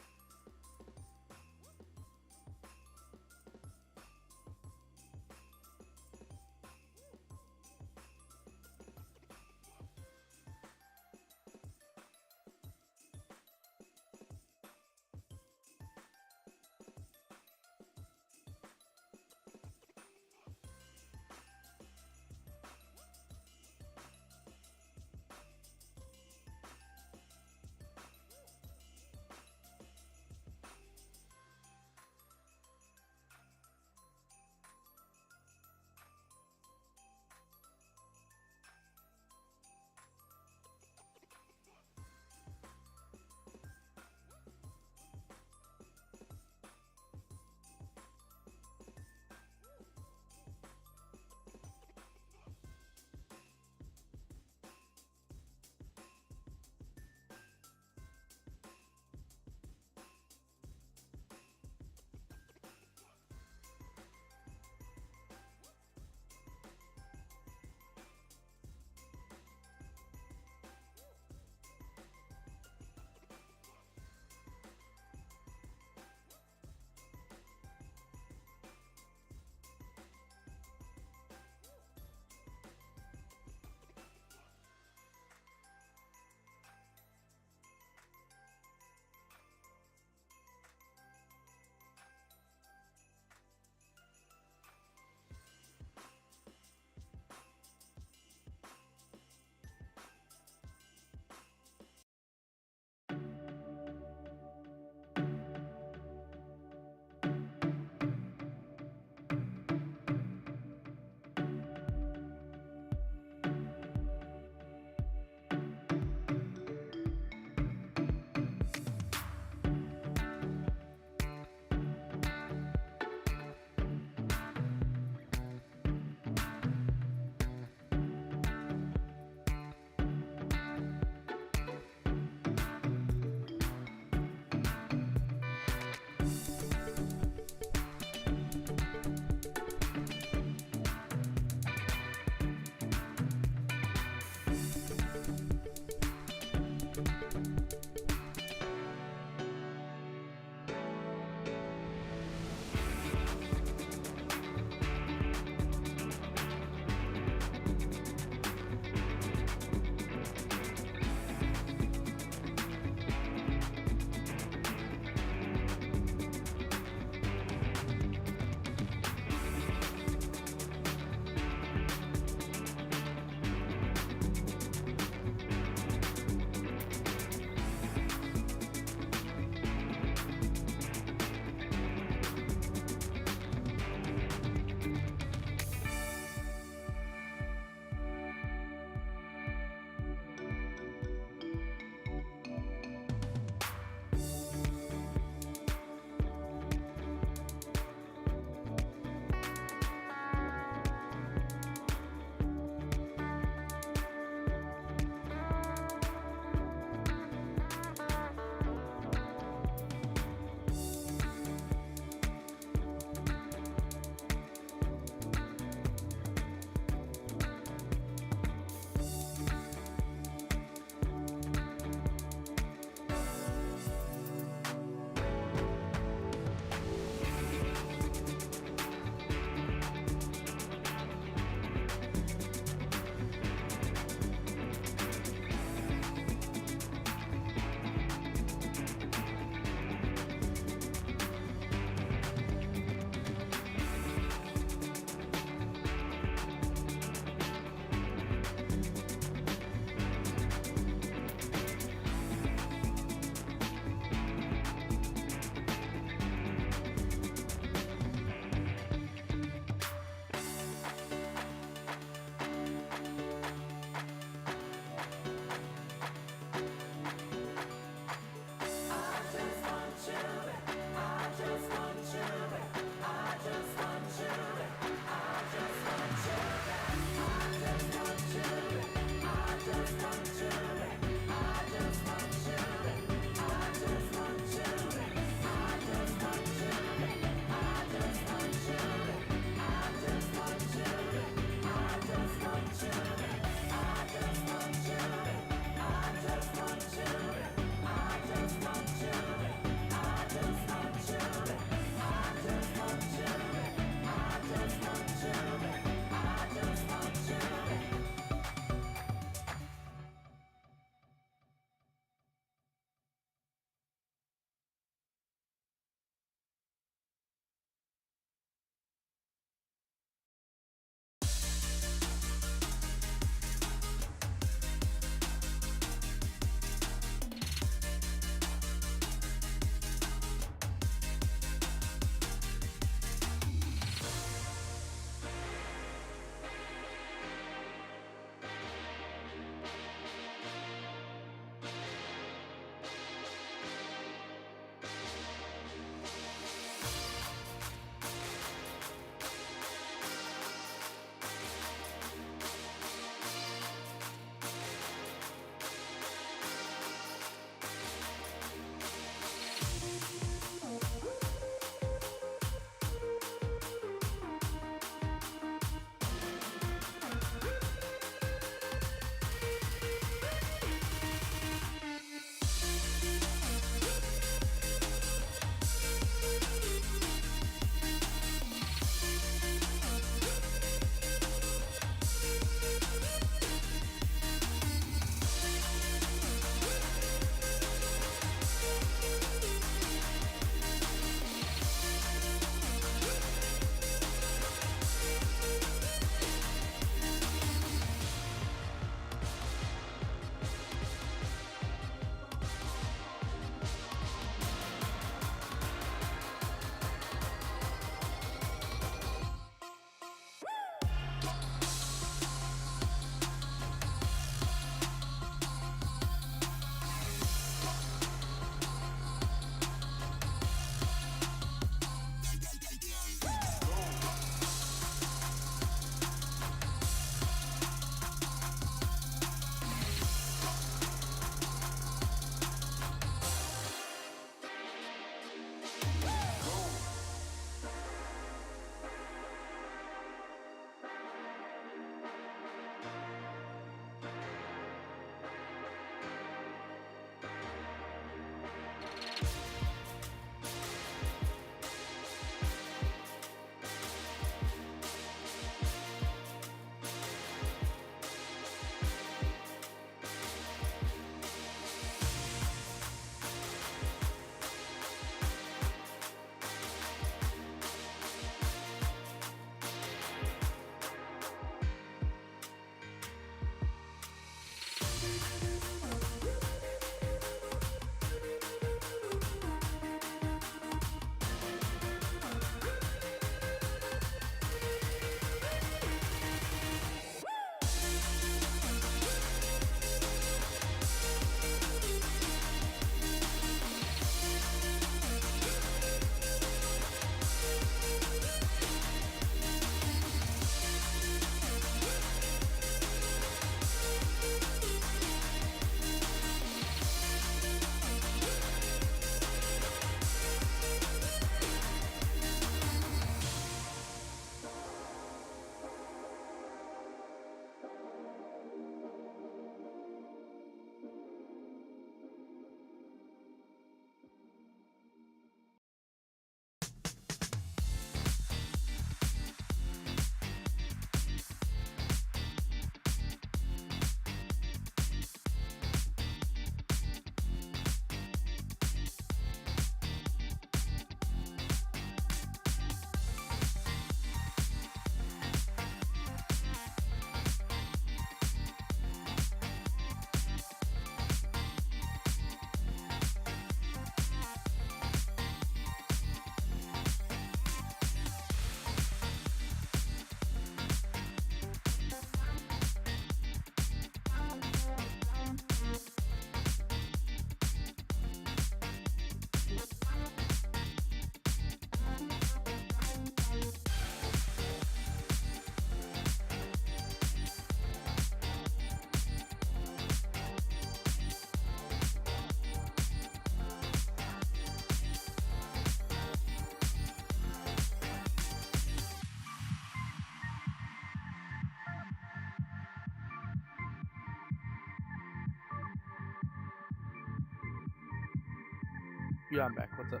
Yeah, I'm back. What's up?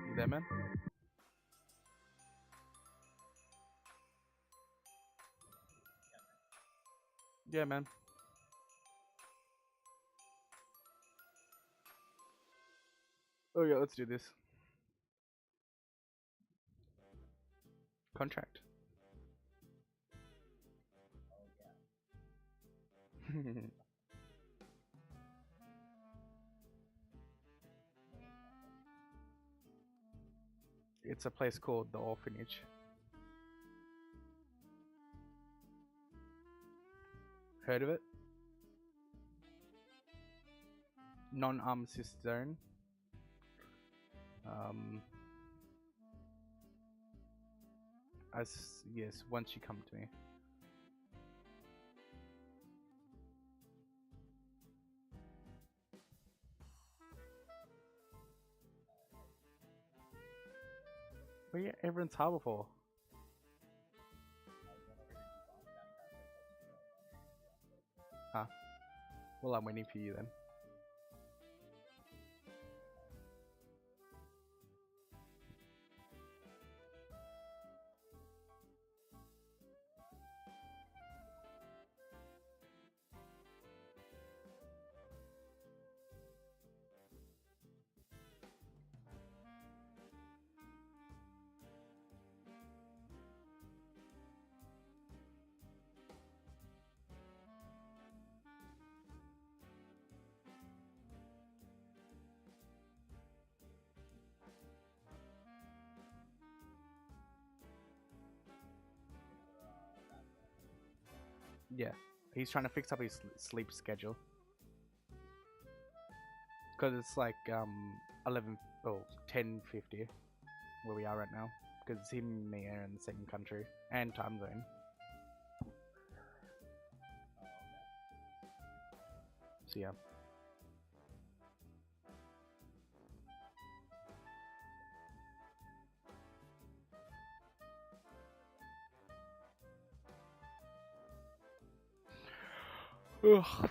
You there, man? Yeah, man. Oh yeah, let's do this. Contract. It's a place called the Orphanage. Heard of it? Non-armistice zone. As yes, once you come to me. Where you everyone's Harbour for? Huh? Well, I'm waiting for you then. Yeah, he's trying to fix up his sleep schedule. Because it's like 10:50 where we are right now. Because him and me are in the same country and time zone. So yeah. Ugh.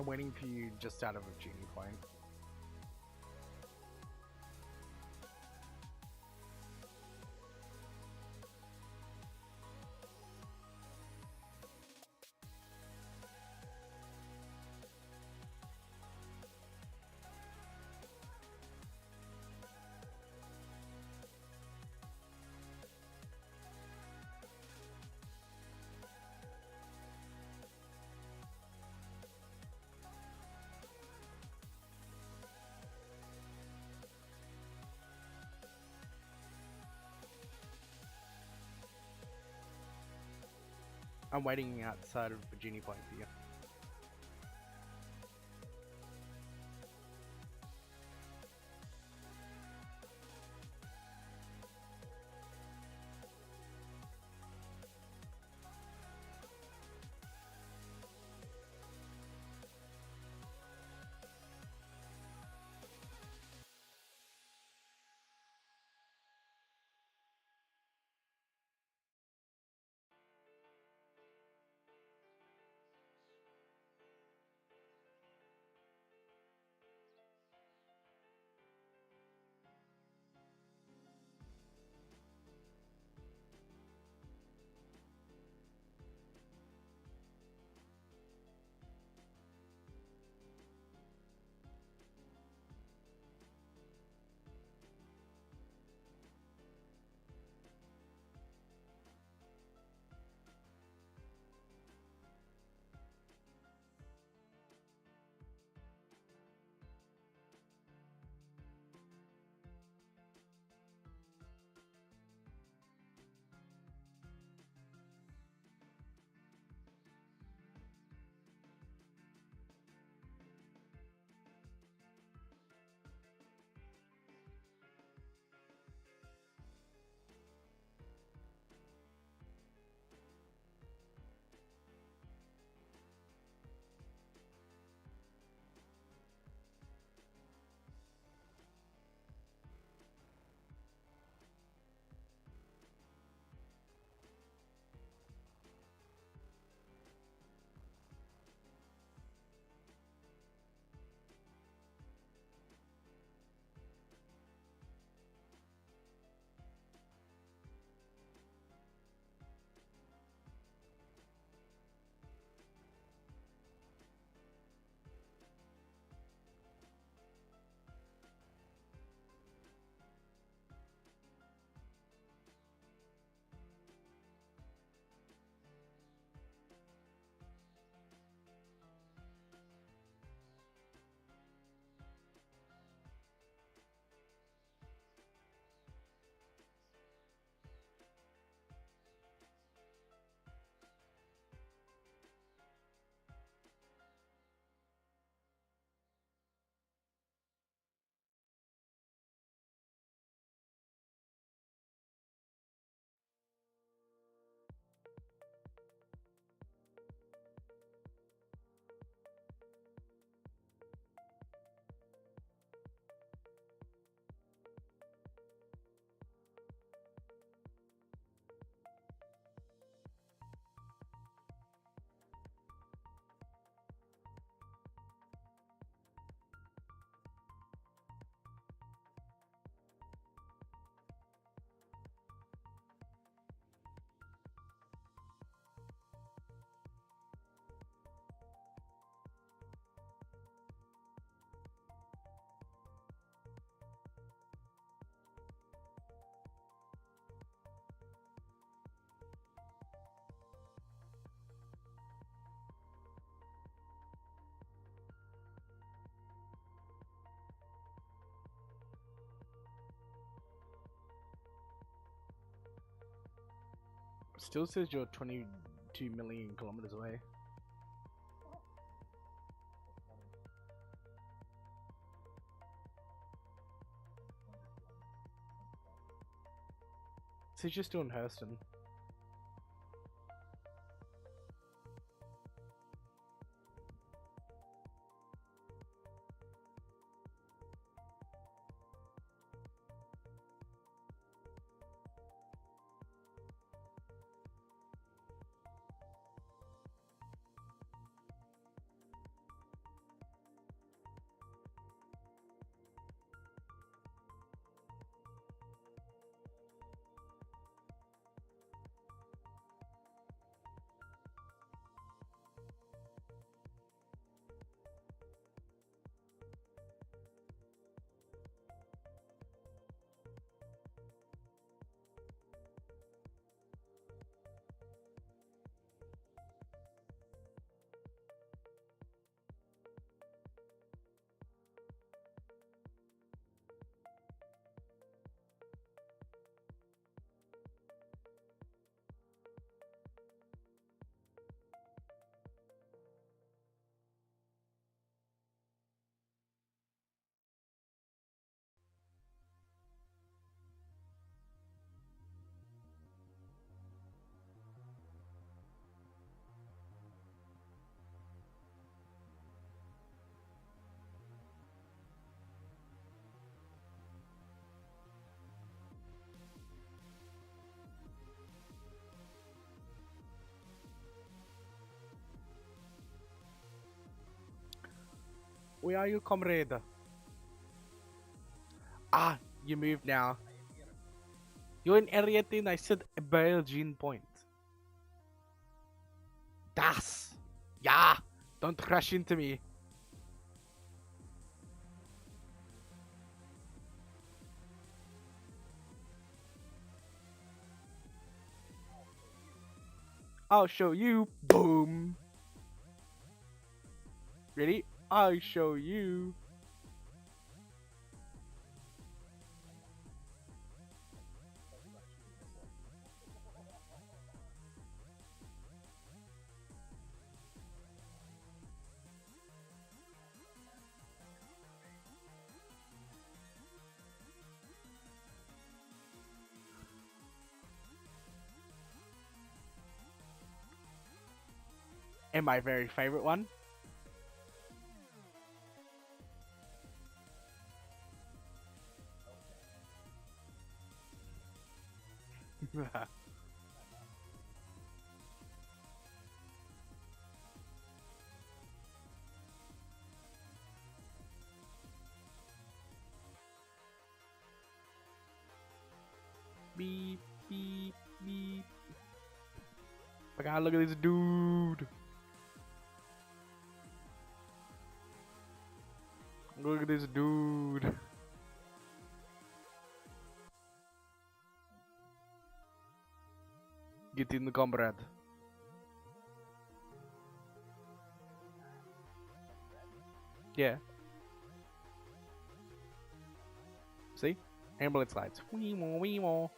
I'm waiting for you just out of a Genie Point. I'm waiting outside of Virginia Point for you. Still says you're 22 million kilometers away. Says you're still in Hurston. Where are you, comrade? Ah, you moved now. You're in area 10. I said Belgian point. Das. Yeah. Don't crash into me. I'll show you. Boom. Ready? I'll show you. And my very favorite one. Beep, beep, beep. I gotta look at this dude. Look at this dude. Get in the comrade. Yeah. See? Ambulance lights. Wee mo, wee mo.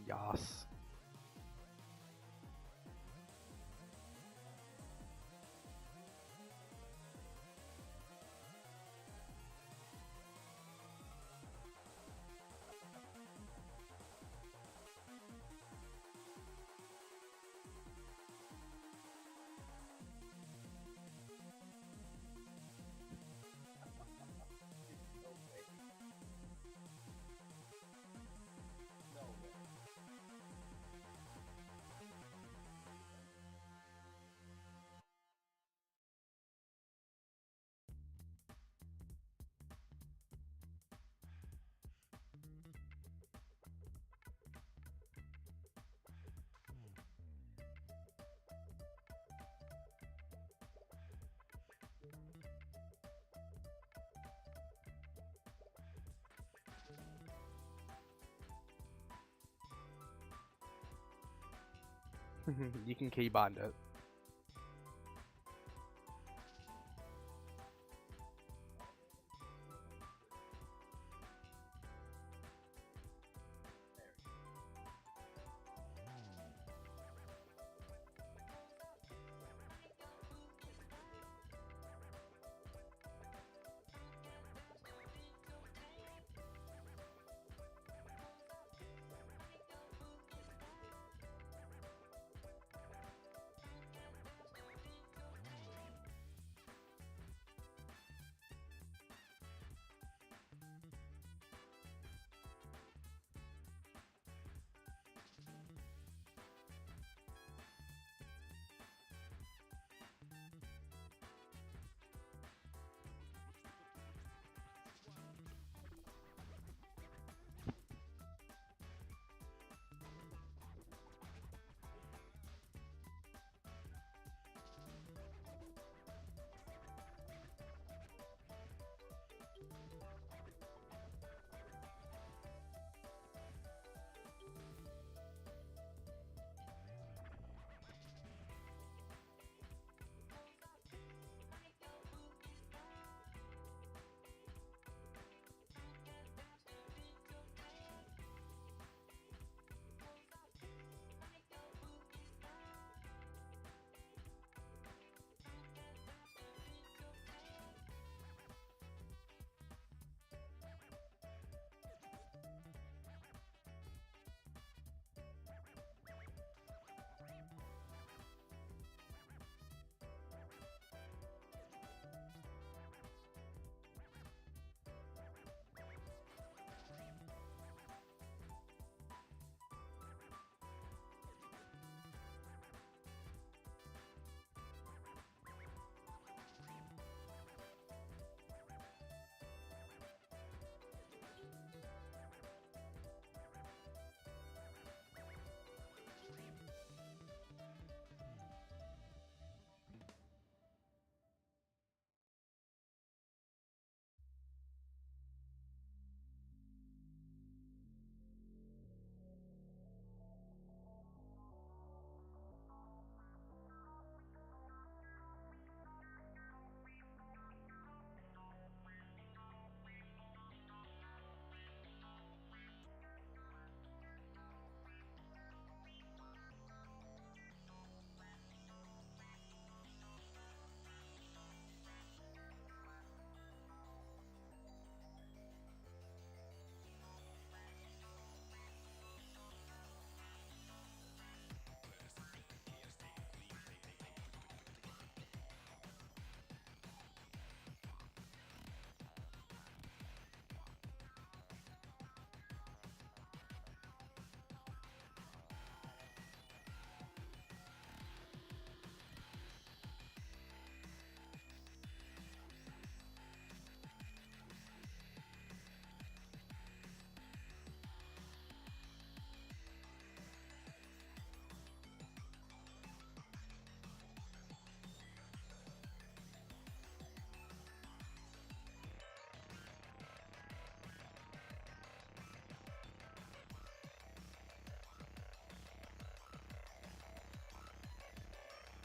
Yas. You can keybind it.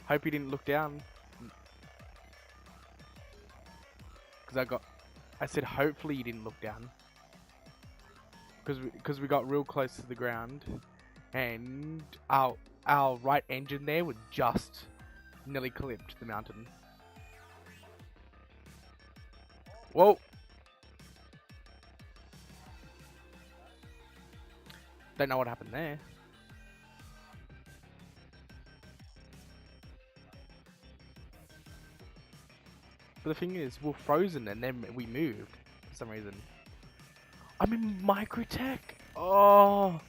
Hope you didn't look down. Because I said hopefully you didn't look down. Because we got real close to the ground. And our right engine there would just nearly clipped the mountain. Whoa! Don't know what happened there. But the thing is, we're frozen and then we moved for some reason. I'm in microtech. Oh.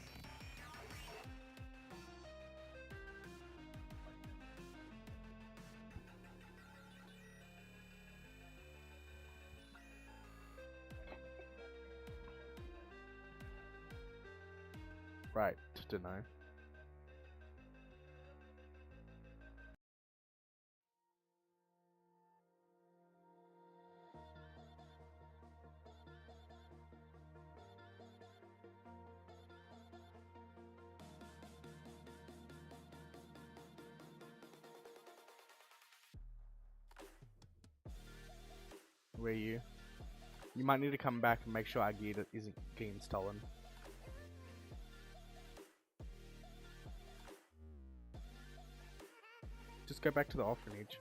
Right, don't know. Where are you? You might need to come back and make sure our gear isn't getting stolen. Just go back to the orphanage.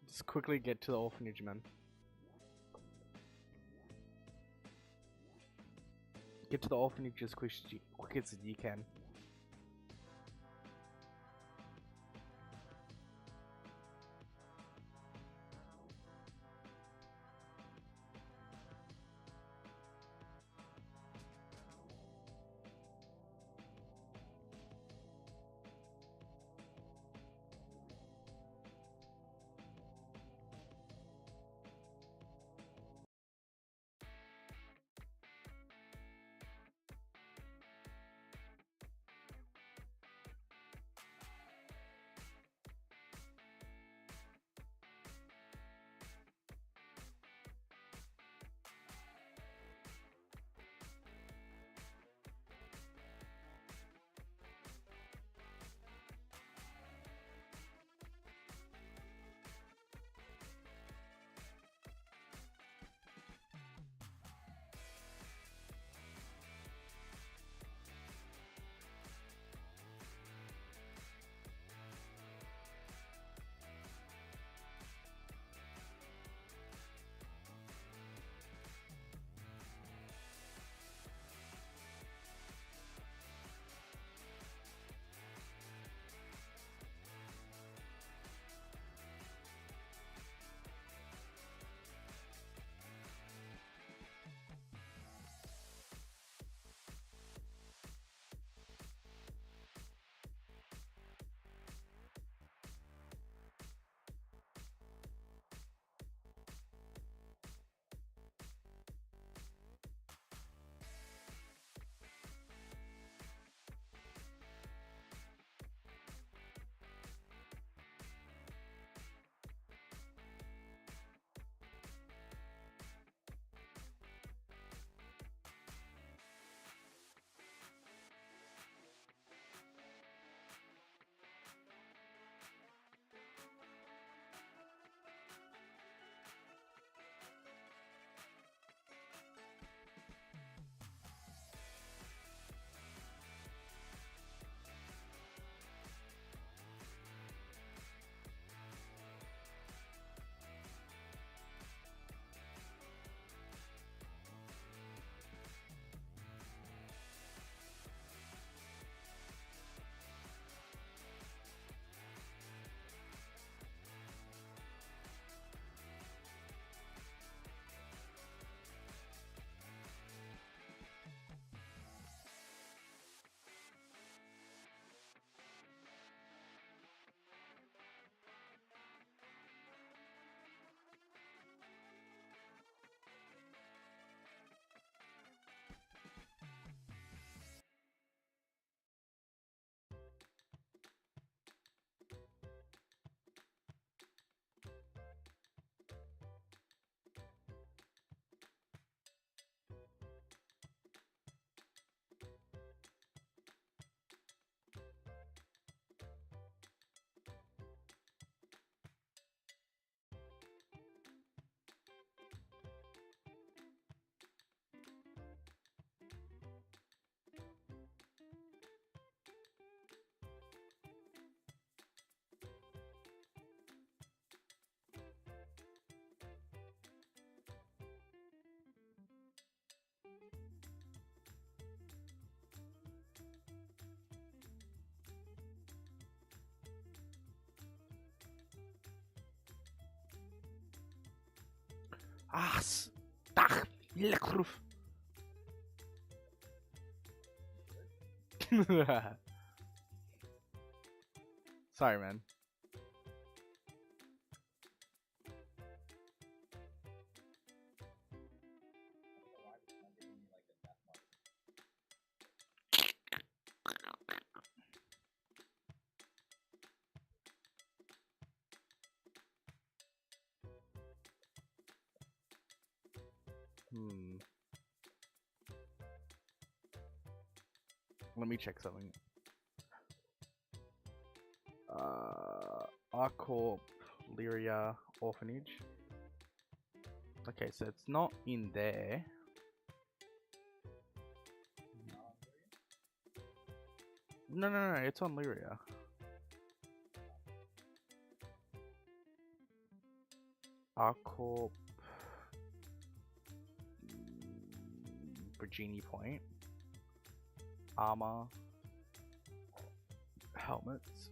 Just quickly get to the orphanage, man. Get to the orphanage as quick as you can. Ach, lekruf. Sorry, man. Let me check something. Our Corp, Lyria, Orphanage. Okay, so it's not in there. No, it's on Lyria. Our Corp, Virginia Point, armor, helmets.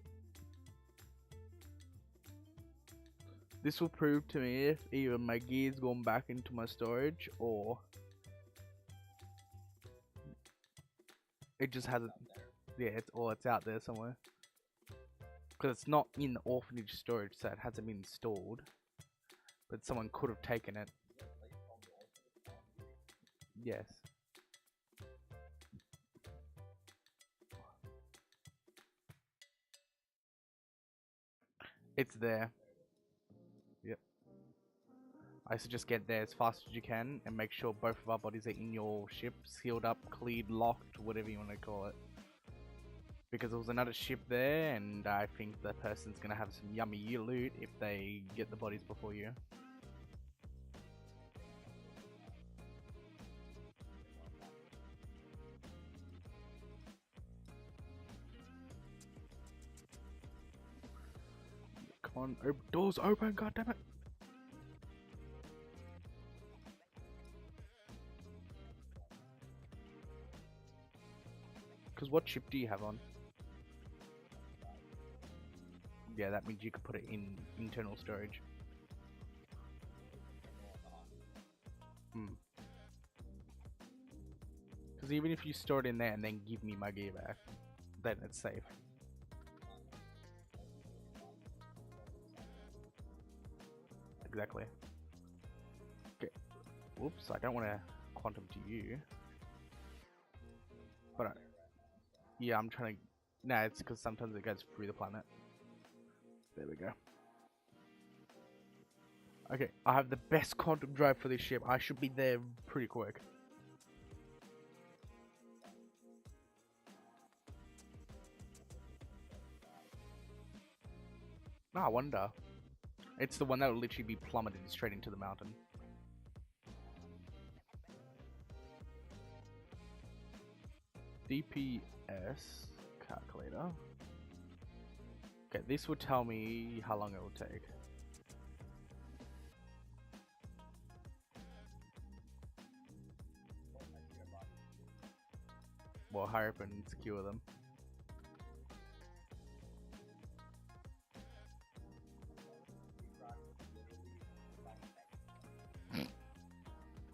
This will prove to me if either my gear's gone back into my storage or it just hasn't. Yeah, it's out there somewhere. Because it's not in the orphanage storage, so it hasn't been stored. But someone could have taken it. Yes. It's there. Yep. I suggest get there as fast as you can and make sure both of our bodies are in your ship, sealed up, cleared, locked, whatever you want to call it. Because there was another ship there, and I think the person's gonna have some yummy loot if they get the bodies before you. Come on, doors open, goddammit! Because what ship do you have on? Yeah, that means you could put it in internal storage. Because even if you store it in there and then give me my gear back, then it's safe. Exactly. Okay. Whoops, I don't want to quantum to you. But yeah, I'm trying to... Nah, it's because sometimes it goes through the planet. There we go. Okay, I have the best quantum drive for this ship. I should be there pretty quick. Ah, I wonder. It's the one that will literally be plummeted straight into the mountain. DPS calculator. Okay, this will tell me how long it will take. Well, hurry up and secure them.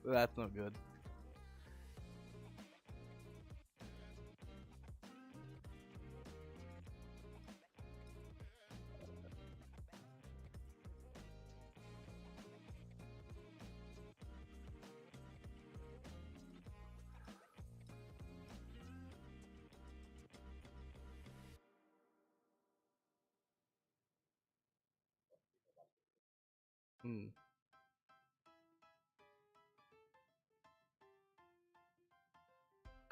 That's not good.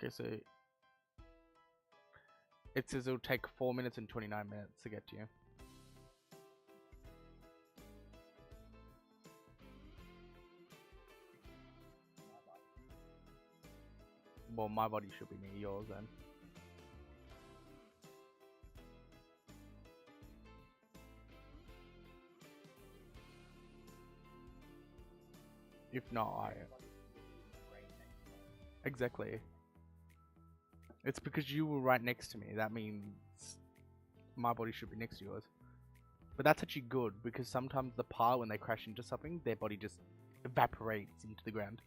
Okay, so it says it'll take 4 minutes and 29 minutes to get to you. Well, my body should be near yours then. If not, Exactly. It's because you were right next to me. That means my body should be next to yours. But that's actually good, because sometimes the pilot, when they crash into something, their body just evaporates into the ground.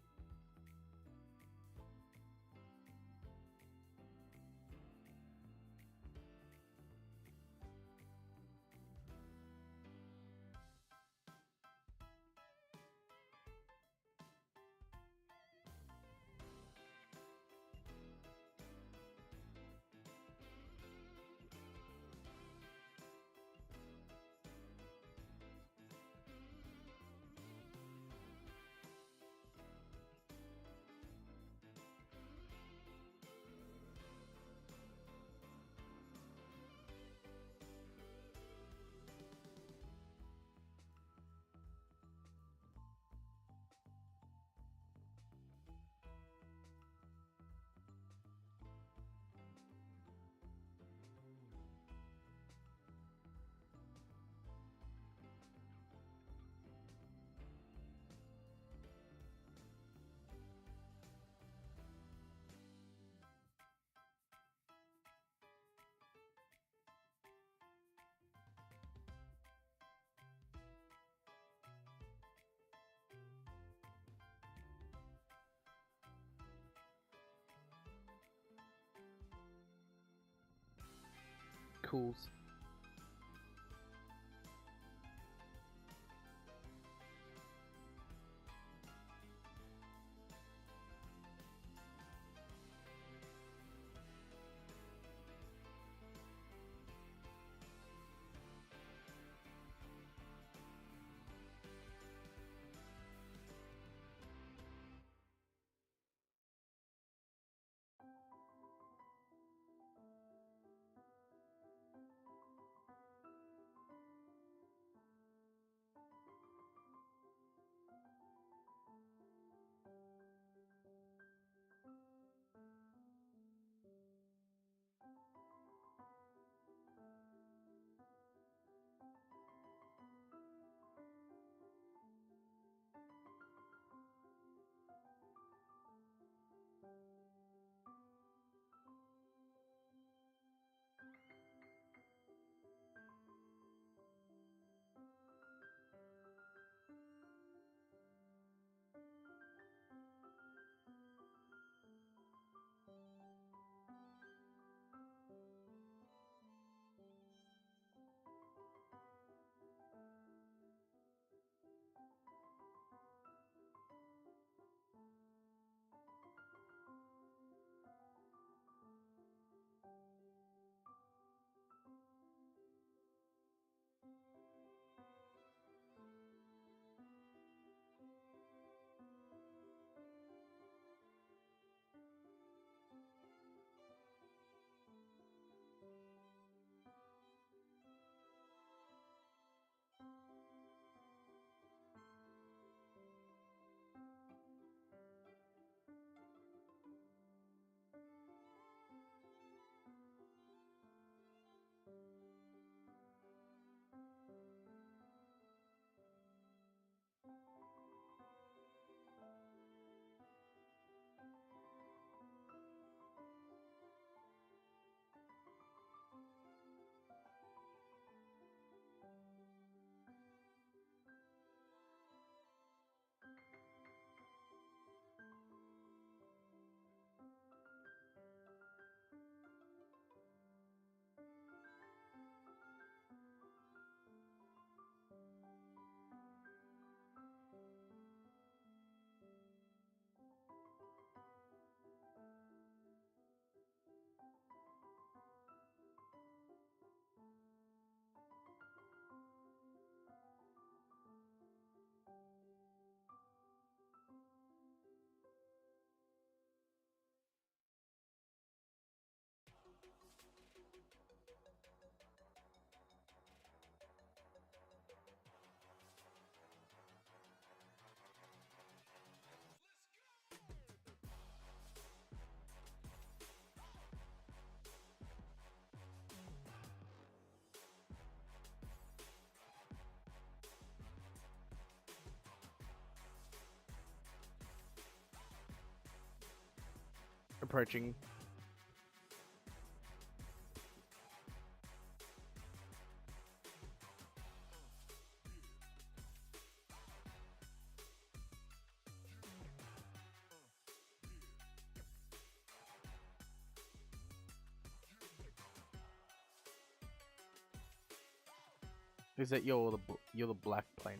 Cools. Approaching. Is that you're the black plane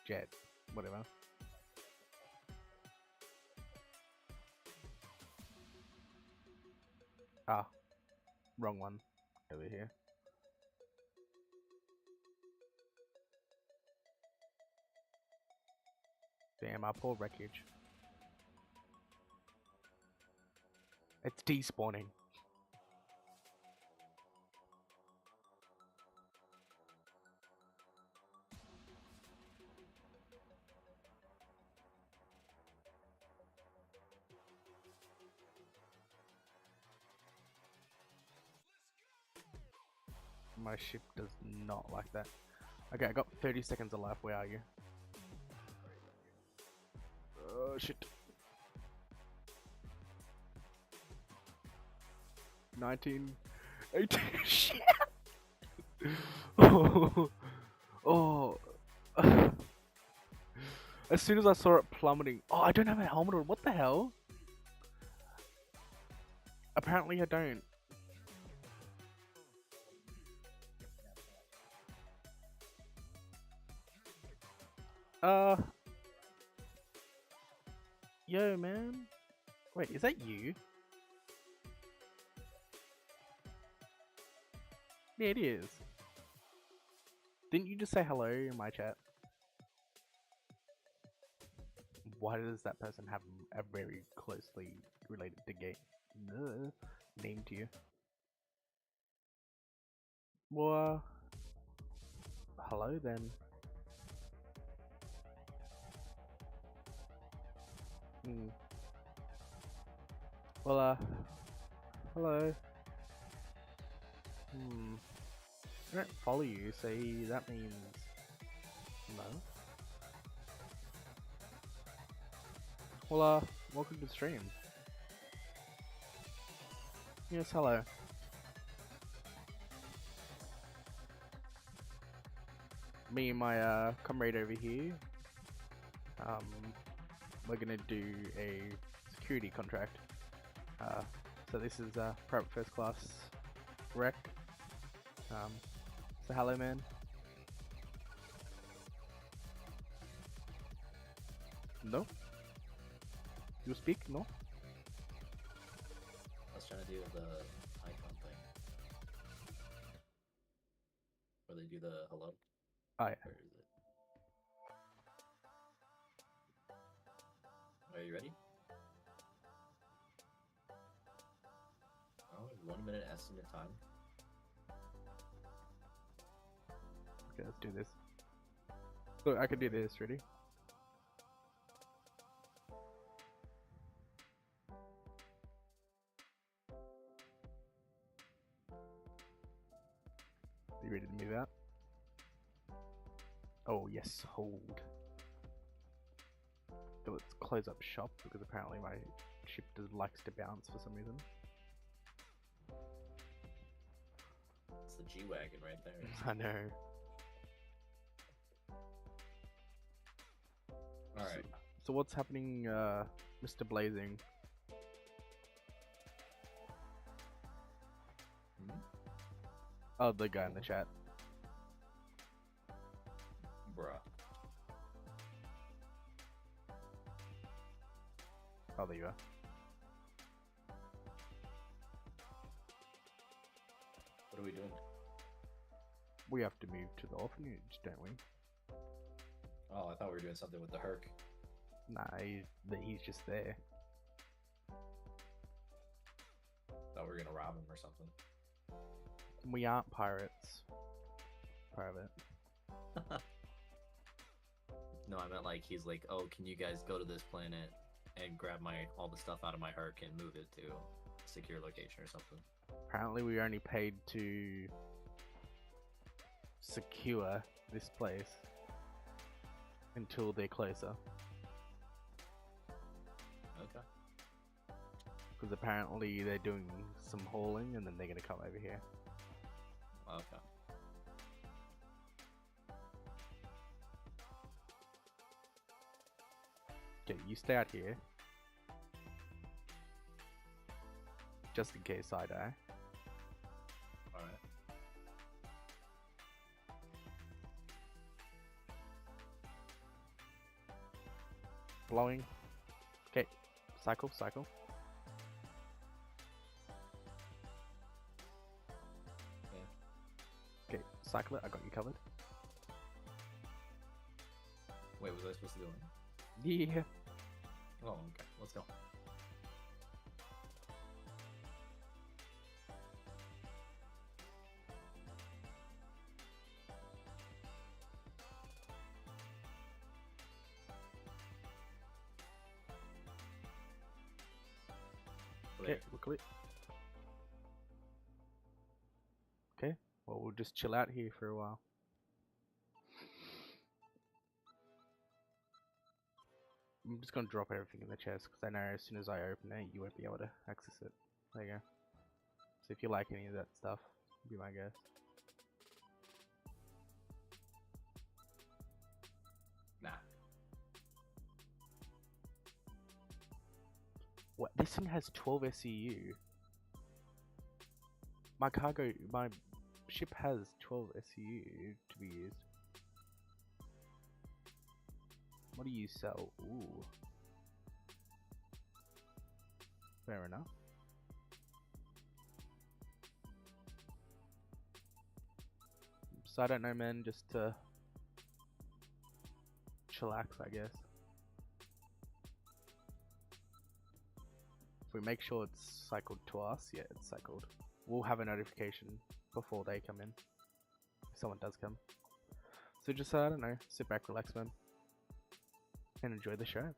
jet, whatever. Ah, wrong one. Over here. Damn, our poor wreckage. It's despawning. My ship does not like that. Okay, I got 30 seconds of life. Where are you? Oh shit. 19, 18. Shit. Oh, oh. As soon as I saw it plummeting. Oh, I don't have a helmet on. What the hell? Apparently, I don't. Yo, man. Wait, is that you? Yeah, it is. Didn't you just say hello in my chat? Why does that person have a very closely related to game name to you? Well, hello then. Hmm. Well, hello. I don't follow you, so that means no. Well, welcome to the stream. Yes, hello. Me and my comrade over here, we're gonna do a security contract. So this is private first class wreck. So hello, man. No? You speak? No? I was trying to do the icon thing. Where they do the hello. Oh yeah. Where is it? Are you ready? Oh, 1 minute estimate time. Okay, let's do this. Look, I can do this. Ready? You ready to move out? Oh yes, hold. So let's close up shop because apparently my ship likes to bounce for some reason. It's the G-Wagon right there. I know. Alright. So what's happening, Mr. Blazing? Oh, the guy in the chat. Bruh. Oh, there you are. What are we doing? We have to move to the orphanage, don't we? Oh, I thought we were doing something with the Herc. Nah, he's just there. Thought we were gonna rob him or something. We aren't pirates. Private. No, I meant like he's like, oh, can you guys go to this planet and grab all the stuff out of my Herc and move it to a secure location or something? Apparently we only paid to secure this place until they're closer. Okay. Because apparently they're doing some hauling and then they're going to come over here. Okay. Okay, you stay out here. Just in case I die. Alright. Blowing. Okay. Cycle, cycle. Okay, cycle it. I got you covered. Wait, was I supposed to do it? Yeah. Oh, okay. Let's go. Okay, we'll click. Okay, well, we'll just chill out here for a while. I'm just gonna drop everything in the chest because I know as soon as I open it, you won't be able to access it. There you go. So if you like any of that stuff, be my guest. Nah. What? This thing has 12 SEU. My ship has 12 SEU to be used. What do you sell? Ooh. Fair enough. So I don't know, man, just to chillax, I guess. If we make sure it's cycled to us, yeah, it's cycled. We'll have a notification before they come in. If someone does come. So just, I don't know, sit back, relax, man. And enjoy the show.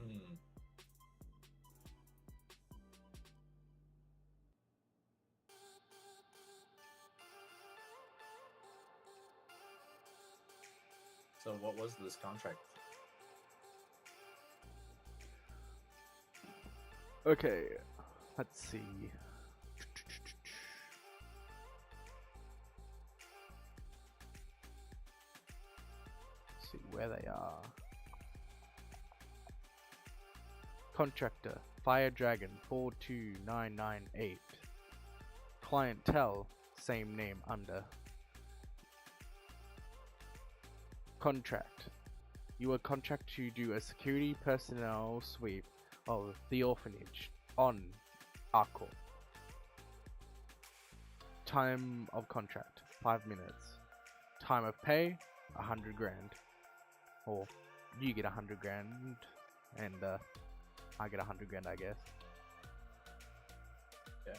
Hmm. So what was this contract? Okay, let's see. See where they are. Contractor, Fire Dragon 42998. Clientele, same name under. Contract. You are contract to do a security personnel sweep of the orphanage on our Corp. Time of contract, 5 minutes. Time of pay, 100 grand. Or you get 100 grand and I get 100 grand, I guess. Yeah.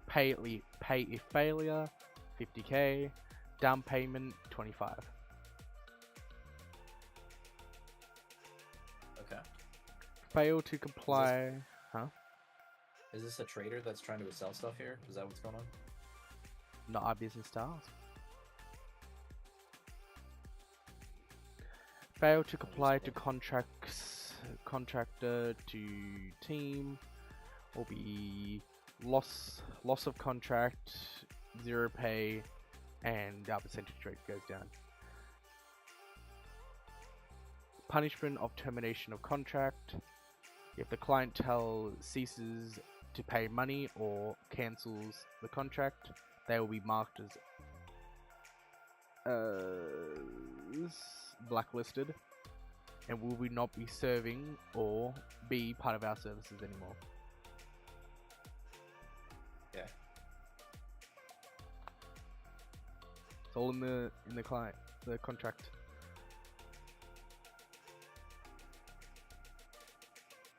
Pay if failure, 50k. Down payment, 25. Okay. Fail to comply. Is this a trader that's trying to sell stuff here? Is that what's going on? Not our business task. Fail to comply to contractor to team will be loss of contract, 0 pay, and our percentage rate goes down. Punishment of termination of contract. If the clientele ceases to pay money or cancels the contract, they will be marked as blacklisted and will not be serving or be part of our services anymore. Yeah. It's all in the contract.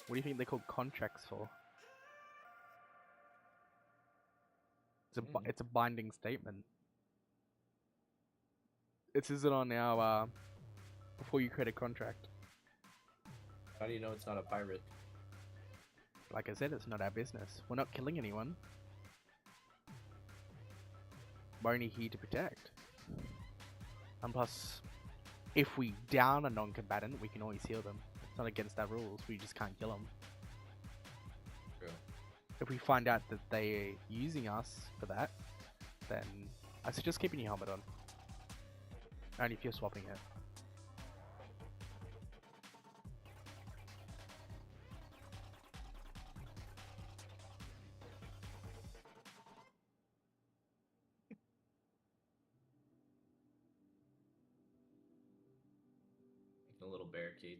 What do you think they call contracts for? It's a binding statement. It says it on our before you create a contract. How do you know it's not a pirate? Like I said, it's not our business. We're not killing anyone. We're only here to protect. And plus, if we down a non-combatant, we can always heal them. It's not against our rules. We just can't kill them. True. If we find out that they're using us for that, then I suggest keeping your helmet on. Only if you're swapping it. A little barricade.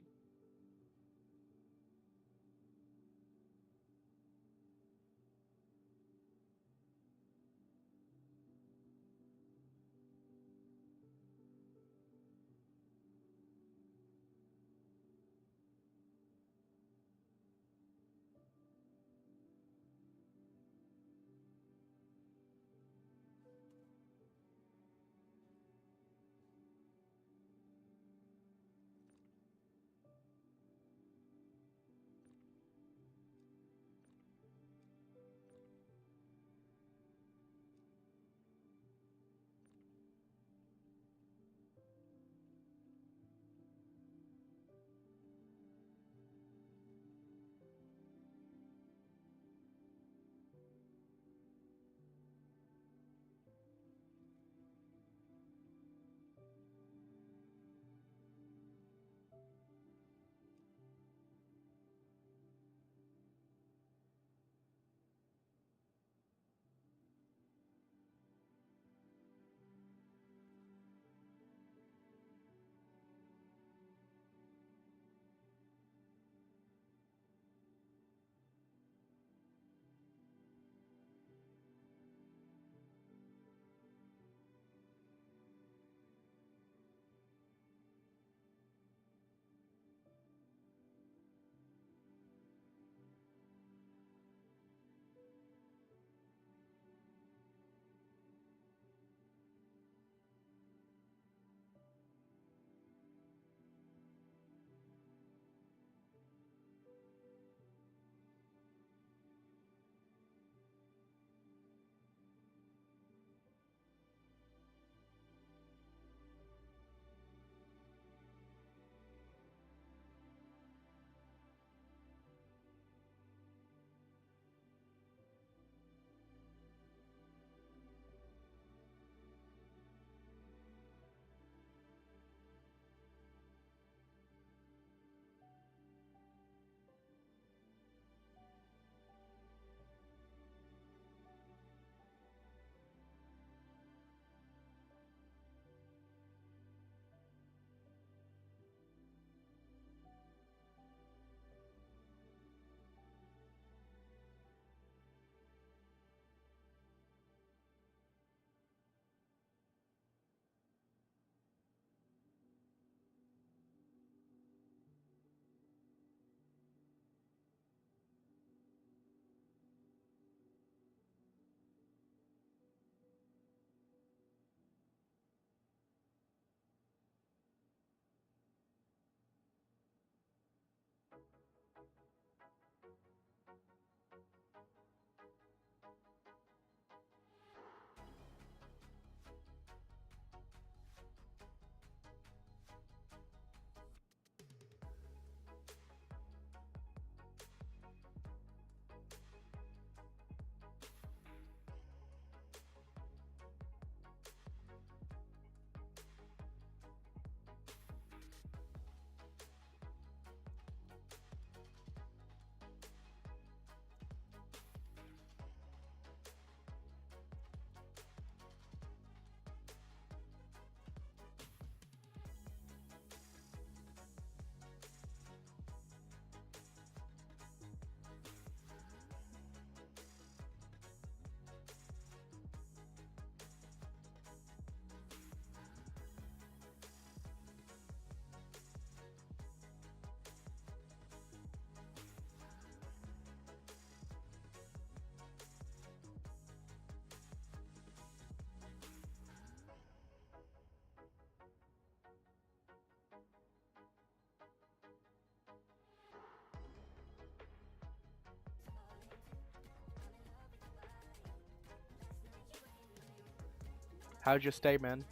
How'd your stay, man?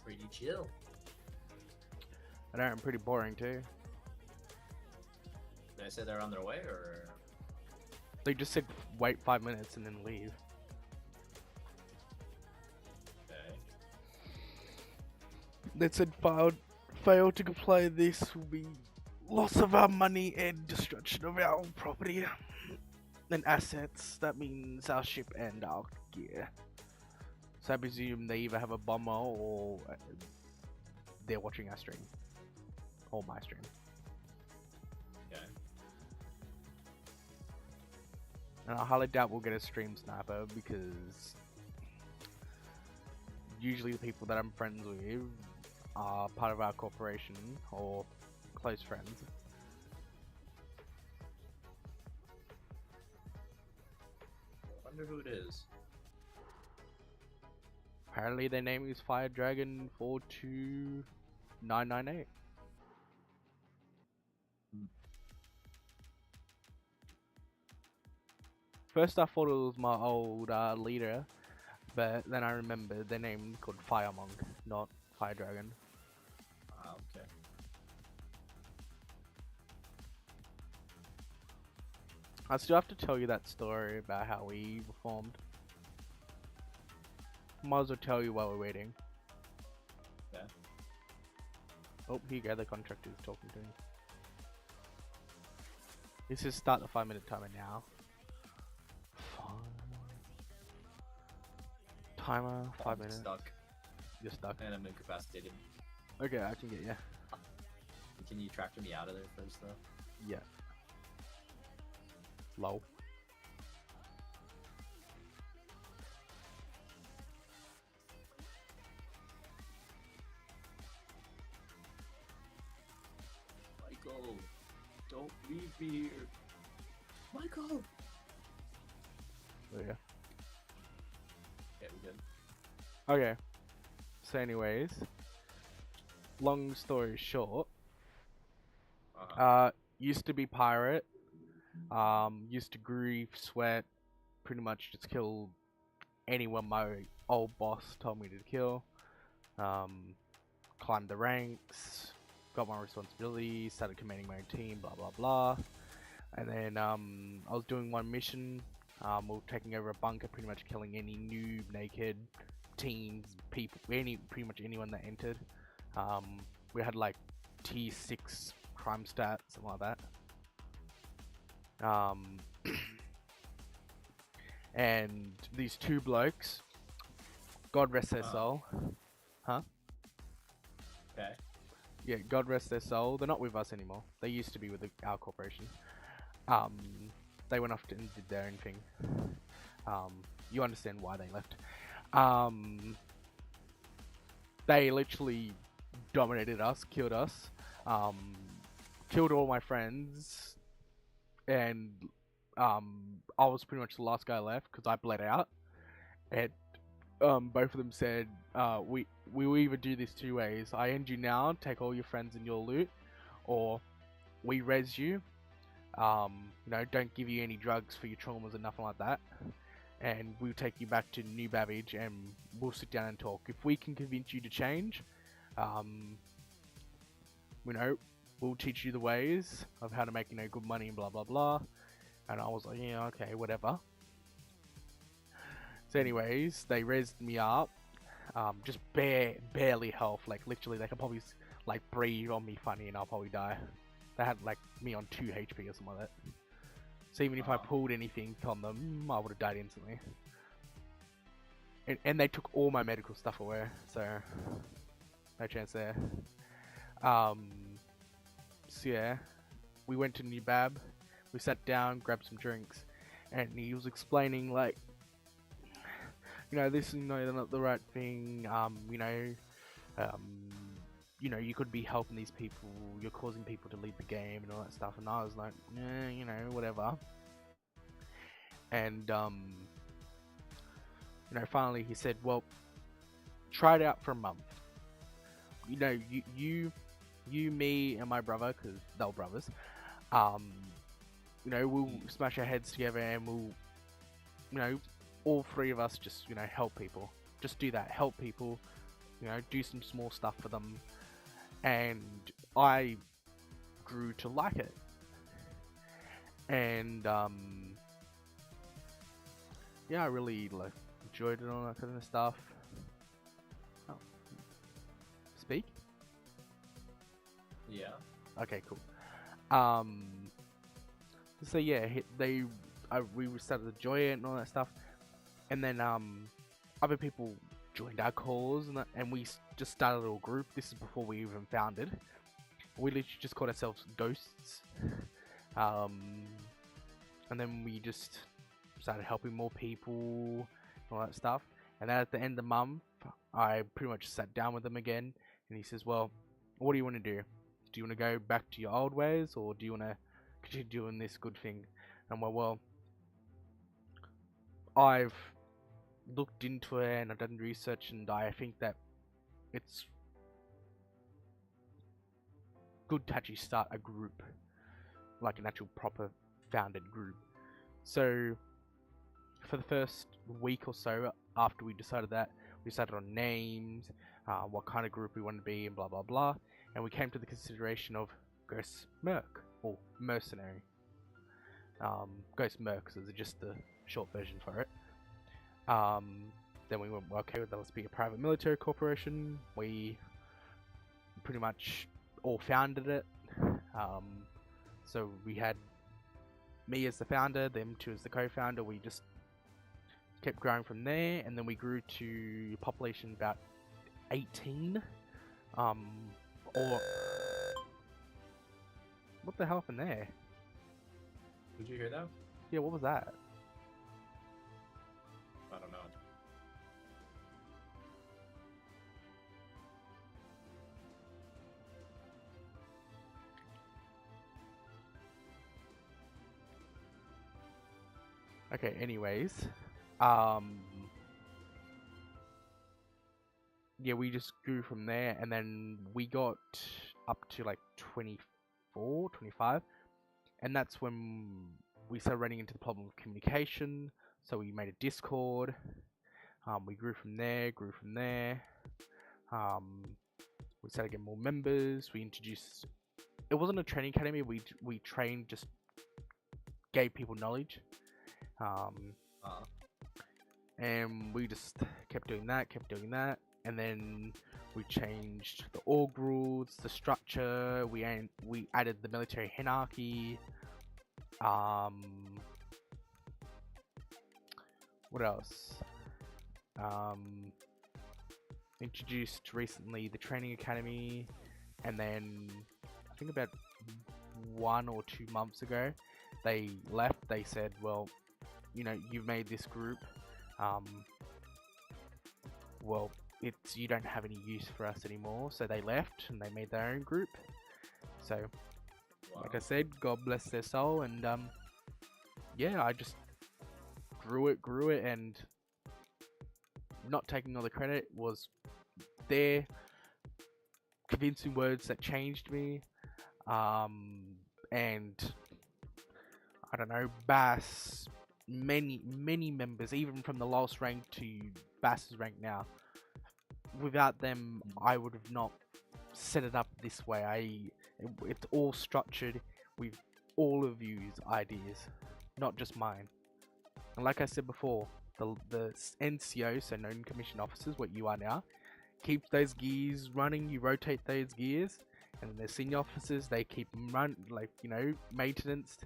Pretty chill. know, I'm pretty boring too. Did I say they're on their way, or? They just said wait 5 minutes and then leave. Okay. They said fail to comply this will be loss of our money and destruction of our property and assets. That means our ship and our gear. So I presume they either have a bomber or they're watching our stream. Or my stream. Okay. And I highly doubt we'll get a stream sniper because usually the people that I'm friends with are part of our corporation or close friends. I wonder who it is. Apparently their name is Fire Dragon 42998. First I thought it was my old leader, but then I remembered their name called Fire Monk, not Fire Dragon. Ah, okay. I still have to tell you that story about how we reformed. Might as well tell you while we're waiting. Yeah. Oh, here you go, the contractor is talking to me. This is start the 5-minute timer now. Timer, 5 I'm minutes. stuck, You're stuck. and I'm incapacitated. Okay, I can get you. Can you tractor me out of there first, though? Yeah. Lol. Michael, don't leave me here. Michael. There you go. Yeah, we good. Okay. So anyways, long story short, used to be pirate, used to grief, sweat, pretty much just kill anyone my old boss told me to kill, climbed the ranks, got my responsibilities, started commanding my own team, blah blah blah, and then I was doing one mission, we were taking over a bunker, pretty much killing any noob, naked, teens, people, pretty much anyone that entered. We had like tier 6 crime stats, something like that. And these two blokes, God rest their soul. Huh? Okay. Yeah, God rest their soul. They're not with us anymore. They used to be with our corporation. They went off and did their own thing. You understand why they left. They literally dominated us, killed us, killed all my friends, and I was pretty much the last guy left because I bled out. And both of them said, we will either do this two ways. I end you now, take all your friends and your loot, or we res you. You know, don't give you any drugs for your traumas and nothing like that. And we'll take you back to New Babbage and we'll sit down and talk. If we can convince you to change, you know, we'll teach you the ways of how to make, you know, good money and blah blah blah. And I was like, yeah, okay, whatever. So anyways, they raised me up, just barely health, like literally they could probably like breathe on me funny and I'll probably die. They had like me on 2 HP or something like that. So even if I pulled anything on them, I would have died instantly. And they took all my medical stuff away, so no chance there. So yeah, we went to New Bab, we sat down, grabbed some drinks, and he was explaining like, you know, this is, you know, not the right thing, you know, you could be helping these people, you're causing people to leave the game and all that stuff, and I was like, you know, whatever. And, you know, finally he said, well, try it out for a month. You know, you, me, and my brother, because they were brothers, you know, we'll smash our heads together and we'll, you know, all three of us just, you know, help people. Just do that, help people, you know, do some small stuff for them. And I grew to like it, and yeah, I really like enjoyed it and all that kind of stuff. Oh. Speak? Yeah. Okay, cool. So yeah, we started to enjoy it and all that stuff, and then other people joined our cause, and we just started a little group. This is before we even founded. We literally just called ourselves Ghosts, and then we just started helping more people and all that stuff. And then at the end of the month, I pretty much sat down with him again, and he says, "Well, what do you want to do? Do you want to go back to your old ways, or do you want to continue doing this good thing?" And well, I've looked into it and I've done research, and I think that it's good to actually start a group, like an actual proper founded group. So for the first week or so after we decided that, we decided on names, what kind of group we wanted to be, and blah blah blah, and we came to the consideration of Ghost Merc, or Mercenary. Ghost Mercs is just the short version for it. Then we went, well, okay, well, let's be a private military corporation. We pretty much all founded it. So we had me as the founder, them two as the co-founder. We just kept growing from there, and then we grew to a population about 18. Or what the hell happened there? Did you hear that? Yeah, what was that? I don't know. Okay, anyways, yeah, we just grew from there, and then we got up to like 24, 25, and that's when we started running into the problem of communication. So we made a Discord. We grew from there. We started getting more members. We introduced. It wasn't a training academy. We trained, just gave people knowledge. And we just kept doing that, and then we changed the org rules, the structure. We added the military hierarchy. What else? Introduced recently the training academy, and then I think about 1 or 2 months ago, they left. They said, "Well, you know, you've made this group. Well, you don't have any use for us anymore." So they left and they made their own group. So, Wow. like I said, God bless their soul, and yeah, I just grew it, and not taking all the credit, was their convincing words that changed me. And I don't know, Bass, many members, even from the lowest rank to Bass's rank now. Without them, I would have not set it up this way. It's all structured with all of you's ideas, not just mine. And like I said before, the NCO, so non-commissioned officers, what you are now, keep those gears running. You rotate those gears, and the senior officers, they keep them run, like, you know, maintenance.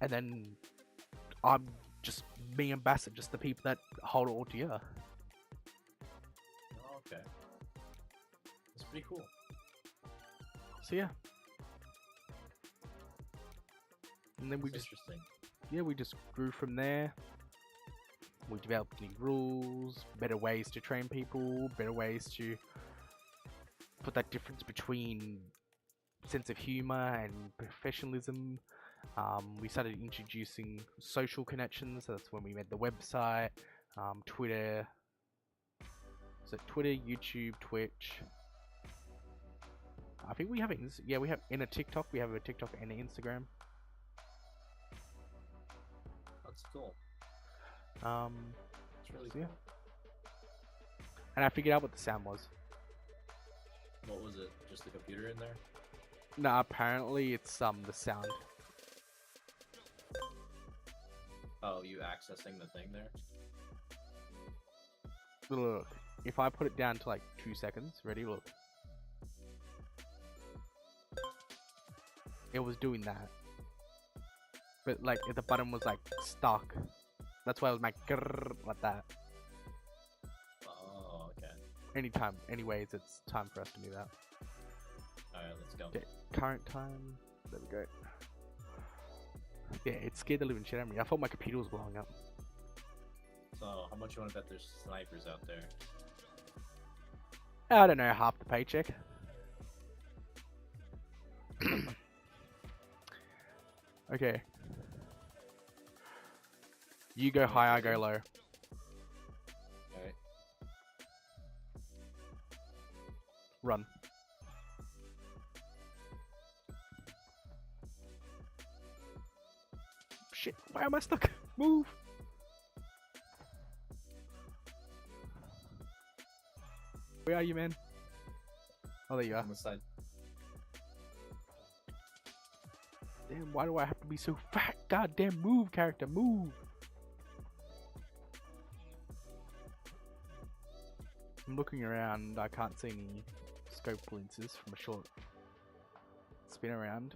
And then I'm just me and Bassett, just the people that hold it all together. Oh, okay. That's pretty cool. So yeah. And then we That's just, interesting. yeah, we just grew from there. We developed new rules, better ways to train people, better ways to put that difference between sense of humor and professionalism. We started introducing social connections. So that's when we made the website, Twitter. So Twitter, YouTube, Twitch. I think we have we have in a TikTok. We have a TikTok and an Instagram. That's cool. It's really Yeah. cool. And I figured out what the sound was. What was it? Just the computer in there? No, apparently it's the sound. Oh, you accessing the thing there? Look, if I put it down to like 2 seconds, ready? Look. It was doing that. But like, if the button was like stuck. That's why it was like grrr, like that. Oh, okay. Anyways, it's time for us to do that. Alright, let's go. Okay, current time. There we go. Yeah, it scared the living shit out of me. I thought my computer was blowing up. So, how much you want to bet there's snipers out there? I don't know, half the paycheck. Okay. You go high, I go low. Alright. Run. Shit, why am I stuck? Move! Where are you, man? Oh, there you are. On the side. Damn, why do I have to be so fat? Goddamn, move, character, move! I'm looking around, I can't see any scope glimpses from a short spin around.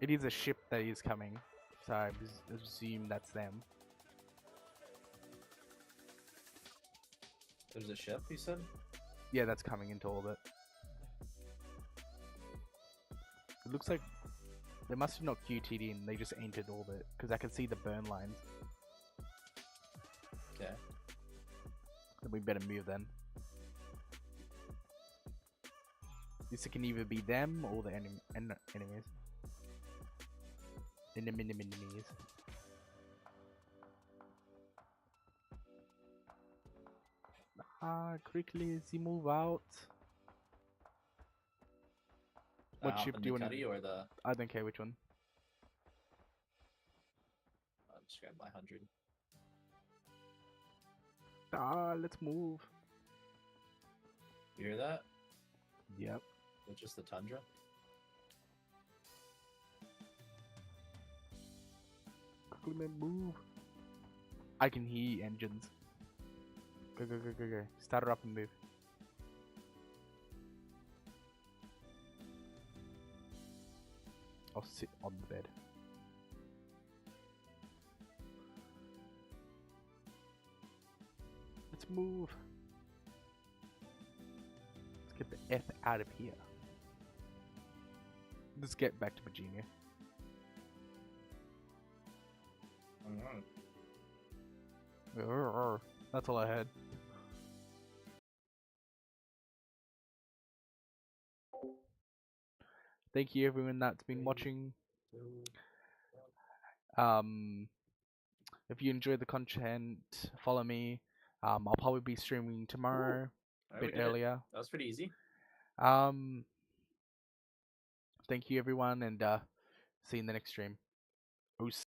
It is a ship that is coming, so I assume that's them. There's a ship, you said? Yeah, that's coming into orbit. It looks like they must have not QT'd in, they just entered orbit, because I can see the burn lines. Okay. Then we better move then. This can either be them or the enemies. Enemies. Quickly, Z move out. What ship do you want to? Or the? I don't care which one. I'll just grab my 100. Let's move. You hear that? Yep. It's just the tundra. Quickly, man, move. I can hear engines. Go, go, go, go, go. Start her up and move. I'll sit on the bed. Let's move. Let's get the F out of here. Let's get back to Virginia. That's all I had. Thank you everyone that's been watching. If you enjoyed the content, follow me. I'll probably be streaming tomorrow, a bit earlier. That was pretty easy. Thank you everyone, and see you in the next stream. Oos.